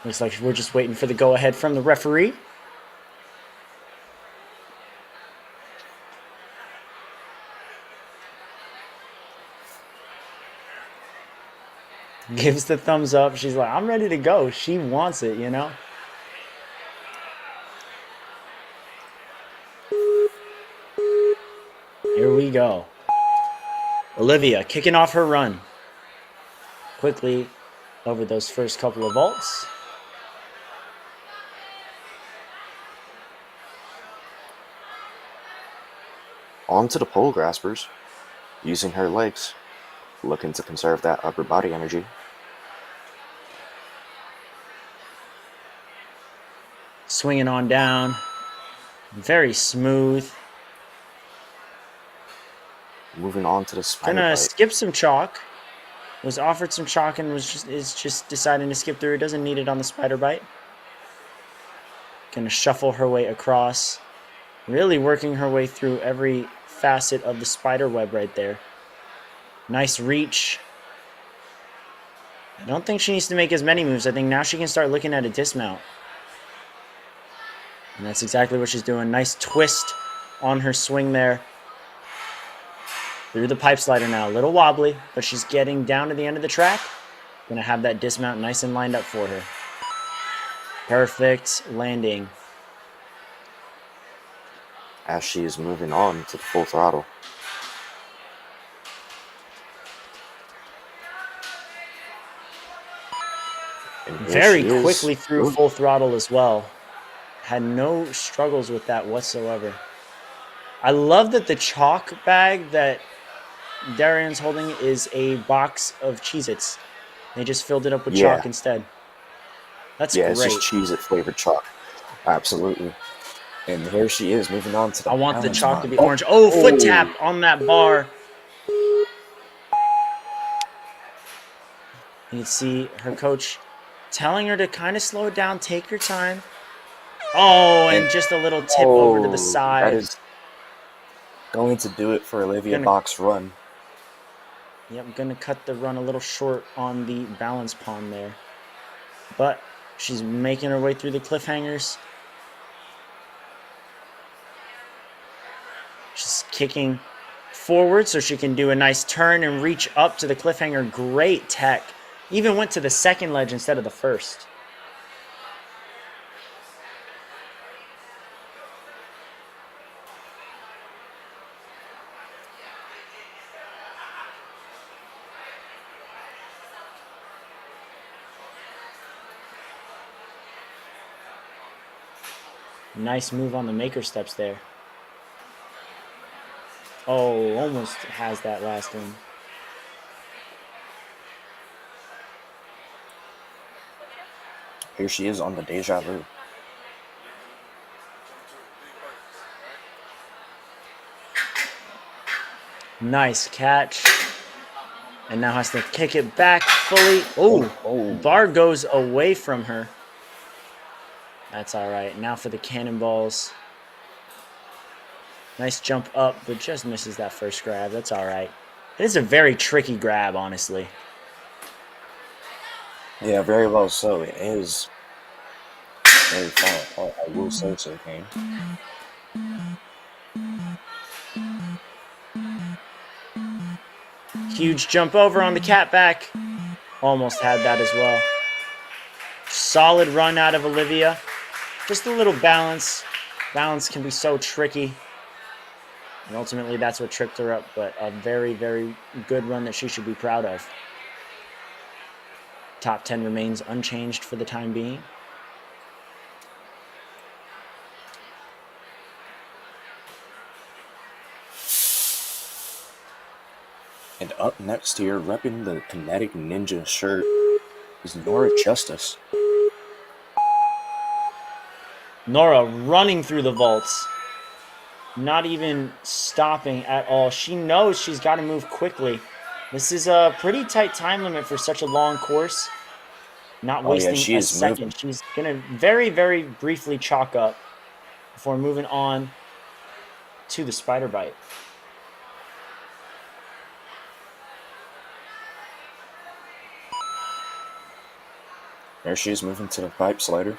Looks like we're just waiting for the go-ahead from the referee. Gives the thumbs up. She's like, I'm ready to go. She wants it, you know? Here we go. Olivia kicking off her run. Quickly over those first couple of vaults. On to the pole graspers, using her legs, looking to conserve that upper body energy. Swinging on down, very smooth. Moving on to the spider Gonna bite. skip some chalk. Was offered some chalk and is just deciding to skip through. Doesn't need it on the spider bite. Gonna shuffle her way across. Really working her way through every facet of the spider web right there. Nice reach. I don't think she needs to make as many moves. I think now she can start looking at a dismount. And that's exactly what she's doing. Nice twist on her swing there. Through the pipe slider now. A little wobbly, but she's getting down to the end of the track. Gonna have that dismount nice and lined up for her. Perfect landing. As she is moving on to the full throttle. And here Very she is. quickly through full throttle as well. Had no struggles with that whatsoever. I love that the chalk bag that Darian's holding is a box of Cheez-Its. They just filled it up with chalk instead. That's Yeah, great. it's just Cheez-It flavored chalk. Absolutely. And here she is moving on to the I want the balance chalk to bond. be orange. Oh, foot tap on that bar. You can see her coach telling her to kind of slow it down, take your time. Oh, and just a little tip over to the side. That is going to do it for Olivia Bach's run. Yep, I'm going to cut the run a little short on the balance pond there. But she's making her way through the cliffhangers. She's kicking forward so she can do a nice turn and reach up to the cliffhanger. Great tech. Even went to the second ledge instead of the first. Nice move on the maker steps there. Oh, almost has that last one. Here she is on the Deja Vu. Nice catch. And now has to kick it back fully. Oh, bar goes away from her. That's all right. Now for the cannonballs. Nice jump up, but just misses that first grab. That's all right. It is a very tricky grab, honestly. Yeah, very well so. It is very far apart, I will say so, Kane. Huge jump over on the catback. Almost had that as well. Solid run out of Olivia. Just a little balance. Balance can be so tricky. And ultimately, that's what tripped her up. But a very, very good run that she should be proud of. Top 10 remains unchanged for the time being. And up next here, repping the Kinetic Ninja shirt, is Nora Justice. Nora running through the vaults. Not even stopping at all. She knows she's got to move quickly. This is a pretty tight time limit for such a long course. Not wasting a second. She's going to very, very briefly chalk up before moving on to the spider bite. There she is moving to the pipe slider.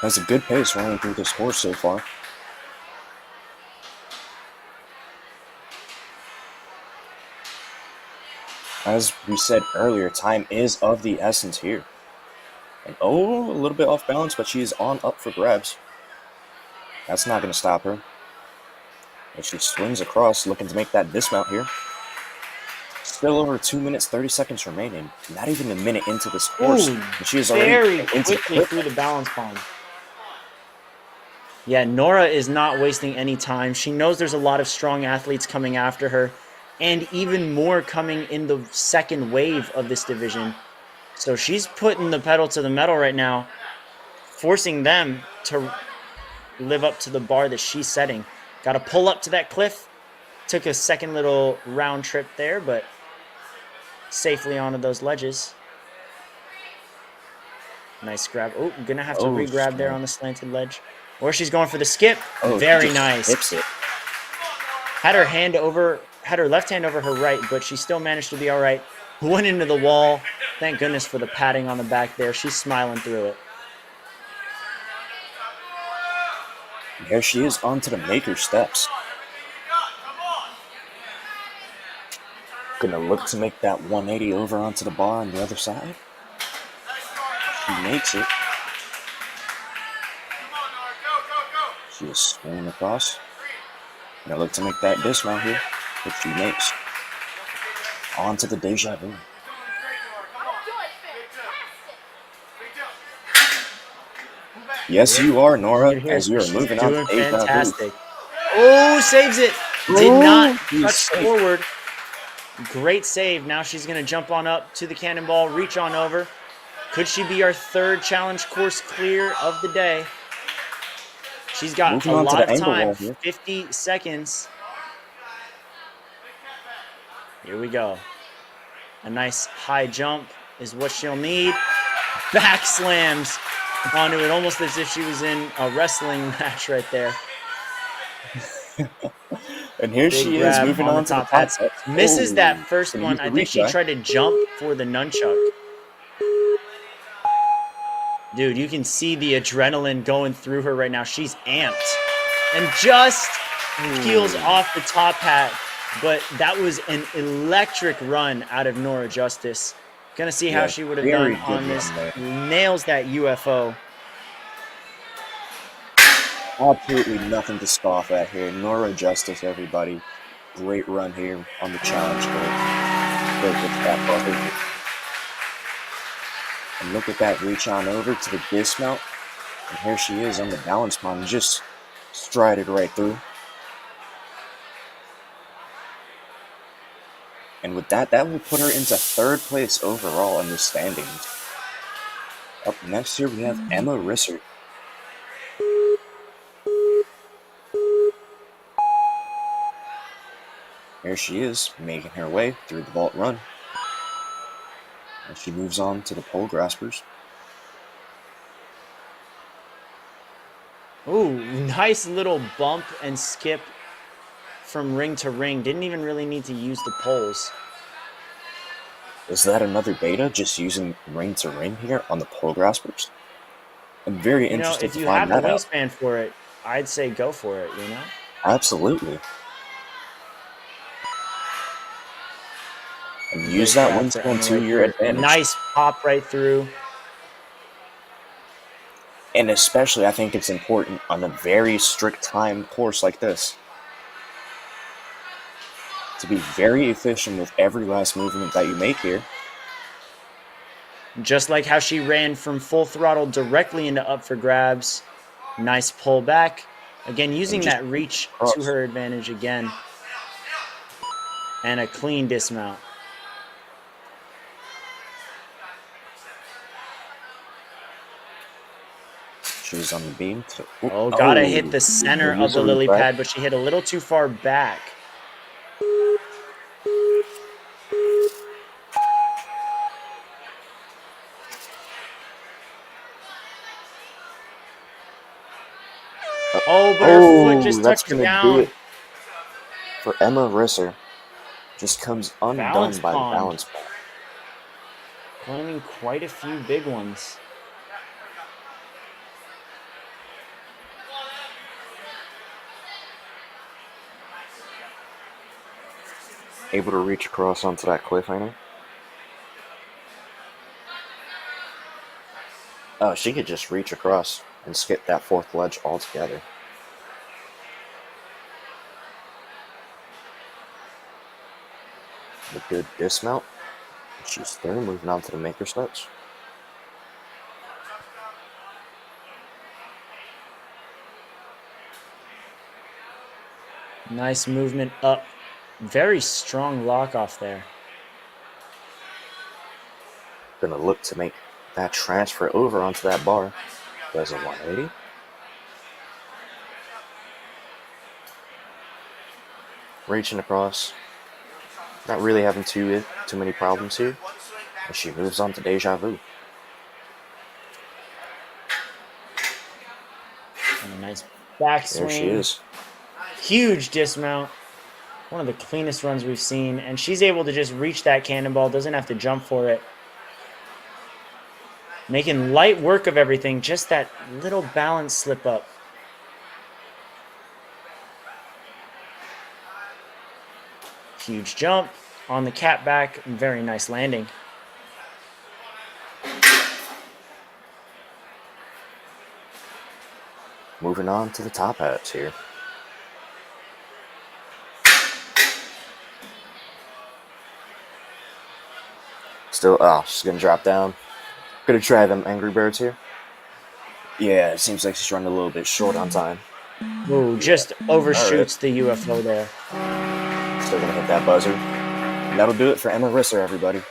Has a good pace running through this course so far. As we said earlier, time is of the essence here. And a little bit off balance, but she is on up for grabs. That's not going to stop her. And she swings across, looking to make that dismount here. Still over 2 minutes, 30 seconds remaining. Not even a minute into this course. And she is already very quickly through the balance pond. Yeah, Nora is not wasting any time. She knows there's a lot of strong athletes coming after her, and even more coming in the second wave of this division. So she's putting the pedal to the metal right now, forcing them to live up to the bar that she's setting. Got to pull up to that cliff. Took a second little round trip there, but safely onto those ledges. Nice grab. Oh, gonna have to re-grab there on the slanted ledge. Or she's going for the skip. Very nice. Hips it. Had her left hand over her right, but she still managed to be all right. Went into the wall. Thank goodness for the padding on the back there. She's smiling through it. Here she is onto the maker steps. Gonna look to make that 180 over onto the bar on the other side. She makes it. She is swinging across. Gonna look to make that dismount here, which she makes. On to the deja vu. Yes, you are, Nora, as you are She's moving on to doing deja vu. fantastic. Oh, saves it. Did not touch forward. Great save. Now she's going to jump on up to the cannonball, reach on over. Could she be our third challenge course clear of the day? She's got Moving a on to lot the of angle time, wall here. 50 seconds. Here we go. A nice high jump is what she'll need. Back slams onto it, almost as if she was in a wrestling match right there. And here Big she is, grab moving on the on to the top top. hats. Misses that Oh, first gonna one. use the I think she retry. tried to jump for the nunchuck. Dude, you can see the adrenaline going through her right now. She's amped. And just peels off the top hat. But that was an electric run out of Nora Justice. Gonna see how Yeah, she would have very done good on this. run there. Nails that UFO. Absolutely nothing to scoff at here. Nora Justice, everybody. Great run here on the challenge course. Great with that buzzer. And look at that reach on over to the dismount. And here she is on the balance pond, just strided right through. And with that, that will put her into third place overall in the standings. Up next here, we have Emma Risser. Here she is, making her way through the vault run. And she moves on to the pole graspers. Ooh, nice little bump and skip from ring to ring. Didn't even really need to use the poles. Is that another beta, just using ring to ring here on the pole graspers? I'm very You know, interested if to you find have the that out. wingspan for it, I'd say go for it, you know? Absolutely. And use Great that grab for wingspan Emma to right your there. advantage. Nice pop right through. And especially, I think it's important on a very strict time course like this to be very efficient with every last movement that you make here. Just like how she ran from full throttle directly into up for grabs. Nice pull back. Again, using just that reach cross. to her advantage again. And a clean dismount. She's on the beam. Oh, gotta hit the center of the lily grab. pad, but she hit a little too far back. Oh, but her foot just That's touched gonna do down. it for Emma Risser. Just comes undone Balance by the pond. balance pond. Claiming quite a few big ones. Able to reach across onto that cliffhanger. Oh, she could just reach across and skip that fourth ledge altogether. A good dismount. She's through, moving on to the maker steps. Nice movement up. Very strong lock off there. Gonna look to make that transfer over onto that bar. Does a 180. Reaching across. Not really having too many problems here. And she moves on to deja vu. And a nice back There she swing. is. Huge dismount. One of the cleanest runs we've seen. And she's able to just reach that cannonball. Doesn't have to jump for it. Making light work of everything. Just that little balance slip up. Huge jump on the cat back. Very nice landing. Moving on to the top hats here. Still, she's gonna drop down. Gonna try them Angry Birds here. Yeah, it seems like she's running a little bit short on time. Ooh, just overshoots the UFO there. Still gonna hit that buzzer. And that'll do it for Emma Risser, everybody.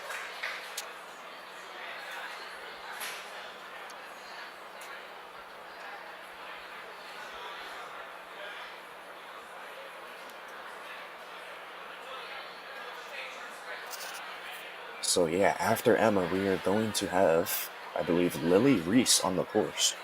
So yeah, after Emma, we are going to have, I believe, Lily Reese on the course.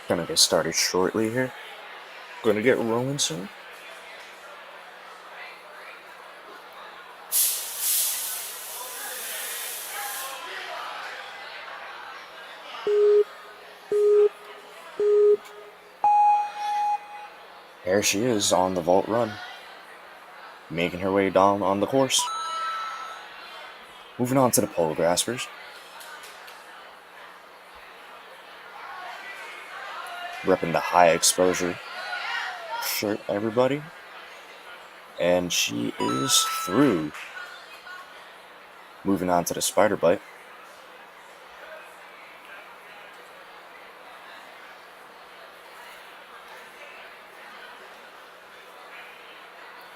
Gonna get started shortly here. Gonna get rolling soon. There she is on the vault run, making her way down on the course. Moving on to the pole graspers. Repping the high exposure shirt, everybody. And she is through. Moving on to the spider bite.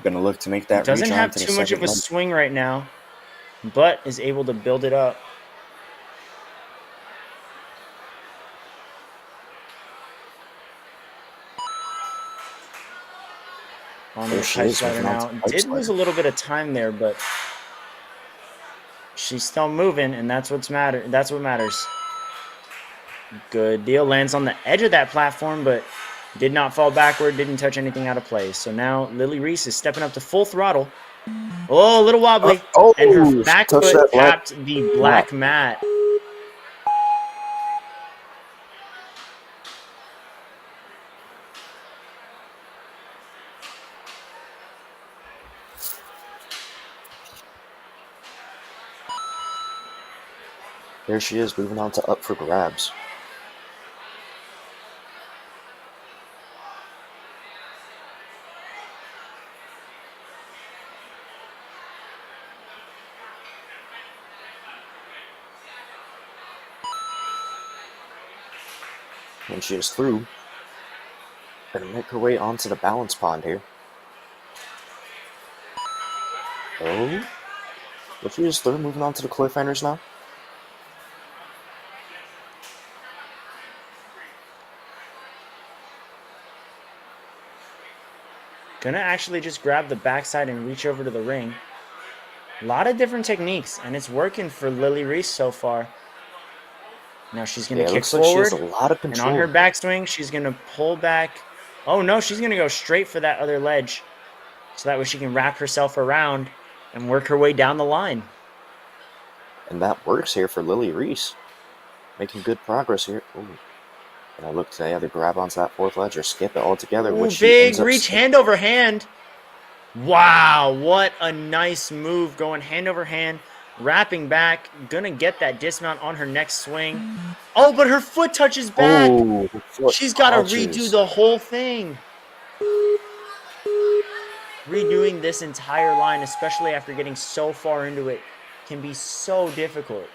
Gonna look to make that Doesn't reach have onto the too much of second a leg. swing right now, but is able to build it up. On the pipe slider now. Did lose a little bit of time there, but she's still moving, and that's what matters. Good deal. Lands on the edge of that platform, but did not fall backward, didn't touch anything out of place. So now Lily Reese is stepping up to full throttle. Oh, a little wobbly. And her back foot tapped the black mat. There she is, moving on to up for grabs. And she is through. Gonna make her way onto the balance pond here. Oh. But she is through, moving on to the cliffhangers now. Gonna actually just grab the backside and reach over to the ring. A lot of different techniques, and it's working for Lily Reese so far. Now she's going to kick forward, like she has a lot of control. And on her backswing, she's going to pull back. Oh, no, she's going to go straight for that other ledge, so that way she can wrap herself around and work her way down the line. And that works here for Lily Reese. Making good progress here. Ooh. And I look to either grab onto that fourth ledge or skip it altogether. Ooh, big reach, hand over hand. Wow, what a nice move, going hand over hand, wrapping back, gonna get that dismount on her next swing. Oh, but her foot touches back. Oh, she's got to redo the whole thing. Redoing this entire line, especially after getting so far into it, can be so difficult.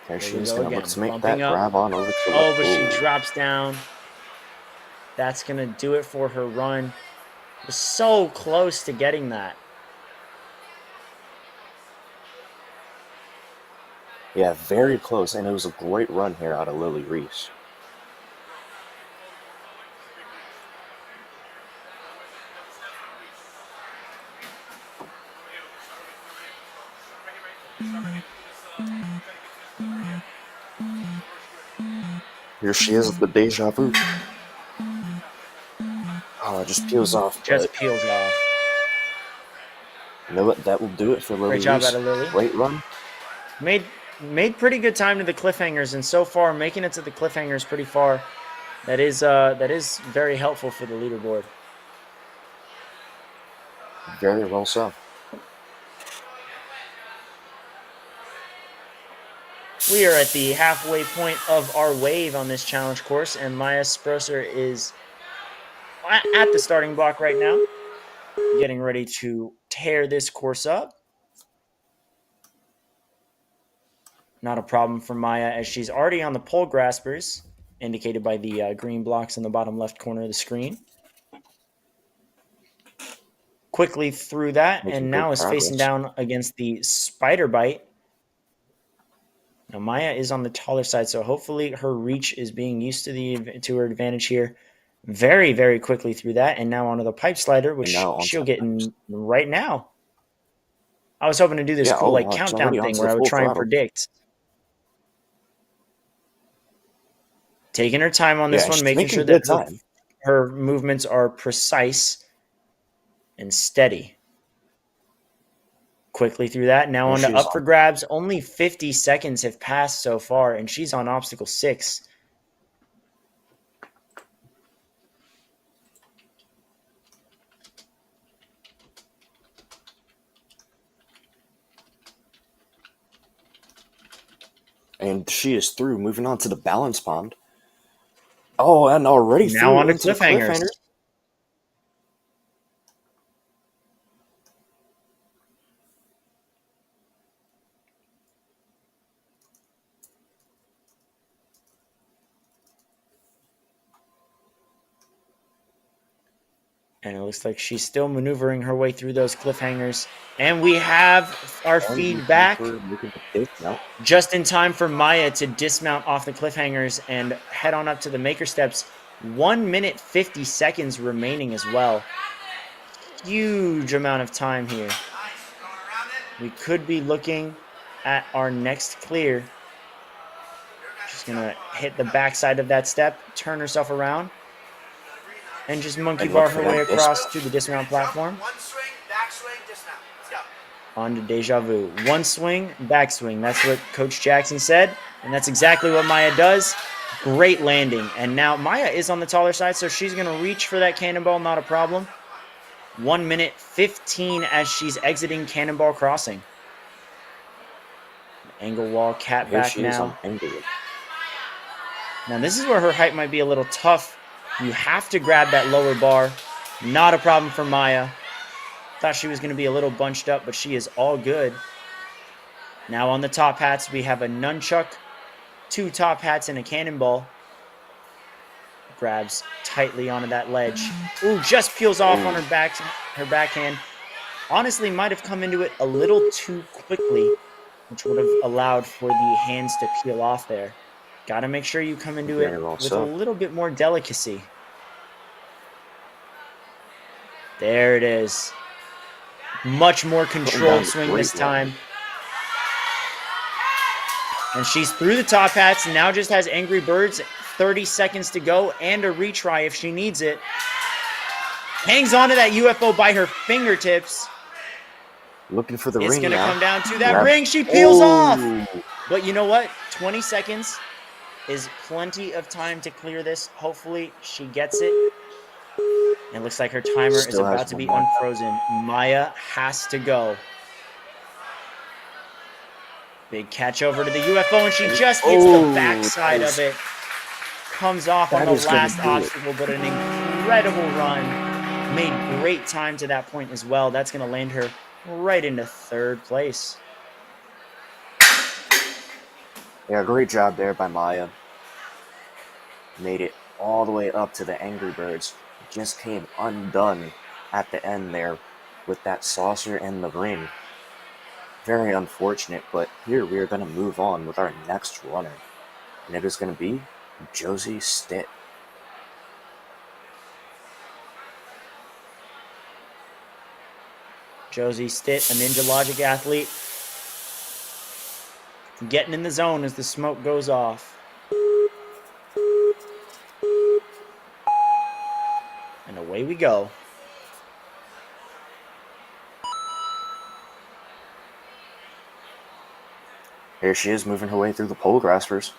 There she is, going to look to make that grab on over to the Oh, but she drops down. That's going to do it for her run. Was so close to getting that. Yeah, very close, and it was a great run here out of Lily Reese. Here she is with the deja vu. Oh, it just peels off. Just peels off. You know what? That will do it for Lily. Great job Reese. out of Lily. Great run. Made pretty good time to the cliffhangers, and so far making it to the cliffhangers pretty far. That is very helpful for the leaderboard. Very well so. We are at the halfway point of our wave on this challenge course, and Maya Sprosser is at the starting block right now, getting ready to tear this course up. Not a problem for Maya, as she's already on the pole graspers, indicated by the green blocks in the bottom left corner of the screen. Quickly through that, and now is facing down against the spider bite. Now Maya is on the taller side, so hopefully her reach is being used to her advantage here. Very, very quickly through that, and now onto the pipe slider, which she'll get in right now. I was hoping to do this cool countdown thing where I would try and predict. Taking her time on this one, making sure that her movements are precise and steady. Quickly through that. Now on to up for grabs. Only 50 seconds have passed so far, and she's on obstacle 6. And she is through. Moving on to the balance pond. Oh, and already now on to cliffhangers. And it looks like she's still maneuvering her way through those cliffhangers. And we have our feedback just in time for Maya to dismount off the cliffhangers and head on up to the maker steps. 1 minute 50 seconds remaining as well. Huge amount of time here. We could be looking at our next clear. She's going to hit the backside of that step, turn herself around, and just monkey bar her way across to the dismount platform. One swing, backswing, dismount. Let's go. On to Deja Vu. One swing, backswing. That's what Coach Jackson said, and that's exactly what Maya does. Great landing. And now Maya is on the taller side, so she's going to reach for that cannonball, not a problem. 1 minute 15 as she's exiting Cannonball Crossing. Angle wall, cat back now. Now this is where her height might be a little tough. You have to grab that lower bar. Not a problem for Maya. Thought she was going to be a little bunched up, but she is all good. Now on the top hats, we have a nunchuck, 2 top hats, and a cannonball. Grabs tightly onto that ledge. Ooh, just peels off on her backhand. Honestly, might have come into it a little too quickly, which would have allowed for the hands to peel off there. Got to make sure you come into it with a little bit more delicacy. There it is. Much more controlled swing this time. And she's through the top hats and now just has Angry Birds. 30 seconds to go and a retry if she needs it. Hangs onto that UFO by her fingertips. Looking for the ring. It's going to come down to that ring. She peels off. But you know what? 20 seconds is plenty of time to clear this. Hopefully she gets it. It looks like her timer is about to be unfrozen. Maya has to go. Big catch over to the UFO, and she just hits the backside of it. Comes off on the last obstacle, but an incredible run. Made great time to that point as well. That's going to land her right into 3rd place. Yeah, great job there by Maya. Made it all the way up to the Angry Birds. Just came undone at the end there with that saucer and the ring. Very unfortunate, but here we are going to move on with our next runner. And it is going to be Josie Stitt. Josie Stitt, a Ninja Logic athlete. Getting in the zone as the smoke goes off. And away we we go. Here she is moving her way through the pole graspers.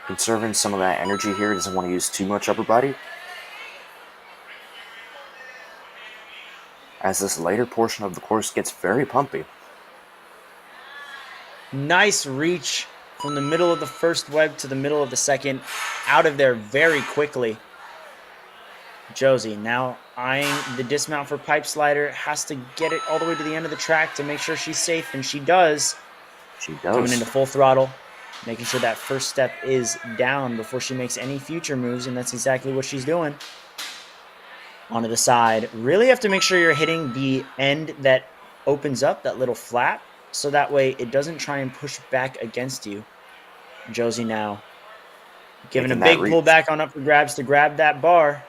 Conserving some of that energy here, doesn't want to use too much upper body. As this later portion of the course gets very pumpy. Nice reach from the middle of the first web to the middle of the second. Out of there very quickly. Josie now eyeing the dismount for pipe slider. Has to get it all the way to the end of the track to make sure she's safe, and she does. She does. Coming into full throttle, making sure that first step is down before she makes any future moves, and that's exactly what she's doing. Onto the side. Really have to make sure you're hitting the end that opens up, that little flap, so that way it doesn't try and push back against you. Josie now giving a big pull back on upper grabs to grab that bar.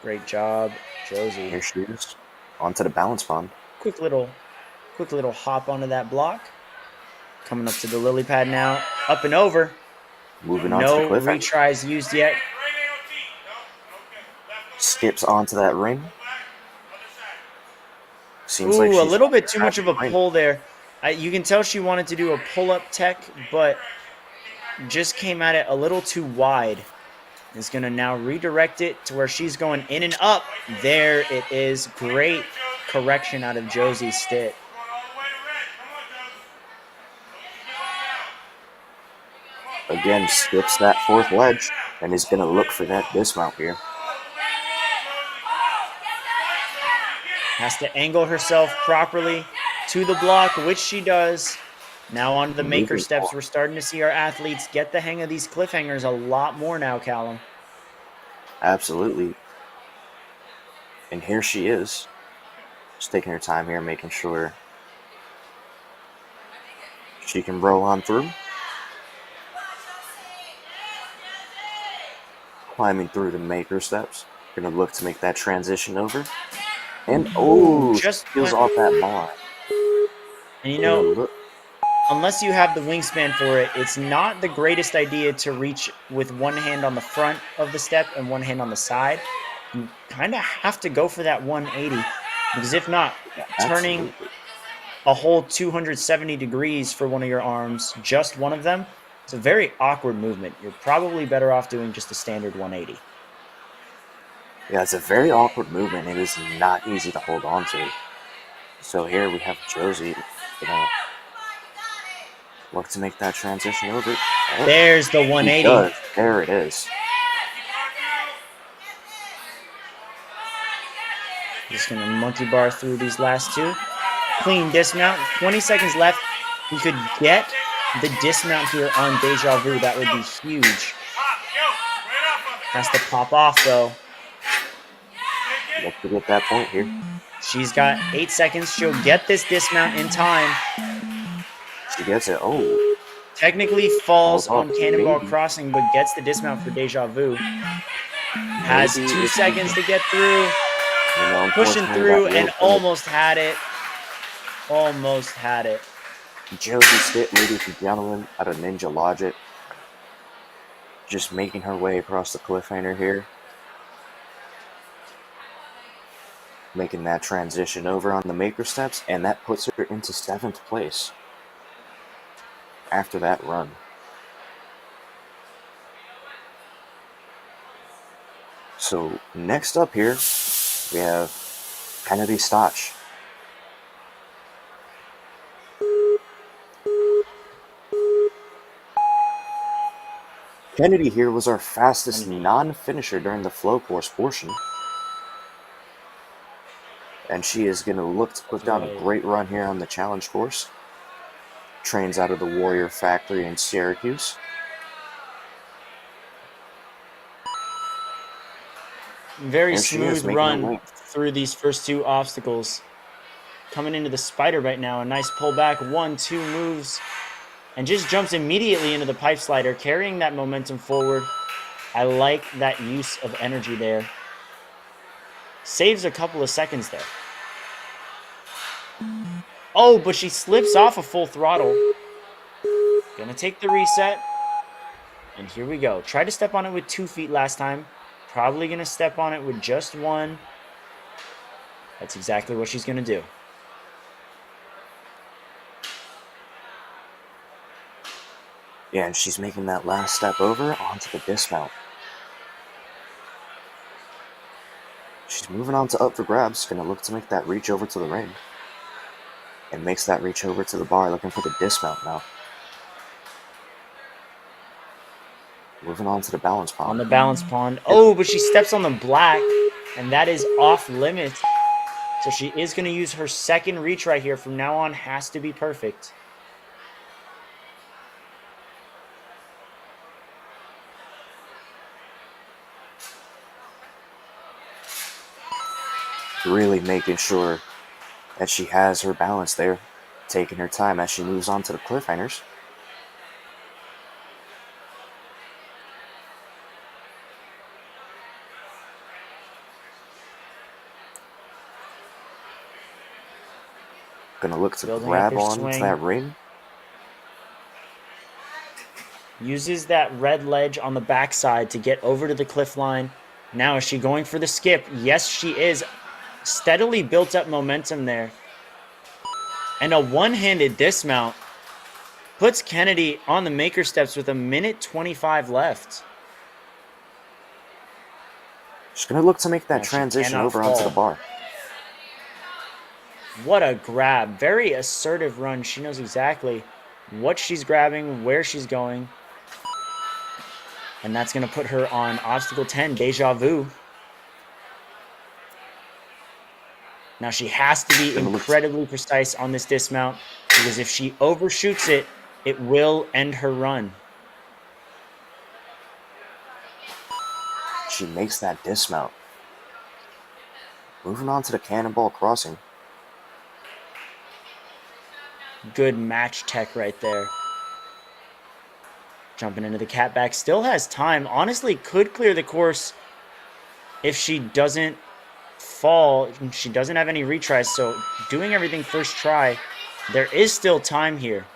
Great job, Josie. Here she is. Onto the balance pond. Quick little hop onto that block. Coming up to the lily pad now. Up and over. Moving on to the cliff. No retries used yet. Skips onto that ring. Seems Ooh, like a little bit too much of a pull there. You can tell she wanted to do a pull-up tech, but just came at it a little too wide. Is going to now redirect it to where she's going in and up. There it is. Great correction out of Josie Stitt. Again, skips that fourth ledge and is going to look for that dismount here. Has to angle herself properly to the block, which she does. Now onto the maker steps. We're starting to see our athletes get the hang of these cliffhangers a lot more now, Callum. Absolutely. And here she is. Just taking her time here, making sure she can roll on through. Climbing through the maker steps. Gonna look to make that transition over. And just peels off that bar. And you know, unless you have the wingspan for it, it's not the greatest idea to reach with one hand on the front of the step and one hand on the side. You kind of have to go for that 180, because if not, turning a whole 270 degrees for one of your arms, just one of them, it's a very awkward movement. You're probably better off doing just a standard 180. Yeah, it's a very awkward movement. It is not easy to hold on to. So here we have Josie gonna look to make that transition over. Oh, there's the 180. There it is. Just gonna monkey bar through these last two. Clean dismount. 20 seconds left. You could get the dismount here on Deja Vu. That would be huge. Has to pop off though. Let's get that point here. She's got 8 seconds. She'll get this dismount in time. She gets it. Oh. Technically falls on Cannonball Crossing, but gets the dismount for Deja Vu. Has 2 seconds to get through. Pushing through and almost had it. Almost had it. Josie Stitt, ladies and gentlemen, out of Ninja Logic. Just making her way across the cliffhanger here. Making that transition over on the maker steps, and that puts her into 7th place after that run. So next up here, we have Kennedy Stotch. Kennedy here was our fastest non-finisher during the flow course portion. And she is going to look to put down a great run here on the challenge course. Trains out of the Warrior Factory in Syracuse. Very smooth run through these first two obstacles. Coming into the spider right now, a nice pull back, 1-2 moves, and just jumps immediately into the pipe slider, carrying that momentum forward. I like that use of energy there. Saves a couple of seconds there. Oh, but she slips off a full throttle. Gonna take the reset. And here we go. Tried to step on it with 2 feet last time. Probably gonna step on it with just 1. That's exactly what she's gonna do. Yeah, and she's making that last step over onto the dismount. She's moving on to up for grabs, gonna look to make that reach over to the ring. And makes that reach over to the bar, looking for the dismount now. Moving on to the balance pond. On the balance pond. Oh, but she steps on the black, and that is off limit. So she is going to use her second reach right here. From now on, has to be perfect. Really making sure that she has her balance there, taking her time as she moves on to the cliffhangers. Gonna look to grab onto that ring. Uses that red ledge on the backside to get over to the cliff line. Now is she going for the skip? Yes, she is. Steadily built up momentum there. And a one-handed dismount puts Kennedy on the maker steps with 1:25 left. She's gonna look to make that transition over onto the bar. What a grab. Very assertive run. She knows exactly what she's grabbing, where she's going. And that's going to put her on obstacle 10, Deja Vu. Now she has to be incredibly precise on this dismount, because if she overshoots it, it will end her run. She makes that dismount. Moving on to the cannonball crossing. Good match tech right there. Jumping into the catback. Still has time. Honestly, could clear the course if she doesn't fall. She doesn't have any retries, so doing everything first try. There is still time here.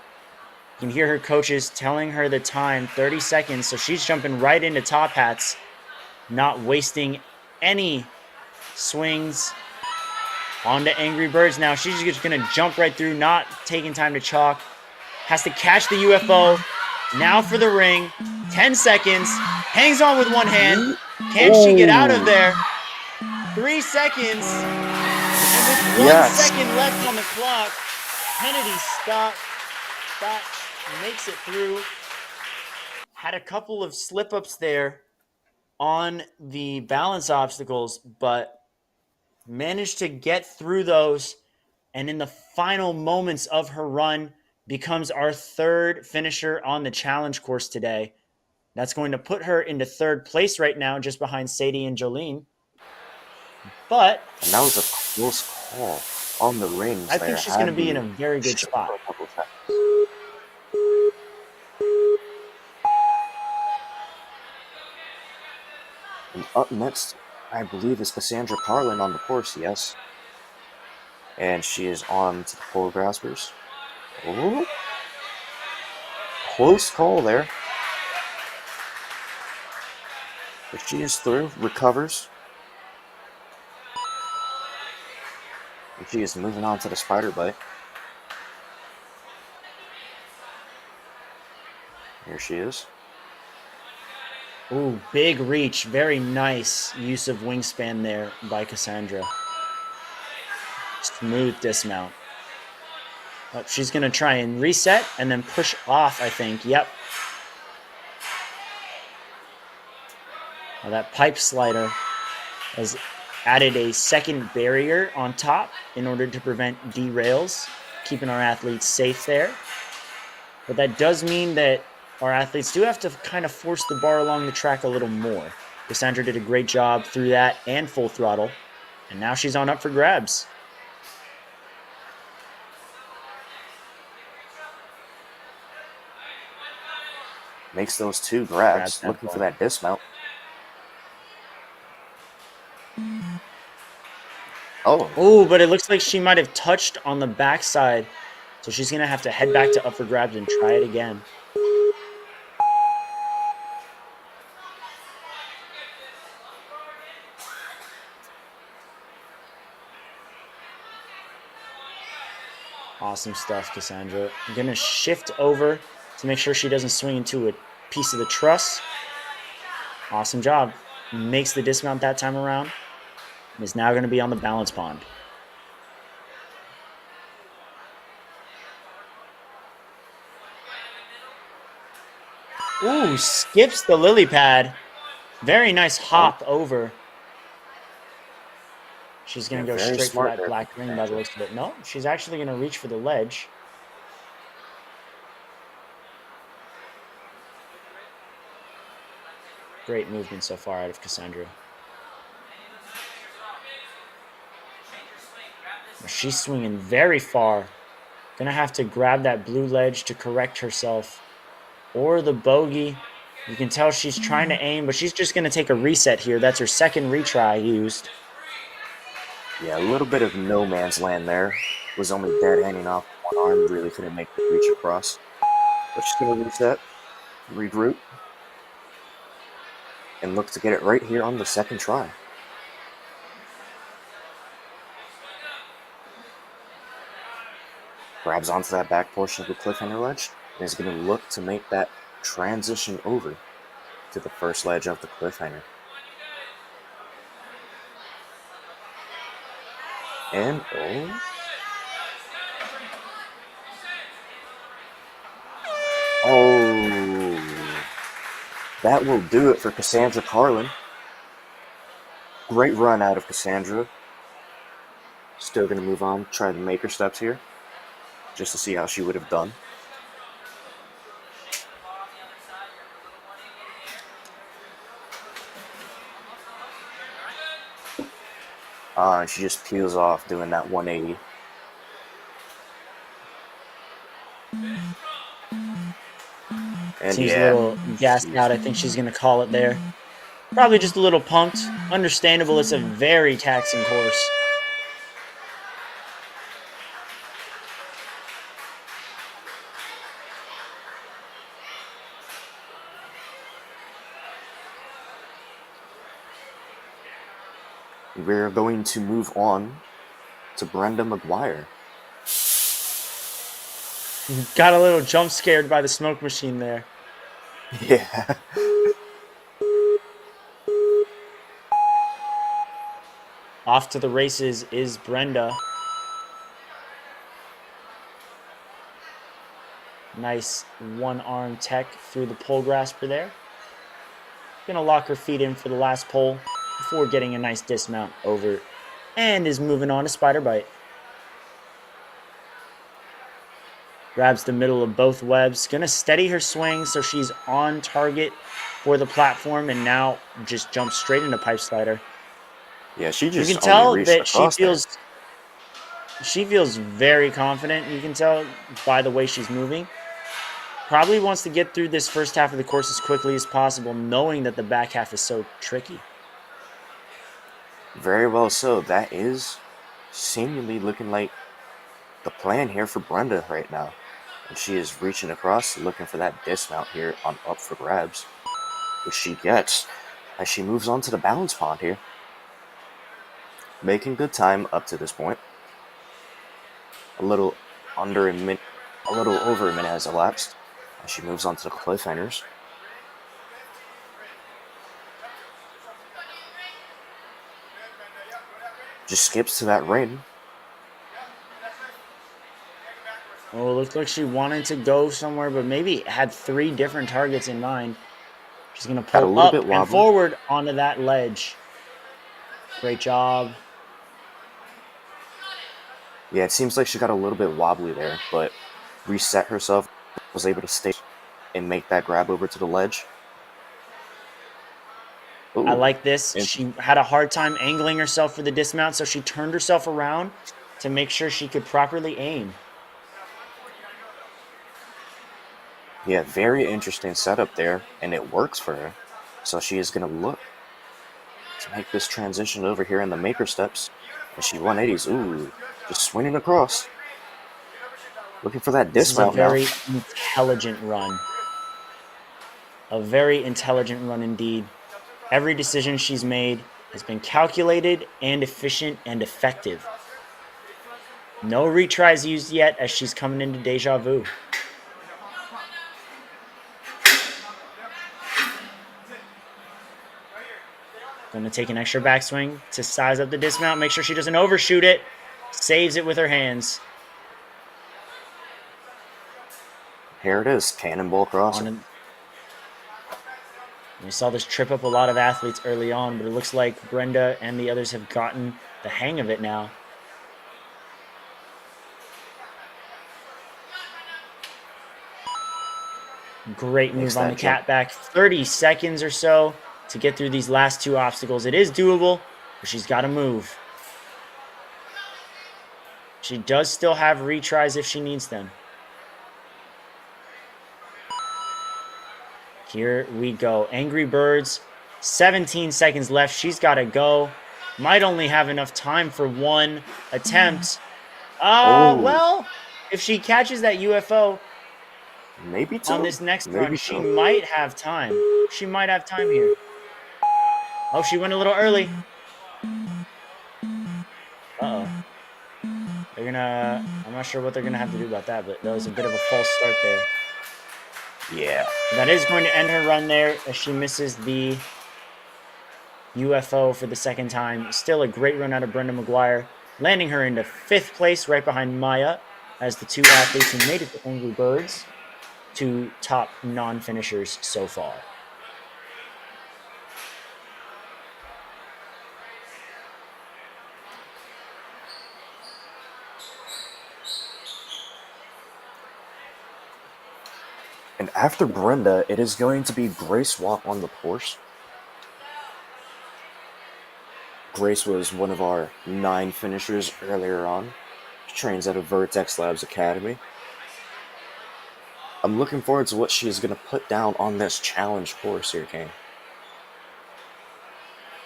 You can hear her coaches telling her the time, 30 seconds, so she's jumping right into top hats, not wasting any swings. On to Angry Birds now. She's just going to jump right through, not taking time to chalk. Has to catch the UFO. Now for the ring. 10 seconds. Hangs on with one hand. Can she get out of there? 3 seconds. And with 1 second left on the clock, Kennedy stopped. That makes it through. Had a couple of slip-ups there on the balance obstacles, but managed to get through those, and in the final moments of her run becomes our third finisher on the challenge course today. That's going to put her into third place right now, just behind Sadie and Jolene. But and that was a close call on the rings. I think she's going to be in a very good spot. And up next, I believe, is Cassandra Carlin on the course, yes. And she is on to the pole graspers. Oh, close call there. But she is through, recovers. And she is moving on to the spider bite. Here she is. Ooh, big reach. Very nice use of wingspan there by Cassandra. Smooth dismount. Oh, she's going to try and reset and then push off, I think. Yep. Well, that pipe slider has added a second barrier on top in order to prevent derails, keeping our athletes safe there. But that does mean that our athletes do have to kind of force the bar along the track a little more. Cassandra did a great job through that and full throttle. And now she's on up for grabs. Makes those two grabs, looking for that dismount. Oh, but it looks like she might have touched on the backside. So she's going to have to head back to up for grabs and try it again. Awesome stuff, Cassandra. I'm going to shift over to make sure she doesn't swing into a piece of the truss. Awesome job. Makes the dismount that time around. And is now going to be on the balance pond. Ooh, skips the lily pad. Very nice hop over. She's going to go straight for that black ring by the looks of it. No, she's actually going to reach for the ledge. Great movement so far out of Cassandra. She's swinging very far. Gonna have to grab that blue ledge to correct herself. Or the bogey. You can tell she's trying to aim, but she's just gonna take a reset here. That's her second retry used. Yeah, a little bit of no man's land there. Was only dead hanging off one arm. Really couldn't make the reach across. But she's gonna reset, regroup, and look to get it right here on the second try. Grabs onto that back portion of the cliffhanger ledge and is going to look to make that transition over to the first ledge of the cliffhanger. And that will do it for Cassandra Carlin. Great run out of Cassandra. Still going to move on, try the maker steps here, just to see how she would have done. She just peels off doing that 180. And seems a little gassed out. I think she's going to call it there. Probably just a little pumped. Understandable. It's a very taxing course. We're going to move on to Brenda McGuire. Got a little jump scared by the smoke machine there. Yeah. Off to the races is Brenda. Nice one-arm tech through the pole grasper there. Gonna lock her feet in for the last pole before getting a nice dismount over, and is moving on to spider bite. Grabs the middle of both webs. Gonna steady her swing so she's on target for the platform, and now just jumps straight into pipe slider. Yeah, she just. You can tell that she feels very confident. You can tell by the way she's moving. Probably wants to get through this first half of the course as quickly as possible, knowing that the back half is so tricky. Very well so. That is seemingly looking like the plan here for Brenda right now. And she is reaching across, looking for that dismount here on up for grabs, which she gets as she moves on to the balance pond here. Making good time up to this point. A little over a minute has elapsed as she moves on to the cliffhangers. Just skips to that ring. Oh, it looked like she wanted to go somewhere, but maybe had 3 different targets in mind. She's going to pull up and forward onto that ledge. Great job. Yeah, it seems like she got a little bit wobbly there, but reset herself, was able to stay and make that grab over to the ledge. Ooh. I like this. She had a hard time angling herself for the dismount, so she turned herself around to make sure she could properly aim. Yeah, very interesting setup there, and it works for her. So she is going to look to make this transition over here in the maker steps. And she 180s. Ooh, just swinging across. Looking for that dismount now. This is a very intelligent run. A very intelligent run indeed. Every decision she's made has been calculated and efficient and effective. No retries used yet as she's coming into deja vu. Going to take an extra backswing to size up the dismount, make sure she doesn't overshoot it. Saves it with her hands. Here it is, cannonball crossing. We saw this trip up a lot of athletes early on, but it looks like Brenda and the others have gotten the hang of it now. Great move on the catback. 30 seconds or so to get through these last two obstacles. It is doable, but she's got to move. She does still have retries if she needs them. Here we go. Angry Birds, 17 seconds left. She's got to go. Might only have enough time for one attempt. Well, if she catches that UFO maybe two. On this next maybe run, two. she might have time. She might have time here. Oh, she went a little early. Uh-oh. I'm not sure what they're gonna have to do about that, but that was a bit of a false start there. Yeah. That is going to end her run there as she misses the UFO for the second time. Still a great run out of Brenda McGuire, landing her into 5th place right behind Maya as the two athletes who made it to Angry Birds, two top non-finishers so far. And after Brenda, it is going to be Grace Watt on the course. Grace was one of our 9 finishers earlier on. She trains at a Vertex Labs Academy. I'm looking forward to what she is going to put down on this challenge course here, Kane.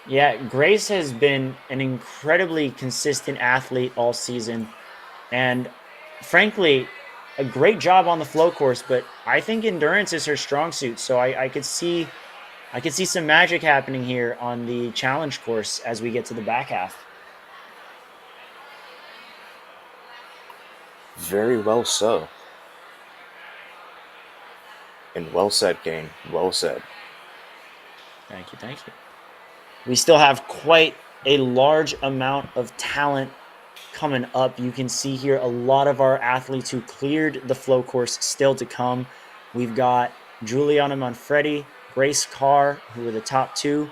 Yeah, Grace has been an incredibly consistent athlete all season. And frankly, a great job on the flow course, but I think endurance is her strong suit. So I could see some magic happening here on the challenge course as we get to the back half. Very well so. And well said, Kane. Well said. Thank you, thank you. We still have quite a large amount of talent coming up. You can see here a lot of our athletes who cleared the flow course still to come. We've got Juliana Manfredi, Grace Carr, who are the top 2.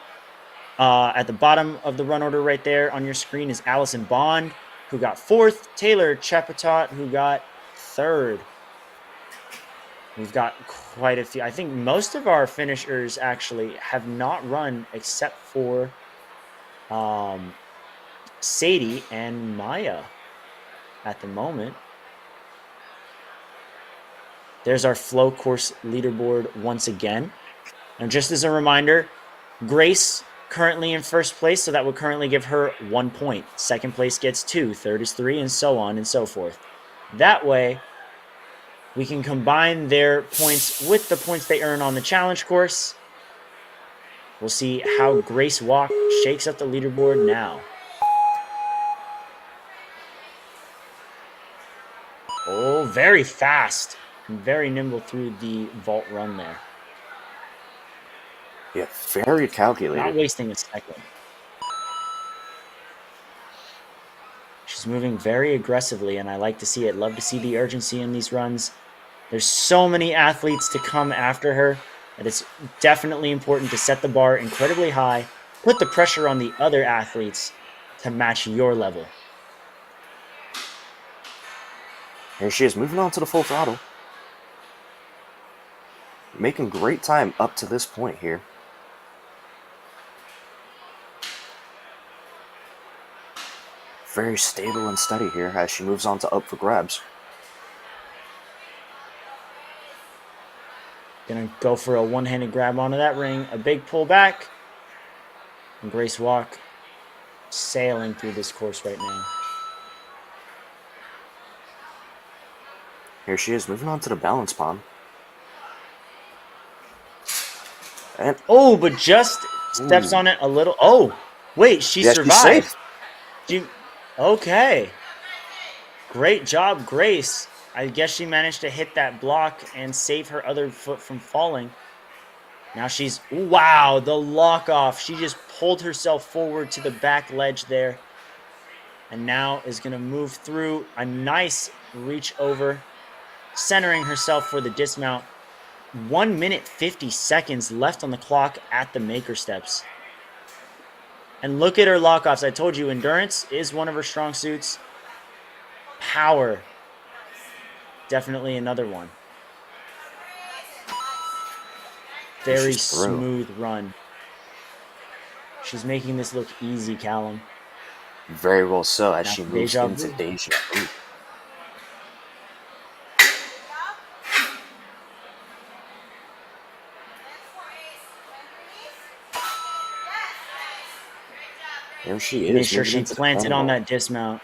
At the bottom of the run order right there on your screen is Allison Bond, who got 4th. Taylor Chapatot, who got 3rd. We've got quite a few. I think most of our finishers actually have not run except for Sadie and Maya at the moment. There's our flow course leaderboard once again. And just as a reminder, Grace currently in 1st place, so that would currently give her 1 point. 2nd place gets 2, 3rd is 3, and so on and so forth. That way, we can combine their points with the points they earn on the challenge course. We'll see how Grace Walk shakes up the leaderboard now. Oh, very fast. Very nimble through the vault run there. Yeah, very calculated. Not wasting a second. She's moving very aggressively, and I like to see it. Love to see the urgency in these runs. There's so many athletes to come after her that it's definitely important to set the bar incredibly high, put the pressure on the other athletes to match your level. Here she is, moving on to the full throttle. Making great time up to this point here. Very stable and steady here as she moves on to up for grabs. Gonna go for a one-handed grab onto that ring, a big pull back, and Grace Walk sailing through this course right now. Here she is, moving on to the balance pond. And but just steps on it a little. Oh, wait, she survived. She's safe. Okay. Great job, Grace. I guess she managed to hit that block and save her other foot from falling. Now she's, wow, the lock off. She just pulled herself forward to the back ledge there. And now is going to move through a nice reach over, centering herself for the dismount. 1 minute 50 seconds left on the clock at the maker steps. And look at her lock offs. I told you endurance is one of her strong suits. Power, definitely another one. Very smooth run. She's making this look easy, Callum. Very well so, as Now she moves into deja vu. There she is. Made sure she planted on that dismount.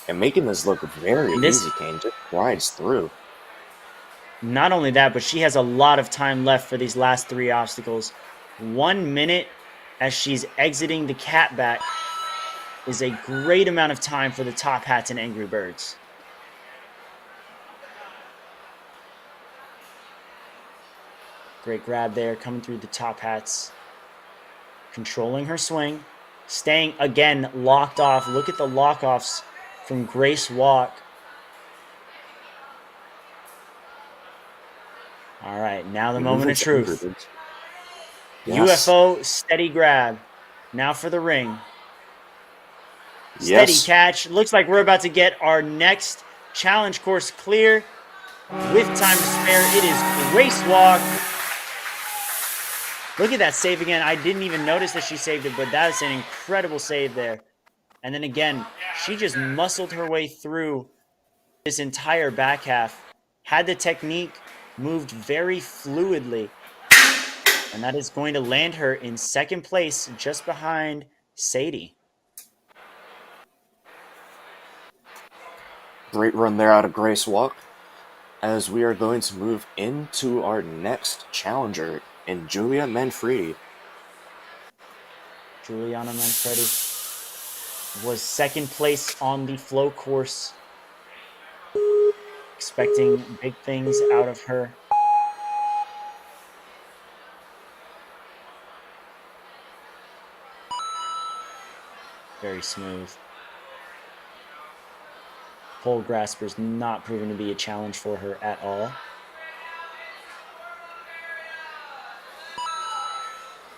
And making this look very easy, Kane. Just rides through. Not only that, but she has a lot of time left for these last 3 obstacles. 1 minute as she's exiting the catback is a great amount of time for the top hats and Angry Birds. Great grab there, coming through the top hats. Controlling her swing. Staying, again, locked off. Look at the lock-offs from Grace Walk. All right, now the moment of truth. Yes. UFO, steady grab. Now for the ring. Steady catch. Looks like we're about to get our next challenge course clear. With time to spare, it is Grace Walk. Look at that save again. I didn't even notice that she saved it, but that is an incredible save there. And then again, she just muscled her way through this entire back half. Had the technique, moved very fluidly. And that is going to land her in second place, just behind Sadie. Great run there out of Grace Walk, as we are going to move into our next challenger in Julia Manfredi. Juliana Manfredi was second place on the flow course. Expecting big things out of her. Very smooth. Pole grasper's not proven to be a challenge for her at all.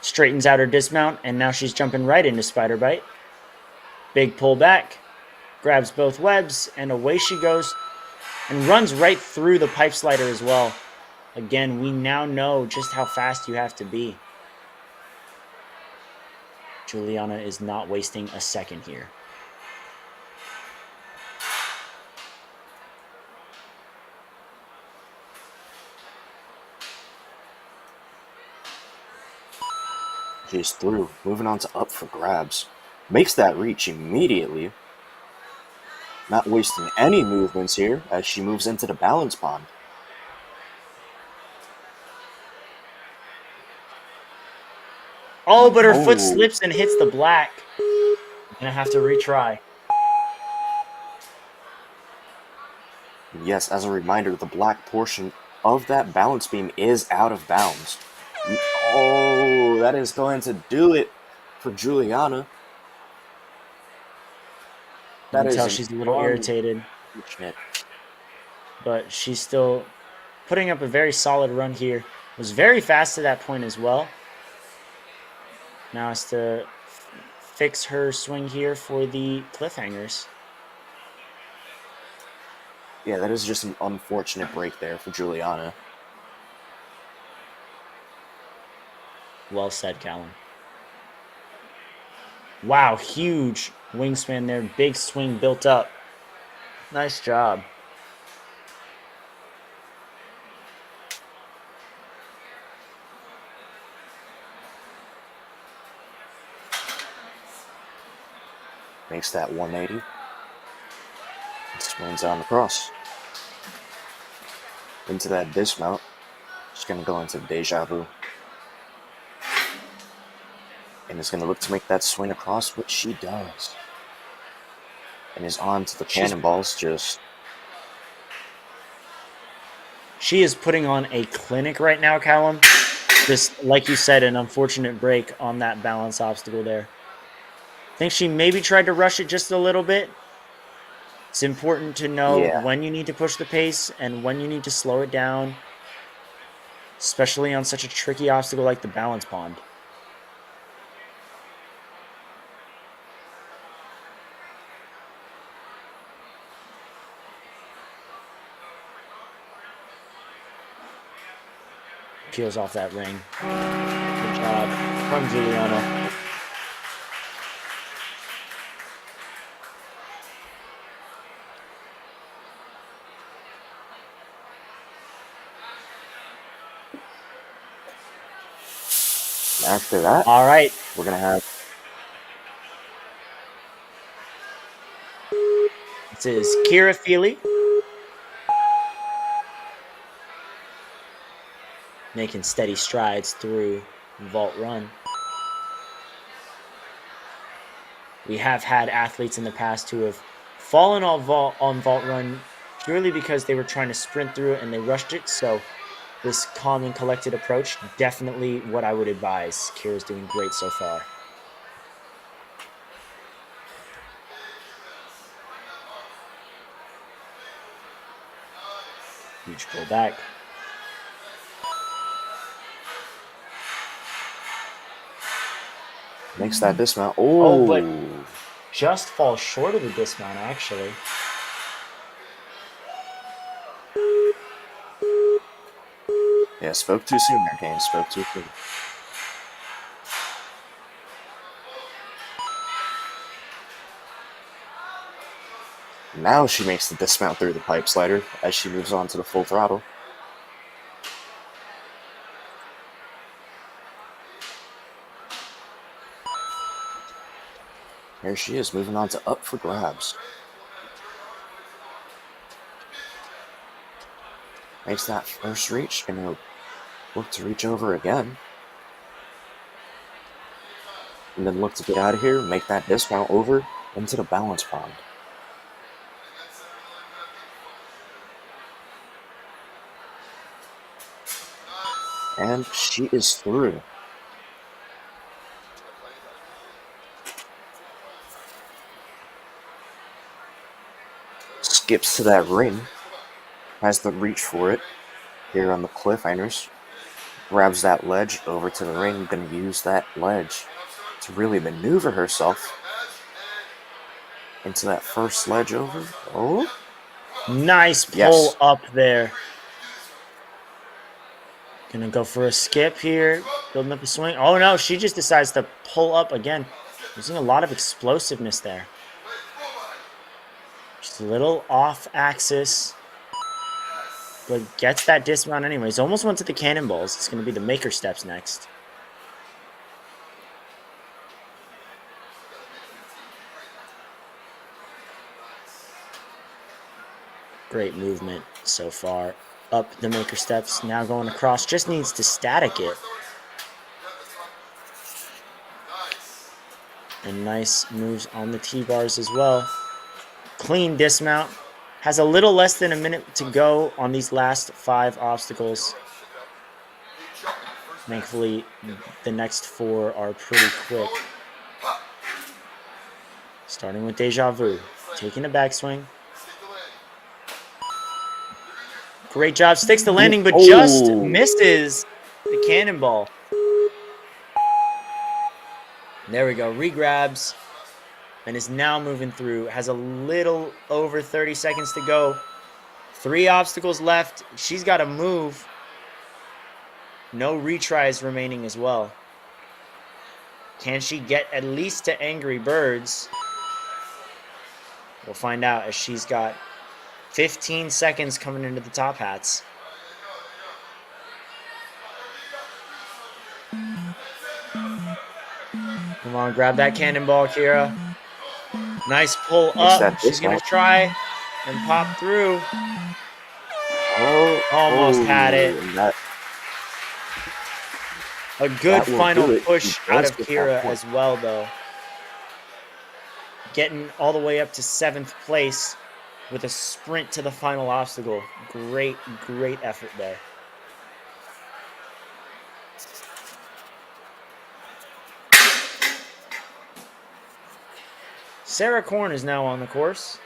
Straightens out her dismount, and now she's jumping right into Spider Bite. Big pull back, grabs both webs, and away she goes, and runs right through the pipe slider as well. Again, we now know just how fast you have to be. Juliana is not wasting a second here. She's through, moving on to up for grabs. Makes that reach immediately. Not wasting any movements here as she moves into the balance pond. Oh, but her foot slips and hits the black. Gonna have to retry. Yes, as a reminder, the black portion of that balance beam is out of bounds. Oh, that is going to do it for Juliana. You can tell she's a little irritated. But she's still putting up a very solid run here. Was very fast to that point as well. Now has to fix her swing here for the cliffhangers. Yeah, that is just an unfortunate break there for Juliana. Well said, Callum. Wow, huge wingspan there. Big swing built up. Nice job. Makes that 180. Swings on the cross. Into that dismount. She's going to go into deja vu. And is going to look to make that swing across, which she does. and is on to the cannonballs. She is putting on a clinic right now, Callum. Just like you said, an unfortunate break on that balance obstacle there. I think she maybe tried to rush it just a little bit. It's important to know when you need to push the pace and when you need to slow it down, especially on such a tricky obstacle like the balance pond. Peels off that ring. Good job from Juliana. After that, all right, we're going to have... This is Kira Feely. Making steady strides through vault run. We have had athletes in the past who have fallen on vault run purely because they were trying to sprint through it and they rushed it. So this calm and collected approach, definitely what I would advise. Kira's doing great so far. Huge pull back. Makes that dismount. Oh, but just falls short of the dismount, actually. Yeah, spoke too soon there, Kane. Spoke too soon. Now she makes the dismount through the pipe slider as she moves on to the full throttle. Here she is, moving on to up for grabs. Makes that first reach, gonna look to reach over again. And then look to get out of here, make that dismount over into the balance pond. And she is through. Skips to that ring. Has the reach for it. Here on the cliffhangers. Grabs that ledge over to the ring. Gonna use that ledge to really maneuver herself into that first ledge over. Oh. Nice pull up there. Gonna go for a skip here, building up a swing. Oh no, she just decides to pull up again. Using a lot of explosiveness there. Just a little off axis, but gets that dismount anyways. Almost went to the cannonballs. It's gonna be the maker steps next. Great movement so far. Up the maker steps, now going across, just needs to static it. And nice moves on the T-bars as well. Clean dismount. Has a little less than a minute to go on these last 5 obstacles. Thankfully, the next 4 are pretty quick. Starting with Deja Vu. Taking a backswing. Great job. Sticks the landing, but just misses the cannonball. There we go. Regrabs. And is now moving through. Has a little over 30 seconds to go. 3 obstacles left. She's got to move. No retries remaining as well. Can she get at least to Angry Birds? We'll find out as she's got 15 seconds coming into the top hats. Come on, grab that cannonball, Kira. Nice pull up. She's going to try and pop through. Almost had it. A good final push out of Kira as well, though. getting all the way up to 7th place with a sprint to the final obstacle. Great effort there. Sarah Korn is now on the course.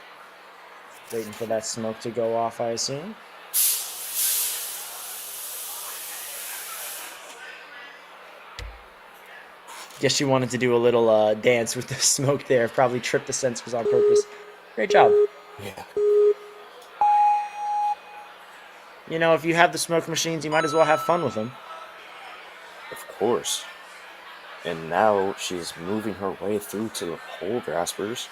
Waiting for that smoke to go off, I assume. Guess she wanted to do a little dance with the smoke there. Probably tripped the sensors on purpose. Great job. Yeah. You know, if you have the smoke machines, you might as well have fun with them. Of course. And now she's moving her way through to the pole graspers.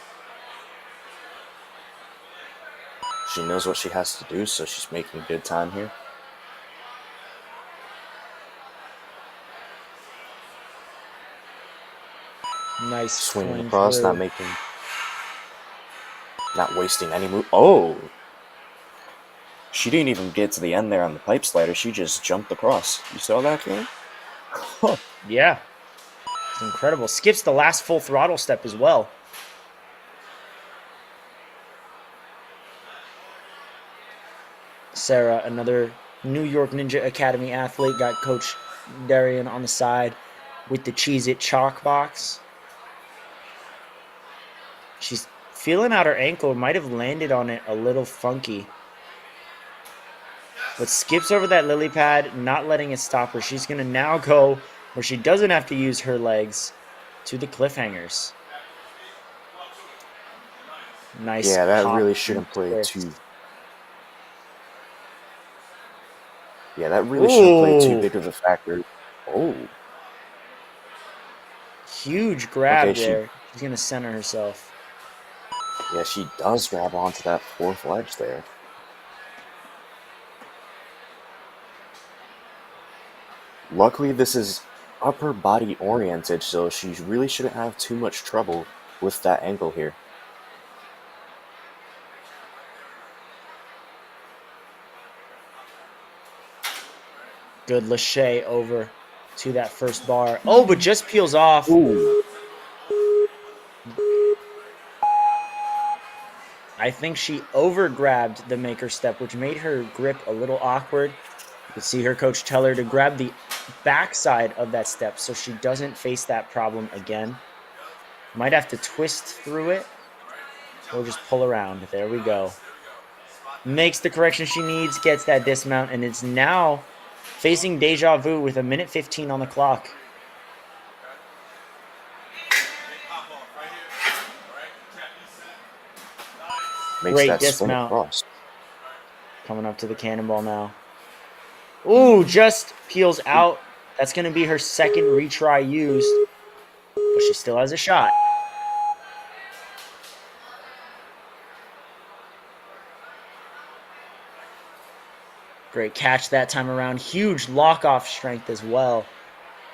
She knows what she has to do, so she's making good time here. Nice Swinging swing across, through. not wasting any move. Oh! She didn't even get to the end there on the pipe slider. She just jumped across. You saw that, Karen? Huh. Yeah. It's incredible. Skips the last full throttle step as well. Sarah, another New York Ninja Academy athlete, got Coach Darian on the side with the Cheez-It chalk box. She's feeling out her ankle. Might have landed on it a little funky. But skips over that lily pad, not letting it stop her. She's going to now go where she doesn't have to use her legs to the cliffhangers. Nice. Yeah, that pop really shouldn't play twist. too... Yeah, that really shouldn't play too big of a factor. Oh. Huge grab Okay, there. She's going to center herself. Yeah, she does grab onto that fourth ledge there. Luckily, this is upper body oriented, so she really shouldn't have too much trouble with that angle here. Good lachey over to that first bar. Oh, but just peels off. Ooh. I think she over-grabbed the maker step, which made her grip a little awkward. You can see her coach tell her to grab the backside of that step so she doesn't face that problem again. Might have to twist through it or just pull around. There we go. Makes the correction she needs, gets that dismount, and it's now facing Deja Vu with 1:15 on the clock. Makes Great that dismount. swing across. Coming up to the cannonball now. Ooh, just peels out. That's going to be her second retry used, but she still has a shot. Great catch that time around. Huge lock-off strength as well,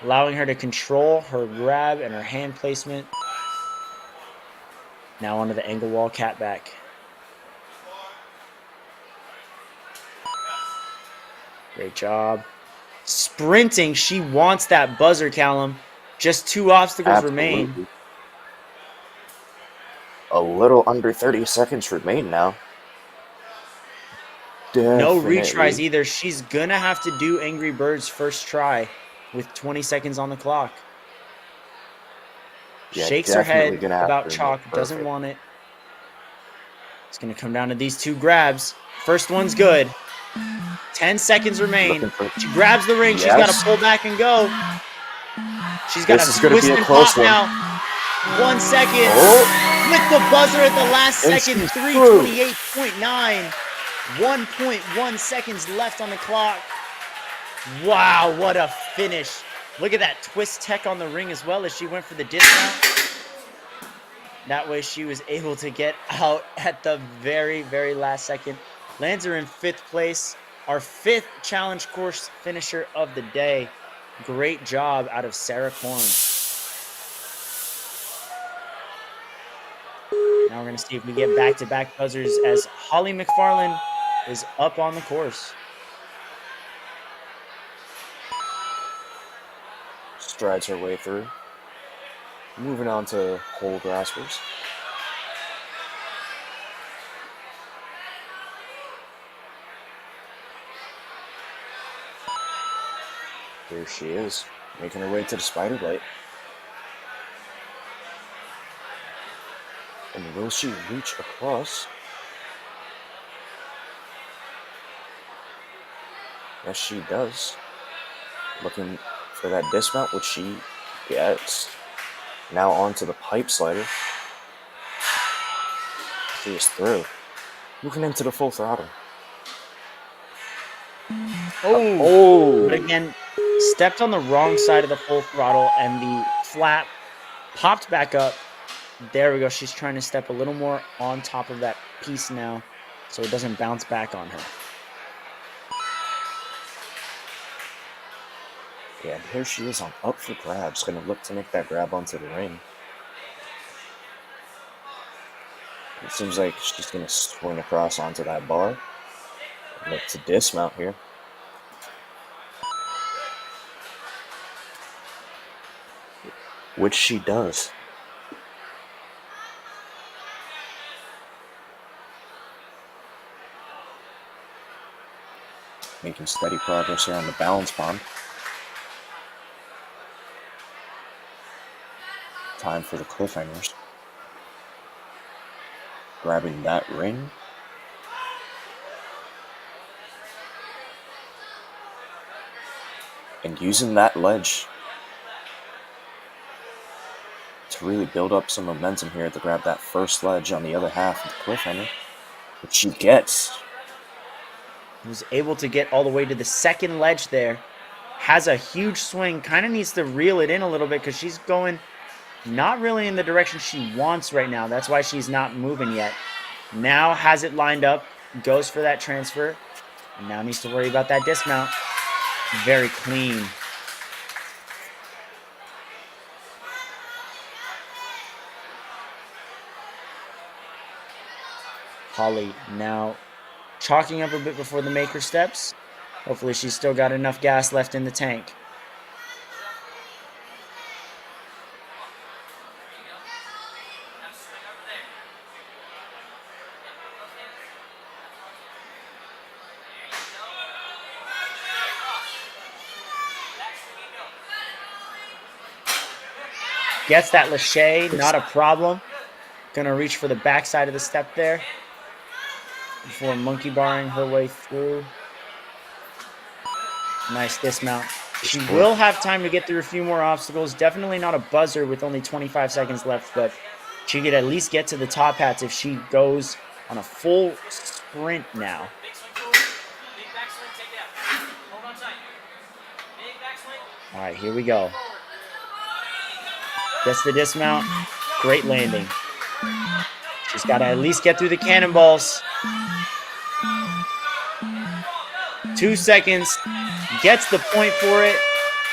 allowing her to control her grab and her hand placement. Now onto the angle wall catback. Great job. Sprinting, she wants that buzzer, Callum. Just 2 obstacles remain. A little under 30 seconds remain now. No Definitely. retries either. She's going to have to do Angry Birds first try with 20 seconds on the clock. Yeah, Shakes her head definitely gonna have about to chalk. make Doesn't perfect. want it. It's going to come down to these 2 grabs. First one's good. 10 seconds remain. She grabs the ring. Yes. She's got to pull back and go. She's got This is to gonna twist be a and close pop one. now. 1 second. Oh. With the buzzer at the last And second. she's 3:28.9. 1.1 seconds left on the clock. Wow, what a finish. Look at that twist tech on the ring as well as she went for the dismount. That way she was able to get out at the very, very last second. Lands her in 5th place. Our 5th challenge course finisher of the day. Great job out of Sarah Korn. Now we're going to see if we get back-to-back buzzers as Holly McFarland is up on the course. Strides her way through. Moving on to pole graspers. Here she is, making her way to the spider bite. And will she reach across? Yes, she does. Looking for that dismount, which she gets. Now onto the pipe slider. She is through. Moving into the full throttle. But again, stepped on the wrong side of the full throttle, and the flap popped back up. There we go. She's trying to step a little more on top of that piece now so it doesn't bounce back on her. Yeah, and here she is on up for grabs. Going to look to make that grab onto the ring. It seems like she's going to swing across onto that bar. Look to dismount here. Which she does. Making steady progress here on the balance pond. Time for the cliffhangers. Grabbing that ring. And using that ledge to really build up some momentum here to grab that first ledge on the other half of the cliffhanger, which she gets. Was able to get all the way to the second ledge there. Has a huge swing. Kind of needs to reel it in a little bit because she's going not really in the direction she wants right now. That's why she's not moving yet. Now has it lined up. Goes for that transfer. And now needs to worry about that dismount. Very clean. Holly now chalking up a bit before the maker steps. Hopefully she's still got enough gas left in the tank. Gets that lache, not a problem. Gonna reach for the backside of the step there before monkey barring her way through. Nice dismount. She will have time to get through a few more obstacles. Definitely not a buzzer with only 25 seconds left, but she could at least get to the top hats if she goes on a full sprint now. All right, here we go. Gets the dismount. Great landing. She's got to at least get through the cannonballs. 2 seconds. Gets the point for it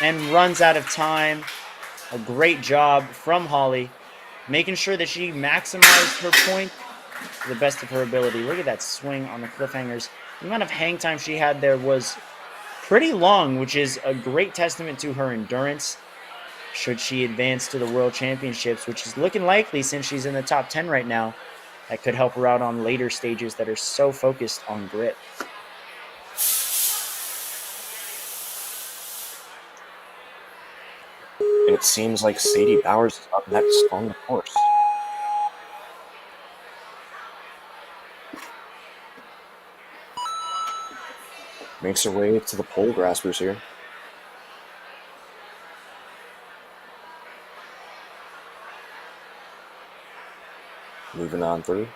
and runs out of time. A great job from Holly, making sure that she maximized her point to the best of her ability. Look at that swing on the cliffhangers. The amount of hang time she had there was pretty long, which is a great testament to her endurance. Should she advance to the World Championships, which is looking likely since she's in the top 10 right now, that could help her out on later stages that are so focused on grip. And it seems like Sadie Bowers is up next on the course. Makes her way to the pole graspers here. Moving on through.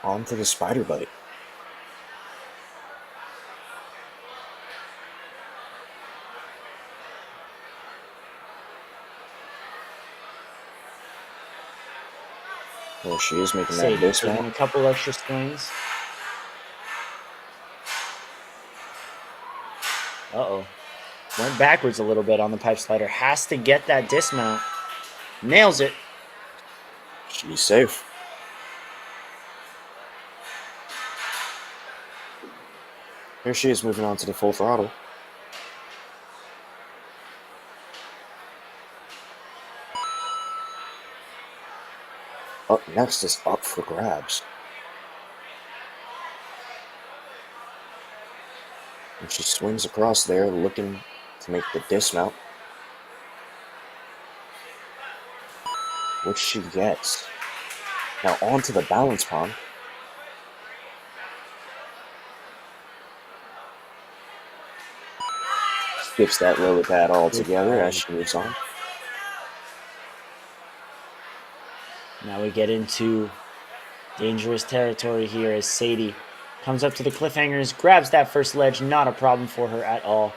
On to the spider bite. There she is making that Taking dismount. a couple extra swings. Uh-oh. Went backwards a little bit on the pipe slider. Has to get that dismount. Nails it. She's safe. Here she is moving on to the full throttle. Up next is up for grabs. And she swings across there, looking to make the dismount, which she gets. Now onto the balance pond. Skips that lily pad altogether as she moves on. Now we get into dangerous territory here as Sadie comes up to the cliffhangers, grabs that first ledge, not a problem for her at all.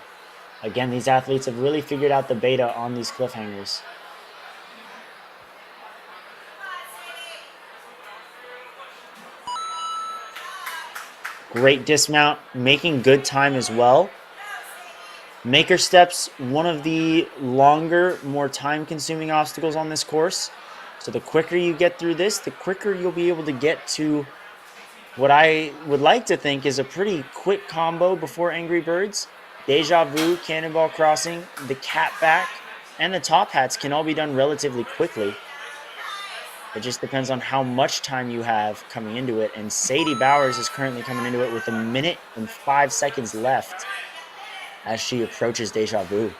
Again, these athletes have really figured out the beta on these cliffhangers. Great dismount, making good time as well. Maker steps, one of the longer, more time-consuming obstacles on this course. So the quicker you get through this, the quicker you'll be able to get to what I would like to think is a pretty quick combo before Angry Birds. Deja Vu, Cannonball Crossing, the Catback, and the Top Hats can all be done relatively quickly. It just depends on how much time you have coming into it. And Sadie Bowers is currently coming into it with 1 minute and 5 seconds left as she approaches Deja Vu.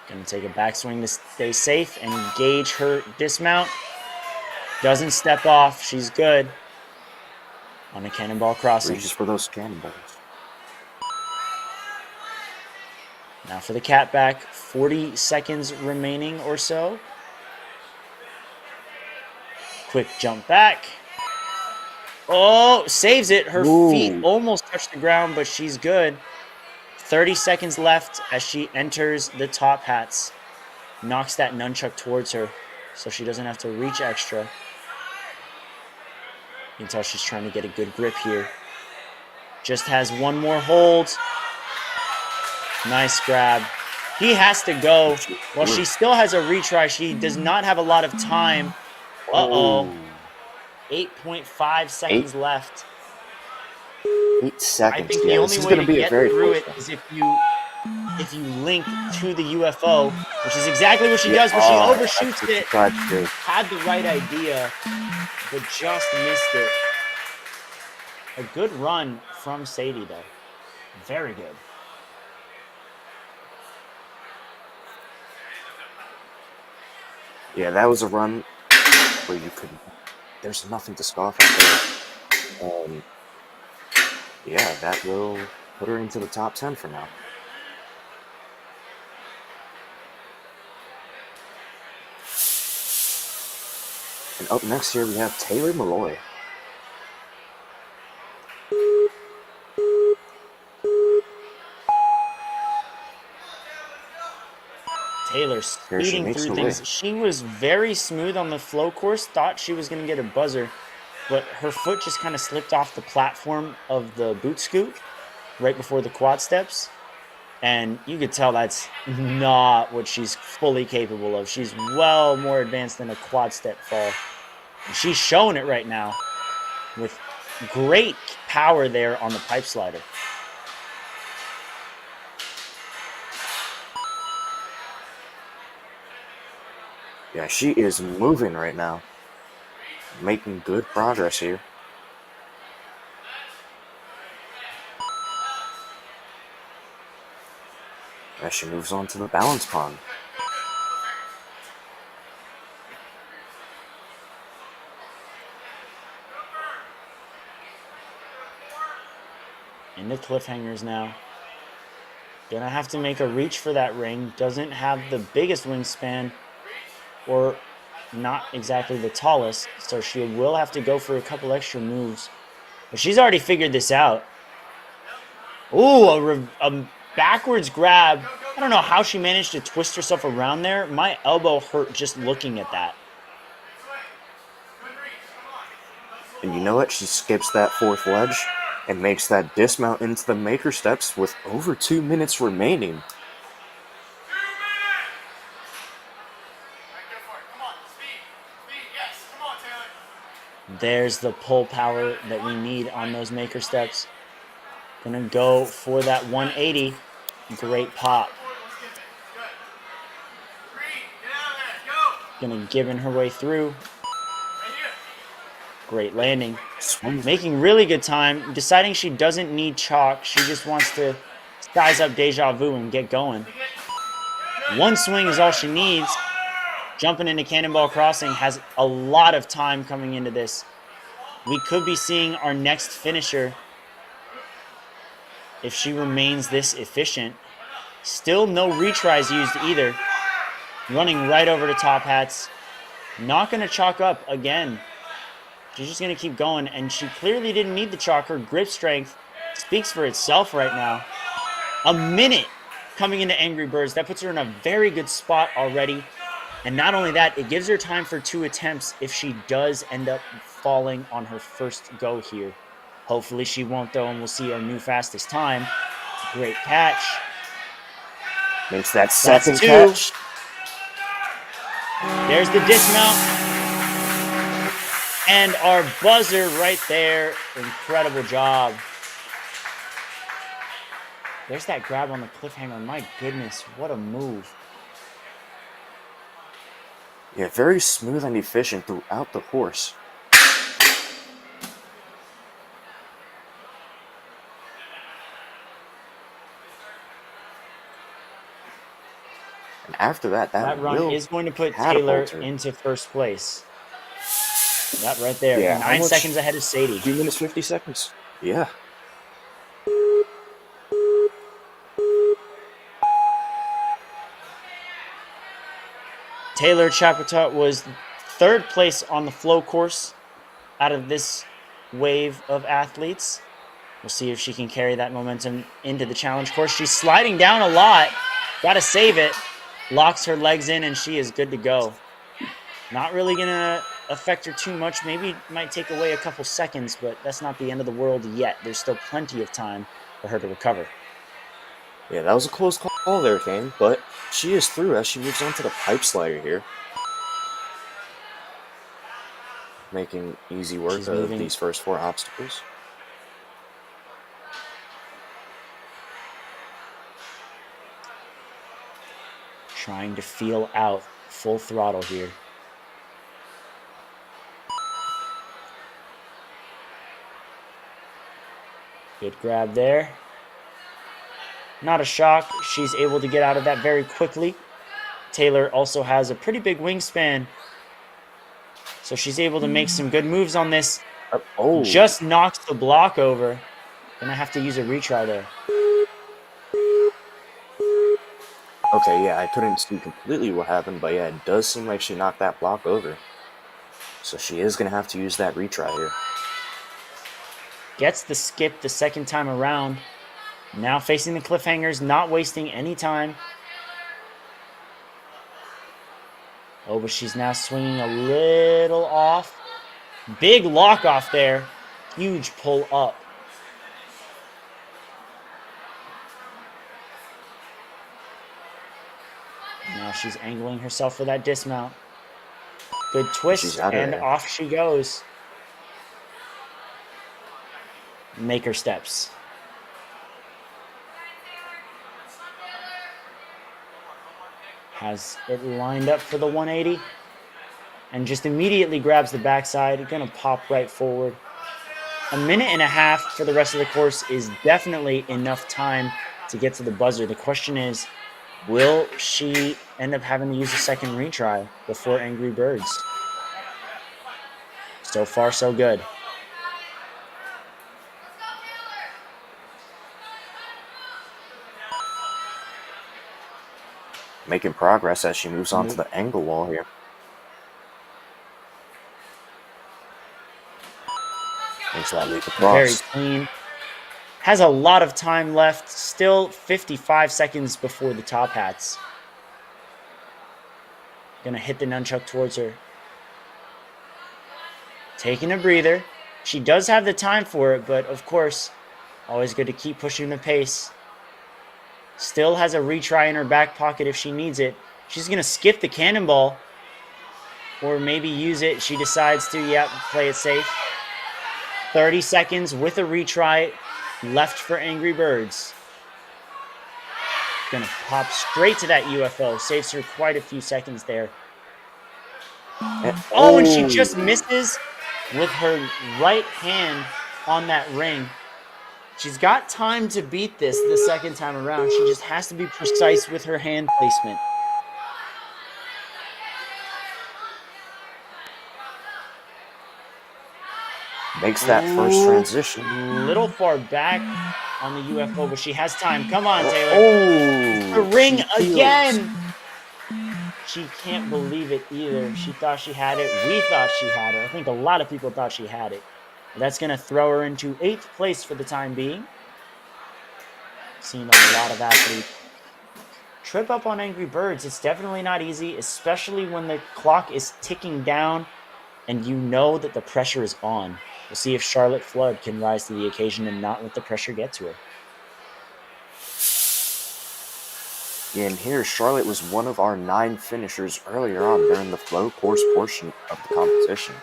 Gonna take a backswing to stay safe and gauge her dismount. Doesn't step off, she's good. On a Cannonball Crossing. Reaches for those cannonballs. Now for the catback, 40 seconds remaining or so. Quick jump back. Oh, saves it. Her feet almost touch the ground, but she's good. 30 seconds left as she enters the Top Hats. Knocks that nunchuck towards her so she doesn't have to reach extra. You can tell she's trying to get a good grip here. Just has one more hold. Nice grab. He has to go. Well, she still has a retry. She does not have a lot of time. Uh-oh. 8.5 seconds left. 8 seconds. I think the only way to get through it is if you link to the UFO, which is exactly what she does, but she overshoots it. Had the right idea, but just missed it. A good run from Sadie, though. Very good. Yeah, that was a run where you could. There's nothing to scoff at there. Yeah, that will put her into the top 10 for now. And up next here we have Taylor Malloy. Taylor speeding through things. She was very smooth on the flow course. Thought she was going to get a buzzer, but her foot just kind of slipped off the platform of the boot scoot right before the quad steps. And you could tell that's not what she's fully capable of. She's well more advanced than a quad step fall. And she's showing it right now with great power there on the pipe slider. Yeah, she is moving right now. Making good progress here. As she moves on to the balance pond. In the cliffhangers now. Gonna have to make a reach for that ring. Doesn't have the biggest wingspan, or not exactly the tallest, so she will have to go for a couple extra moves. But she's already figured this out. Ooh, a backwards grab. I don't know how she managed to twist herself around there. My elbow hurt just looking at that. And you know what? She skips that fourth ledge and makes that dismount into the maker steps with over 2 minutes remaining. There's the pull power that we need on those maker steps. Gonna go for that 180. Great pop. Gonna give in her way through. Great landing. Swing. Making really good time. Deciding she doesn't need chalk. She just wants to size up Deja Vu and get going. One swing is all she needs. Jumping into Cannonball Crossing has a lot of time coming into this. We could be seeing our next finisher if she remains this efficient. Still no retries used either. Running right over to top hats. Not going to chalk up again. She's just going to keep going, and she clearly didn't need the chalk. Her grip strength speaks for itself right now. A minute coming into Angry Birds. That puts her in a very good spot already. And not only that, it gives her time for 2 attempts if she does end up falling on her first go here. Hopefully she won't, though, and we'll see our new fastest time. Great catch. Makes that second two. catch. There's the dismount. And our buzzer right there. Incredible job. There's that grab on the cliffhanger. My goodness, what a move. Yeah, very smooth and efficient throughout the course. And after that, that run is going to put Taylor into first place. That right there. Yeah, 9 seconds ahead of Sadie. 2 minutes, 50 seconds. Yeah. Taylor Chaputut was 3rd place on the flow course out of this wave of athletes. We'll see if she can carry that momentum into the challenge course. She's sliding down a lot. Got to save it. Locks her legs in, and she is good to go. Not really going to affect her too much. Maybe might take away a couple seconds, but that's not the end of the world yet. There's still plenty of time for her to recover. Yeah, that was a close call there, Kane, but she is through as she moves on to the pipe slider here. Making easy work of these first 4 obstacles. Trying to feel out full throttle here. Good grab there. Not a shock. She's able to get out of that very quickly. Taylor also has a pretty big wingspan, so she's able to make some good moves on this. Oh. Just knocks the block over. Gonna have to use a retry there. Okay, yeah, I couldn't see completely what happened, but yeah, it does seem like she knocked that block over. So she is going to have to use that retry here. Gets the skip the second time around. Now facing the cliffhangers, not wasting any time. Oh, but she's now swinging a little off. Big lock off there. Huge pull up. Now she's angling herself for that dismount. Good twist, and off she goes. Maker steps. Has it lined up for the 180. And just immediately grabs the backside. Gonna pop right forward. 1.5 minutes for the rest of the course is definitely enough time to get to the buzzer. The question is, will she end up having to use a second retry before Angry Birds? So far, so good. Making progress as she moves on to the angle wall here. Makes that leap across. Very clean. Has a lot of time left. Still 55 seconds before the top hats. Gonna hit the nunchuck towards her. Taking a breather. She does have the time for it, but of course, always good to keep pushing the pace. Still has a retry in her back pocket if she needs it. She's gonna skip the cannonball. Or maybe use it. She decides to, play it safe. 30 seconds with a retry left for Angry Birds. Gonna pop straight to that UFO. Saves her quite a few seconds there. And she just misses. with her right hand on that ring. She's got time to beat this the second time around. She just has to be precise with her hand placement. Makes that first transition. Little far back on the UFO, but she has time. Come on, Taylor. Oh, The ring she peels. again. She can't believe it either. She thought she had it. We thought she had it. I think a lot of people thought she had it. That's going to throw her into 8th place for the time being. Seen a lot of athletes trip up on Angry Birds. It's definitely not easy, especially when the clock is ticking down and you know that the pressure is on. We'll see if Charlotte Flood can rise to the occasion and not let the pressure get to her. Yeah, and here, Charlotte was one of our 9 finishers earlier on during the flow course portion of the competition.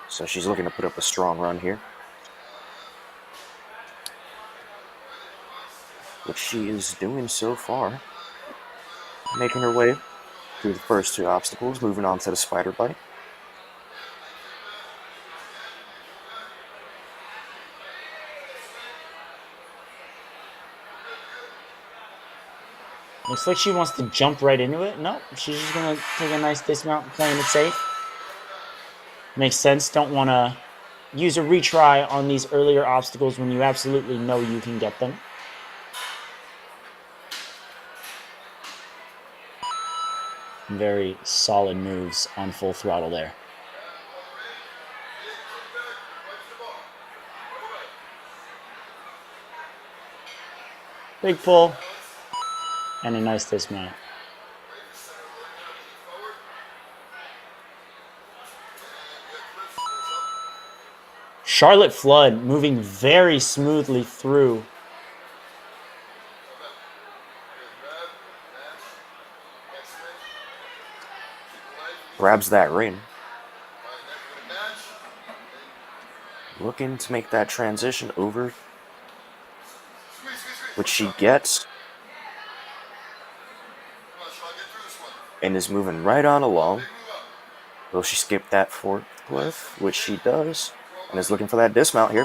So she's looking to put up a strong run here, which she is doing so far. Making her way through the first 2 obstacles, moving on to the spider bite. Looks like she wants to jump right into it. No, she's just going to take a nice dismount, playing it safe. Makes sense. Don't want to use a retry on these earlier obstacles when you absolutely know you can get them. Very solid moves on full throttle there. Big pull and a nice dismount. Charlotte Flood moving very smoothly through. Grabs that ring. Looking to make that transition over, which she gets. And is moving right on along. Will she skip that forklift? Which she does. And is looking for that dismount here.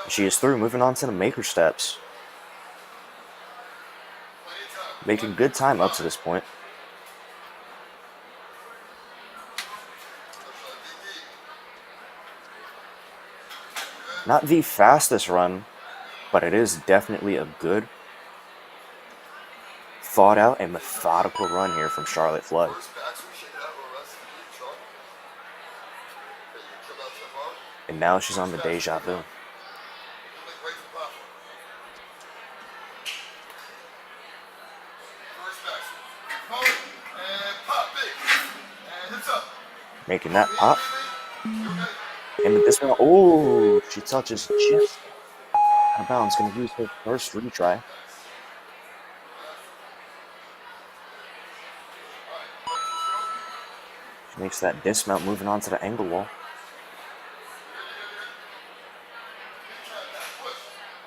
She is through, moving on to the maker steps. Making good time up to this point. Not the fastest run, but it is definitely a good, thought out and methodical run here from Charlotte Flood. And now she's on the deja vu. Making that pop. And the dismount. Oh, she touches just out of bounds. Going to use her first retry. She makes that dismount, moving on to the angle wall.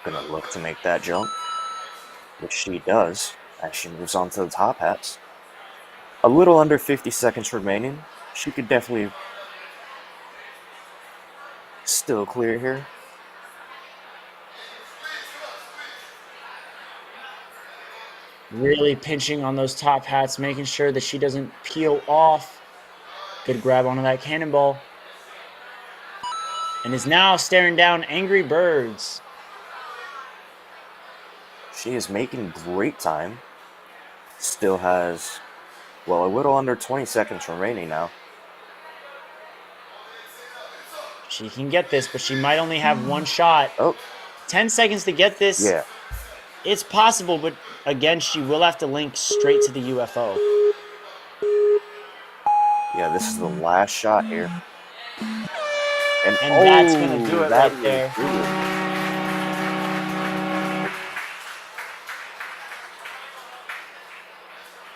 Gonna look to make that jump, which she does as she moves on to the top hats. A little under 50 seconds remaining. She could definitely still clear here. Really pinching on those top hats, making sure that she doesn't peel off. Good grab onto that cannonball. And is now staring down Angry Birds. She is making great time. Still has, well, a little under 20 seconds remaining now. She can get this, but she might only have one shot. Oh. 10 seconds to get this. Yeah. It's possible, but again, she will have to link straight to the UFO. Yeah, this is the last shot here. And that's going to do it right there.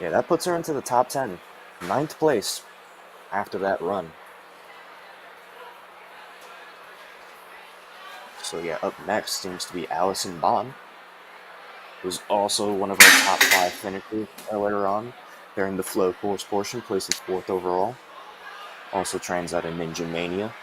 Yeah, that puts her into the top 10. 9th place after that run. So yeah, up next seems to be Allison Bond, who's also one of our top 5 finishers earlier on. during the flow course portion, places 4th overall. Also trains out of Ninja Mania.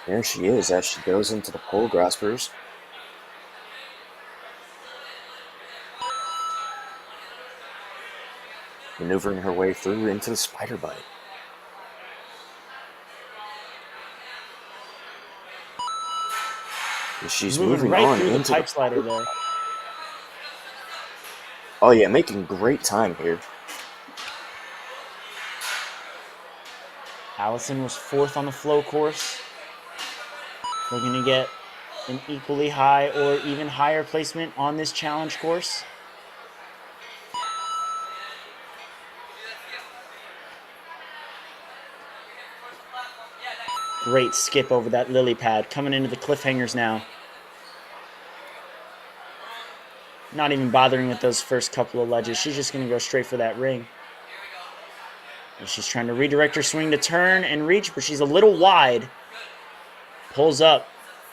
There she is as she goes into the pole graspers. Maneuvering her way through into the spider bite. And she's moving right on through the into pipe slider there. Oh yeah, making great time here. Allison was 4th on the flow course. Looking to get an equally high or even higher placement on this challenge course. Great skip over that lily pad. Coming into the cliffhangers now. Not even bothering with those first couple of ledges. She's just going to go straight for that ring. And she's trying to redirect her swing to turn and reach, but she's a little wide. Pulls up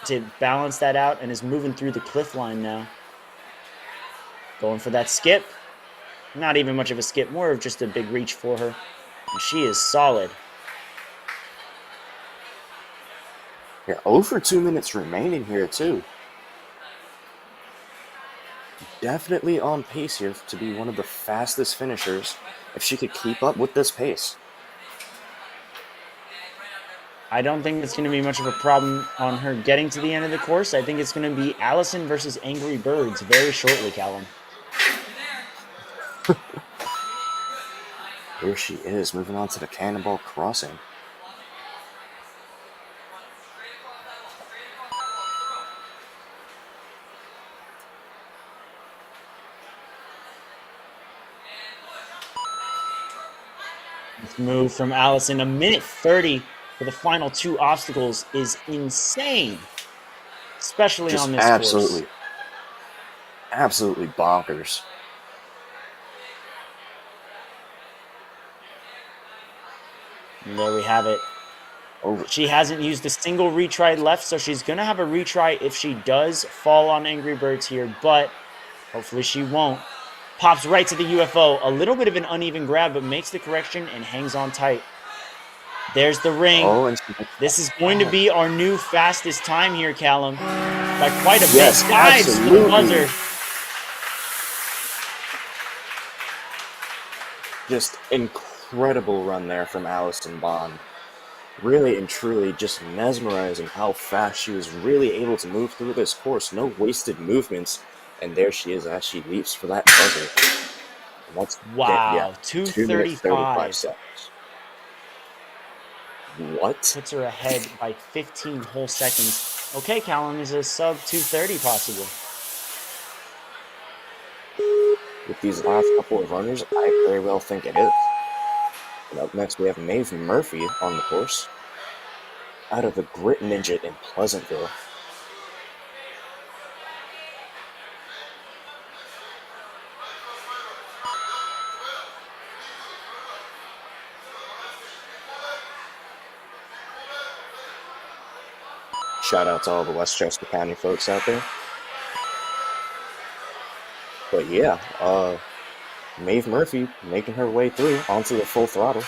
to balance that out and is moving through the cliff line now. Going for that skip. Not even much of a skip, more of just a big reach for her. And she is solid. Yeah, over 2 minutes remaining here too. Definitely on pace here to be one of the fastest finishers if she could keep up with this pace. I don't think it's going to be much of a problem on her getting to the end of the course. I think it's going to be Allison versus Angry Birds very shortly, Callum. Here she is, moving on to the Cannonball Crossing. This move from Allison, a minute 30 for the final 2 obstacles is insane, especially Just on this absolutely, course. absolutely bonkers. And there we have it. Over. She hasn't used a single retry left, so she's going to have a retry if she does fall on Angry Birds here, but hopefully she won't. Pops right to the UFO. A little bit of an uneven grab, but makes the correction and hangs on tight. There's the ring. Oh, and this is going to be our new fastest time here, Callum. By quite a bit. Yes, Dives for the absolutely. buzzer. Just incredible run there from Allison Bond. Really and truly just mesmerizing how fast she was really able to move through this course. No wasted movements. And there she is as she leaps for that buzzer. And that's Wow, 2 minutes 35 2:35. seconds. What? Puts her ahead by 15 whole seconds. Okay, Callum, is a sub 2:30 possible? With these last couple of runners, I very well think it is. And up next we have Maeve Murphy on the course. Out of the Grit Ninja in Pleasantville. Shout out to all the Westchester County folks out there. But yeah, Maeve Murphy making her way through onto the full throttle.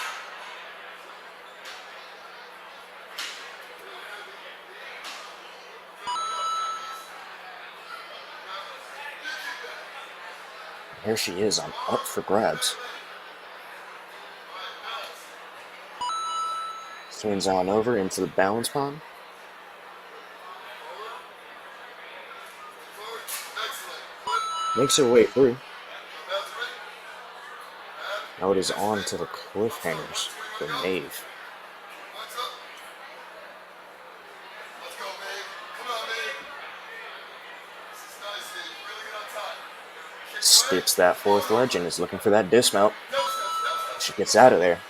Here she is on up for grabs. Swings on over into the balance pond. Makes her way through. Now it is on to the cliffhangers for Maeve. Skips that 4th ledge and is looking for that dismount. She gets out of there.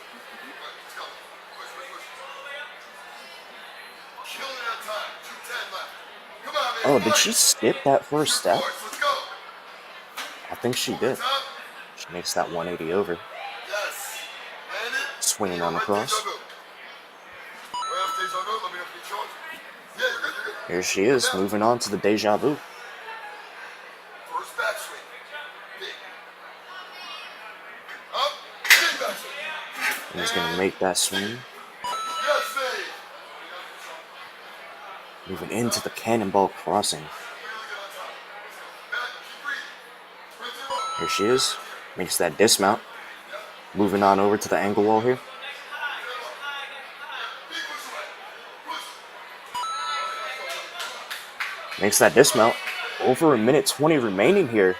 Oh, did she skip that first step? I think she did. She makes that 180 over. Swinging on the cross. Here she is, moving on to the deja vu. And he's going to make that swing. Moving into the cannonball crossing. Here she is. Makes that dismount. Moving on over to the angle wall here. Makes that dismount. Over a minute 20 remaining here.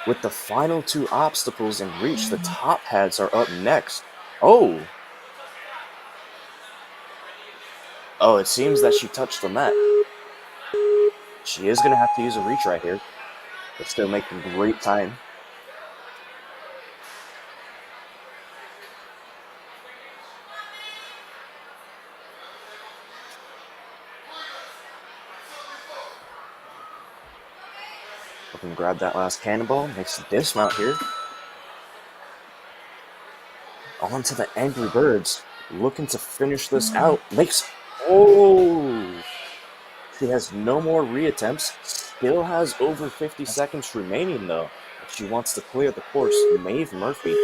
With the final two obstacles in reach, the top hats are up next. Oh, it seems that she touched the mat. She is going to have to use a reach right here. But still making great time. Looking to grab that last cannonball. Makes the dismount here. On to the Angry Birds. Looking to finish this out. She has no more reattempts. Still has over 50 seconds remaining though. If she wants to clear the course, Maeve Murphy.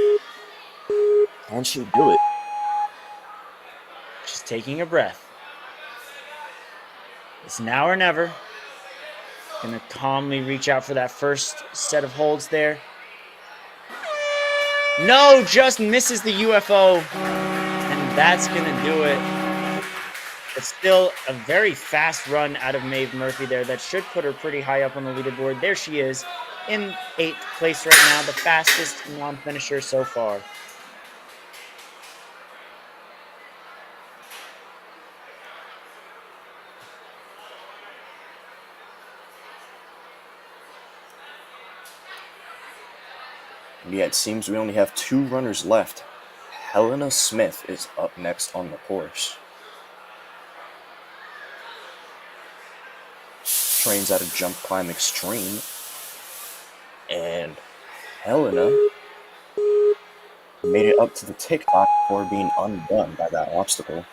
Can she do it? She's taking a breath. It's now or never. Gonna calmly reach out for that first set of holds there. No, just misses the UFO. And that's gonna do it. It's still a very fast run out of Maeve Murphy there. That should put her pretty high up on the leaderboard. There she is in 8th place right now, the fastest non-finisher so far. Yeah, it seems we only have 2 runners left. Helena Smith is up next on the course. Trains at a jump climb extreme. And Helena made it up to the TikTok before being undone by that obstacle.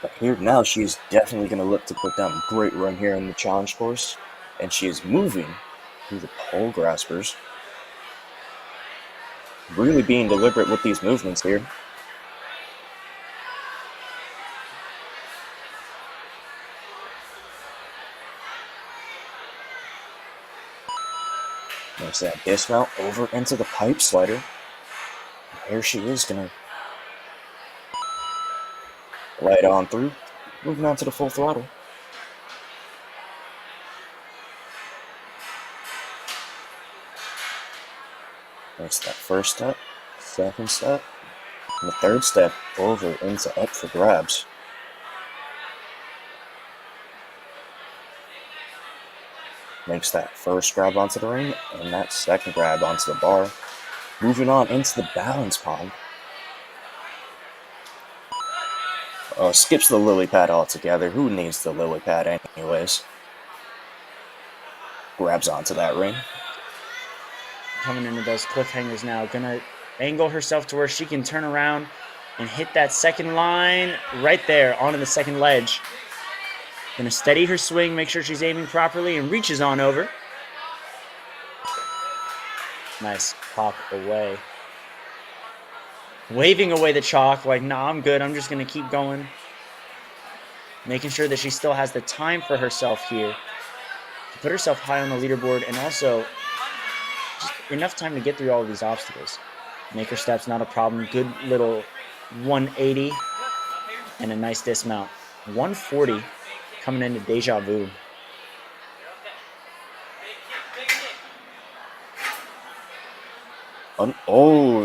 But here now she is definitely going to look to put down a great run here in the challenge course. And she is moving through the pole graspers. Really being deliberate with these movements here. Makes that dismount over into the pipe slider. And here she is gonna right on through. Moving on to the full throttle. Makes that first step, second step, and the third step over into up for grabs. Makes that first grab onto the ring and that second grab onto the bar. Moving on into the balance pond. Skips the lily pad altogether. Who needs the lily pad anyways? Grabs onto that ring. Coming into those cliffhangers now. Gonna angle herself to where she can turn around and hit that second line right there onto the second ledge. Gonna steady her swing, make sure she's aiming properly, and reaches on over. Nice pop away. Waving away the chalk like, nah, I'm good. I'm just gonna keep going. Making sure that she still has the time for herself here to put herself high on the leaderboard, and also just enough time to get through all of these obstacles. Make her steps not a problem. Good little 180 and a nice dismount. 140 coming into Deja Vu.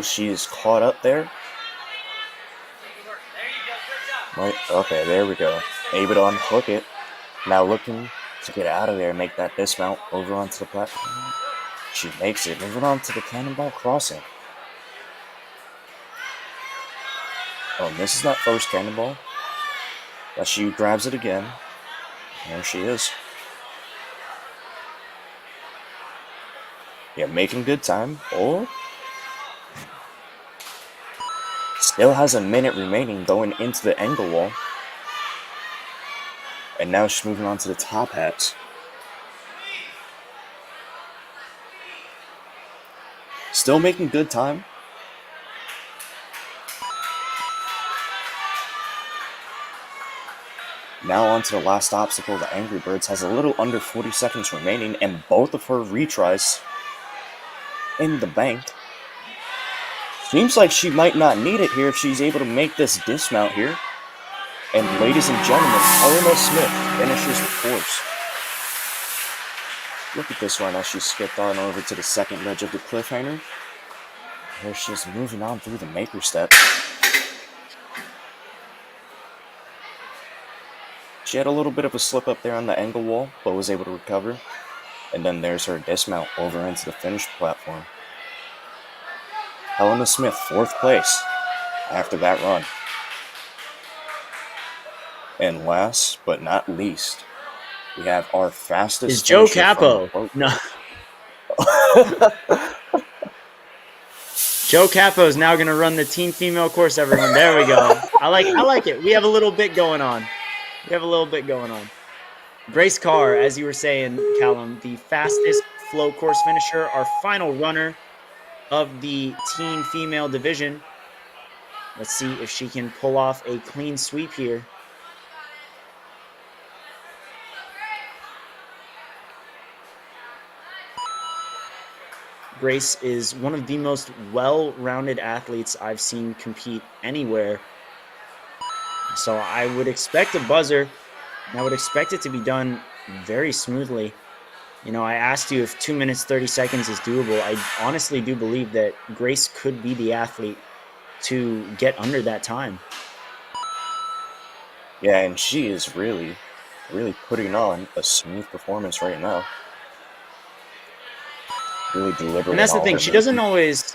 She's caught up there. Right, okay, there we go. Able to unhook it. Now looking to get out of there and make that dismount over onto the platform. She makes it. Moving on to the cannonball crossing. Misses that first cannonball. But she grabs it again. There she is. Yeah, making good time. Oh. Still has a minute remaining going into the angle wall. And now she's moving on to the top hats. Still making good time. Now on to the last obstacle. The Angry Birds has a little under 40 seconds remaining, and both of her retries in the bank. Seems like she might not need it here if she's able to make this dismount here. And ladies and gentlemen, Helena Smith finishes the course. Look at this run as she skipped on over to the second ledge of the cliffhanger. Here she's moving on through the maker step. She had a little bit of a slip up there on the angle wall, but was able to recover. And then there's her dismount over into the finish platform. Helena Smith, 4th place after that run. And last but not least, we have our fastest Is Joe finisher from Capo. No. Joe Capo is now going to run the teen female course, everyone. There we go. I like it. We have a little bit going on. Grace Carr, as you were saying, Callum, the fastest flow course finisher, our final runner of the teen female division. Let's see if she can pull off a clean sweep here. Grace is one of the most well-rounded athletes I've seen compete anywhere. So I would expect a buzzer, and I would expect it to be done very smoothly. You know, I asked you if 2 minutes, 30 seconds is doable. I honestly do believe that Grace could be the athlete to get under that time. Yeah, and she is really putting on a smooth performance right now. Really delivering. And that's the thing. She doesn't always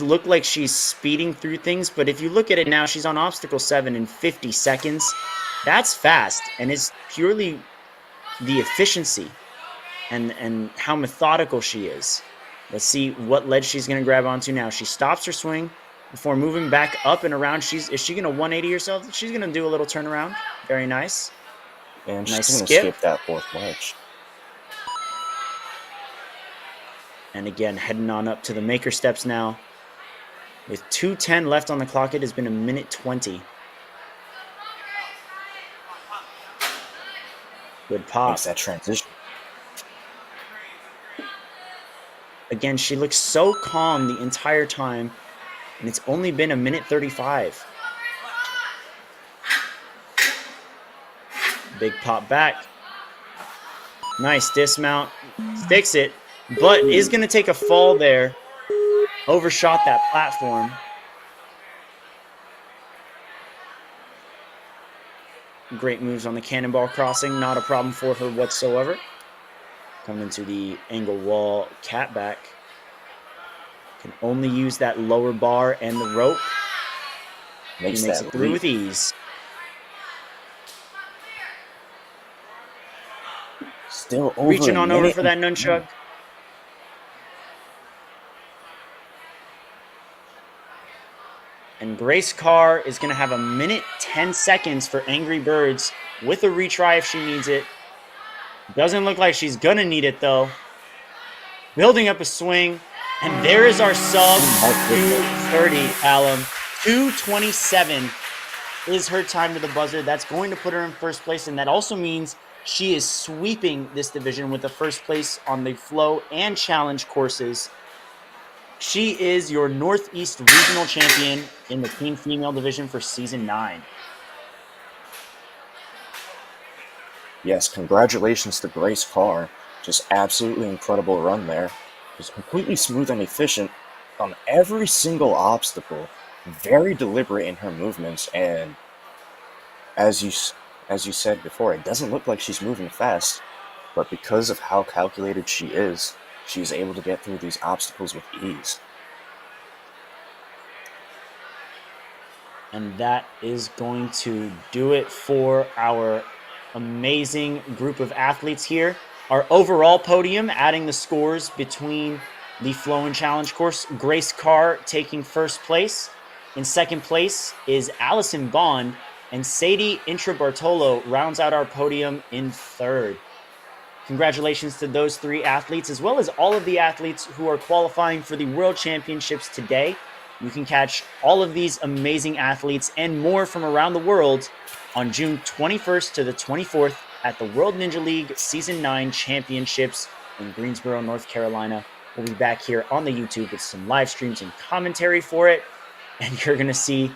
look like she's speeding through things, but if you look at it now, she's on obstacle 7 in 50 seconds. That's fast, and it's purely the efficiency and how methodical she is. Let's see what ledge she's going to grab onto now. She stops her swing before moving back up and around. Is she going to 180 herself? She's going to do a little turnaround. Very nice. And she's nice going to skip. skip that 4th ledge. And again, heading on up to the maker steps now. With 2:10 left on the clock, it has been 1:20. Good pop. Makes that transition. Again, she looks so calm the entire time, and it's only been 1:35. Big pop back. Nice dismount. Sticks it, but is going to take a fall there. Overshot that platform. Great moves on the cannonball crossing. Not a problem for her whatsoever. Coming into the angle wall catback. Can only use that lower bar and the rope. Makes it through leap with ease. Still over reaching on over for that nunchuck. And Grace Carr is going to have 1:10 for Angry Birds with a retry if she needs it. Doesn't look like she's going to need it, though. Building up a swing. And there is our sub 2:30, Alum. 2:27 is her time to the buzzer. That's going to put her in first place, and that also means she is sweeping this division with the first place on the flow and challenge courses. She is your Northeast Regional Champion in the Team Female Division for Season 9. Yes, congratulations to Grace Carr. Just absolutely incredible run there. Just completely smooth and efficient on every single obstacle. Very deliberate in her movements, and as you said before, it doesn't look like she's moving fast, but because of how calculated she is, she's able to get through these obstacles with ease. And that is going to do it for our amazing group of athletes here. Our overall podium, adding the scores between the Flow and Challenge course, Grace Carr taking first place. In second place is Allison Bond, and Sadie Intrabartolo rounds out our podium in third. Congratulations to those 3 athletes, as well as all of the athletes who are qualifying for the World Championships today. You can catch all of these amazing athletes and more from around the world on June 21st to the 24th at the World Ninja League Season 9 Championships in Greensboro, North Carolina. We'll be back here on the YouTube with some live streams and commentary for it, and you're going to see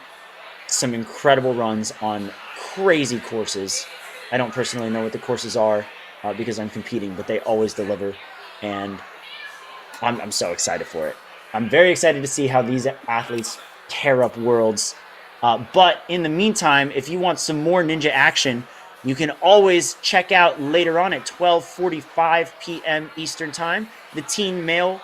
some incredible runs on crazy courses. I don't personally know what the courses are because I'm competing, but they always deliver, and I'm so excited for it. I'm very excited to see how these athletes tear up worlds. But in the meantime, if you want some more ninja action, you can always check out later on at 12:45 p.m. Eastern Time, the teen male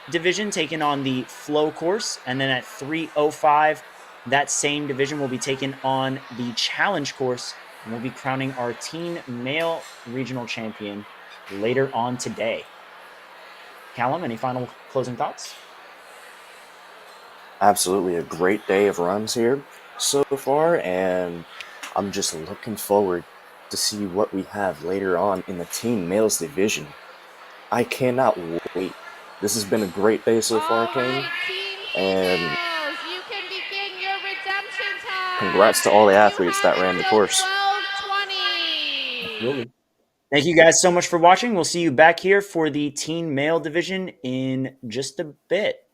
division taking on the flow course, and then at 3:05, that same division will be taken on the challenge course, and we'll be crowning our teen male regional champion later on today. Callum, any final closing thoughts? Absolutely a great day of runs here so far, and I'm just looking forward to see what we have later on in the teen males division. I cannot wait. This has been a great day so far, Kane, and you can begin your redemption time. congrats to all the athletes that ran the course. 12:20. Absolutely. Thank you guys so much for watching. We'll see you back here for the teen male division in just a bit.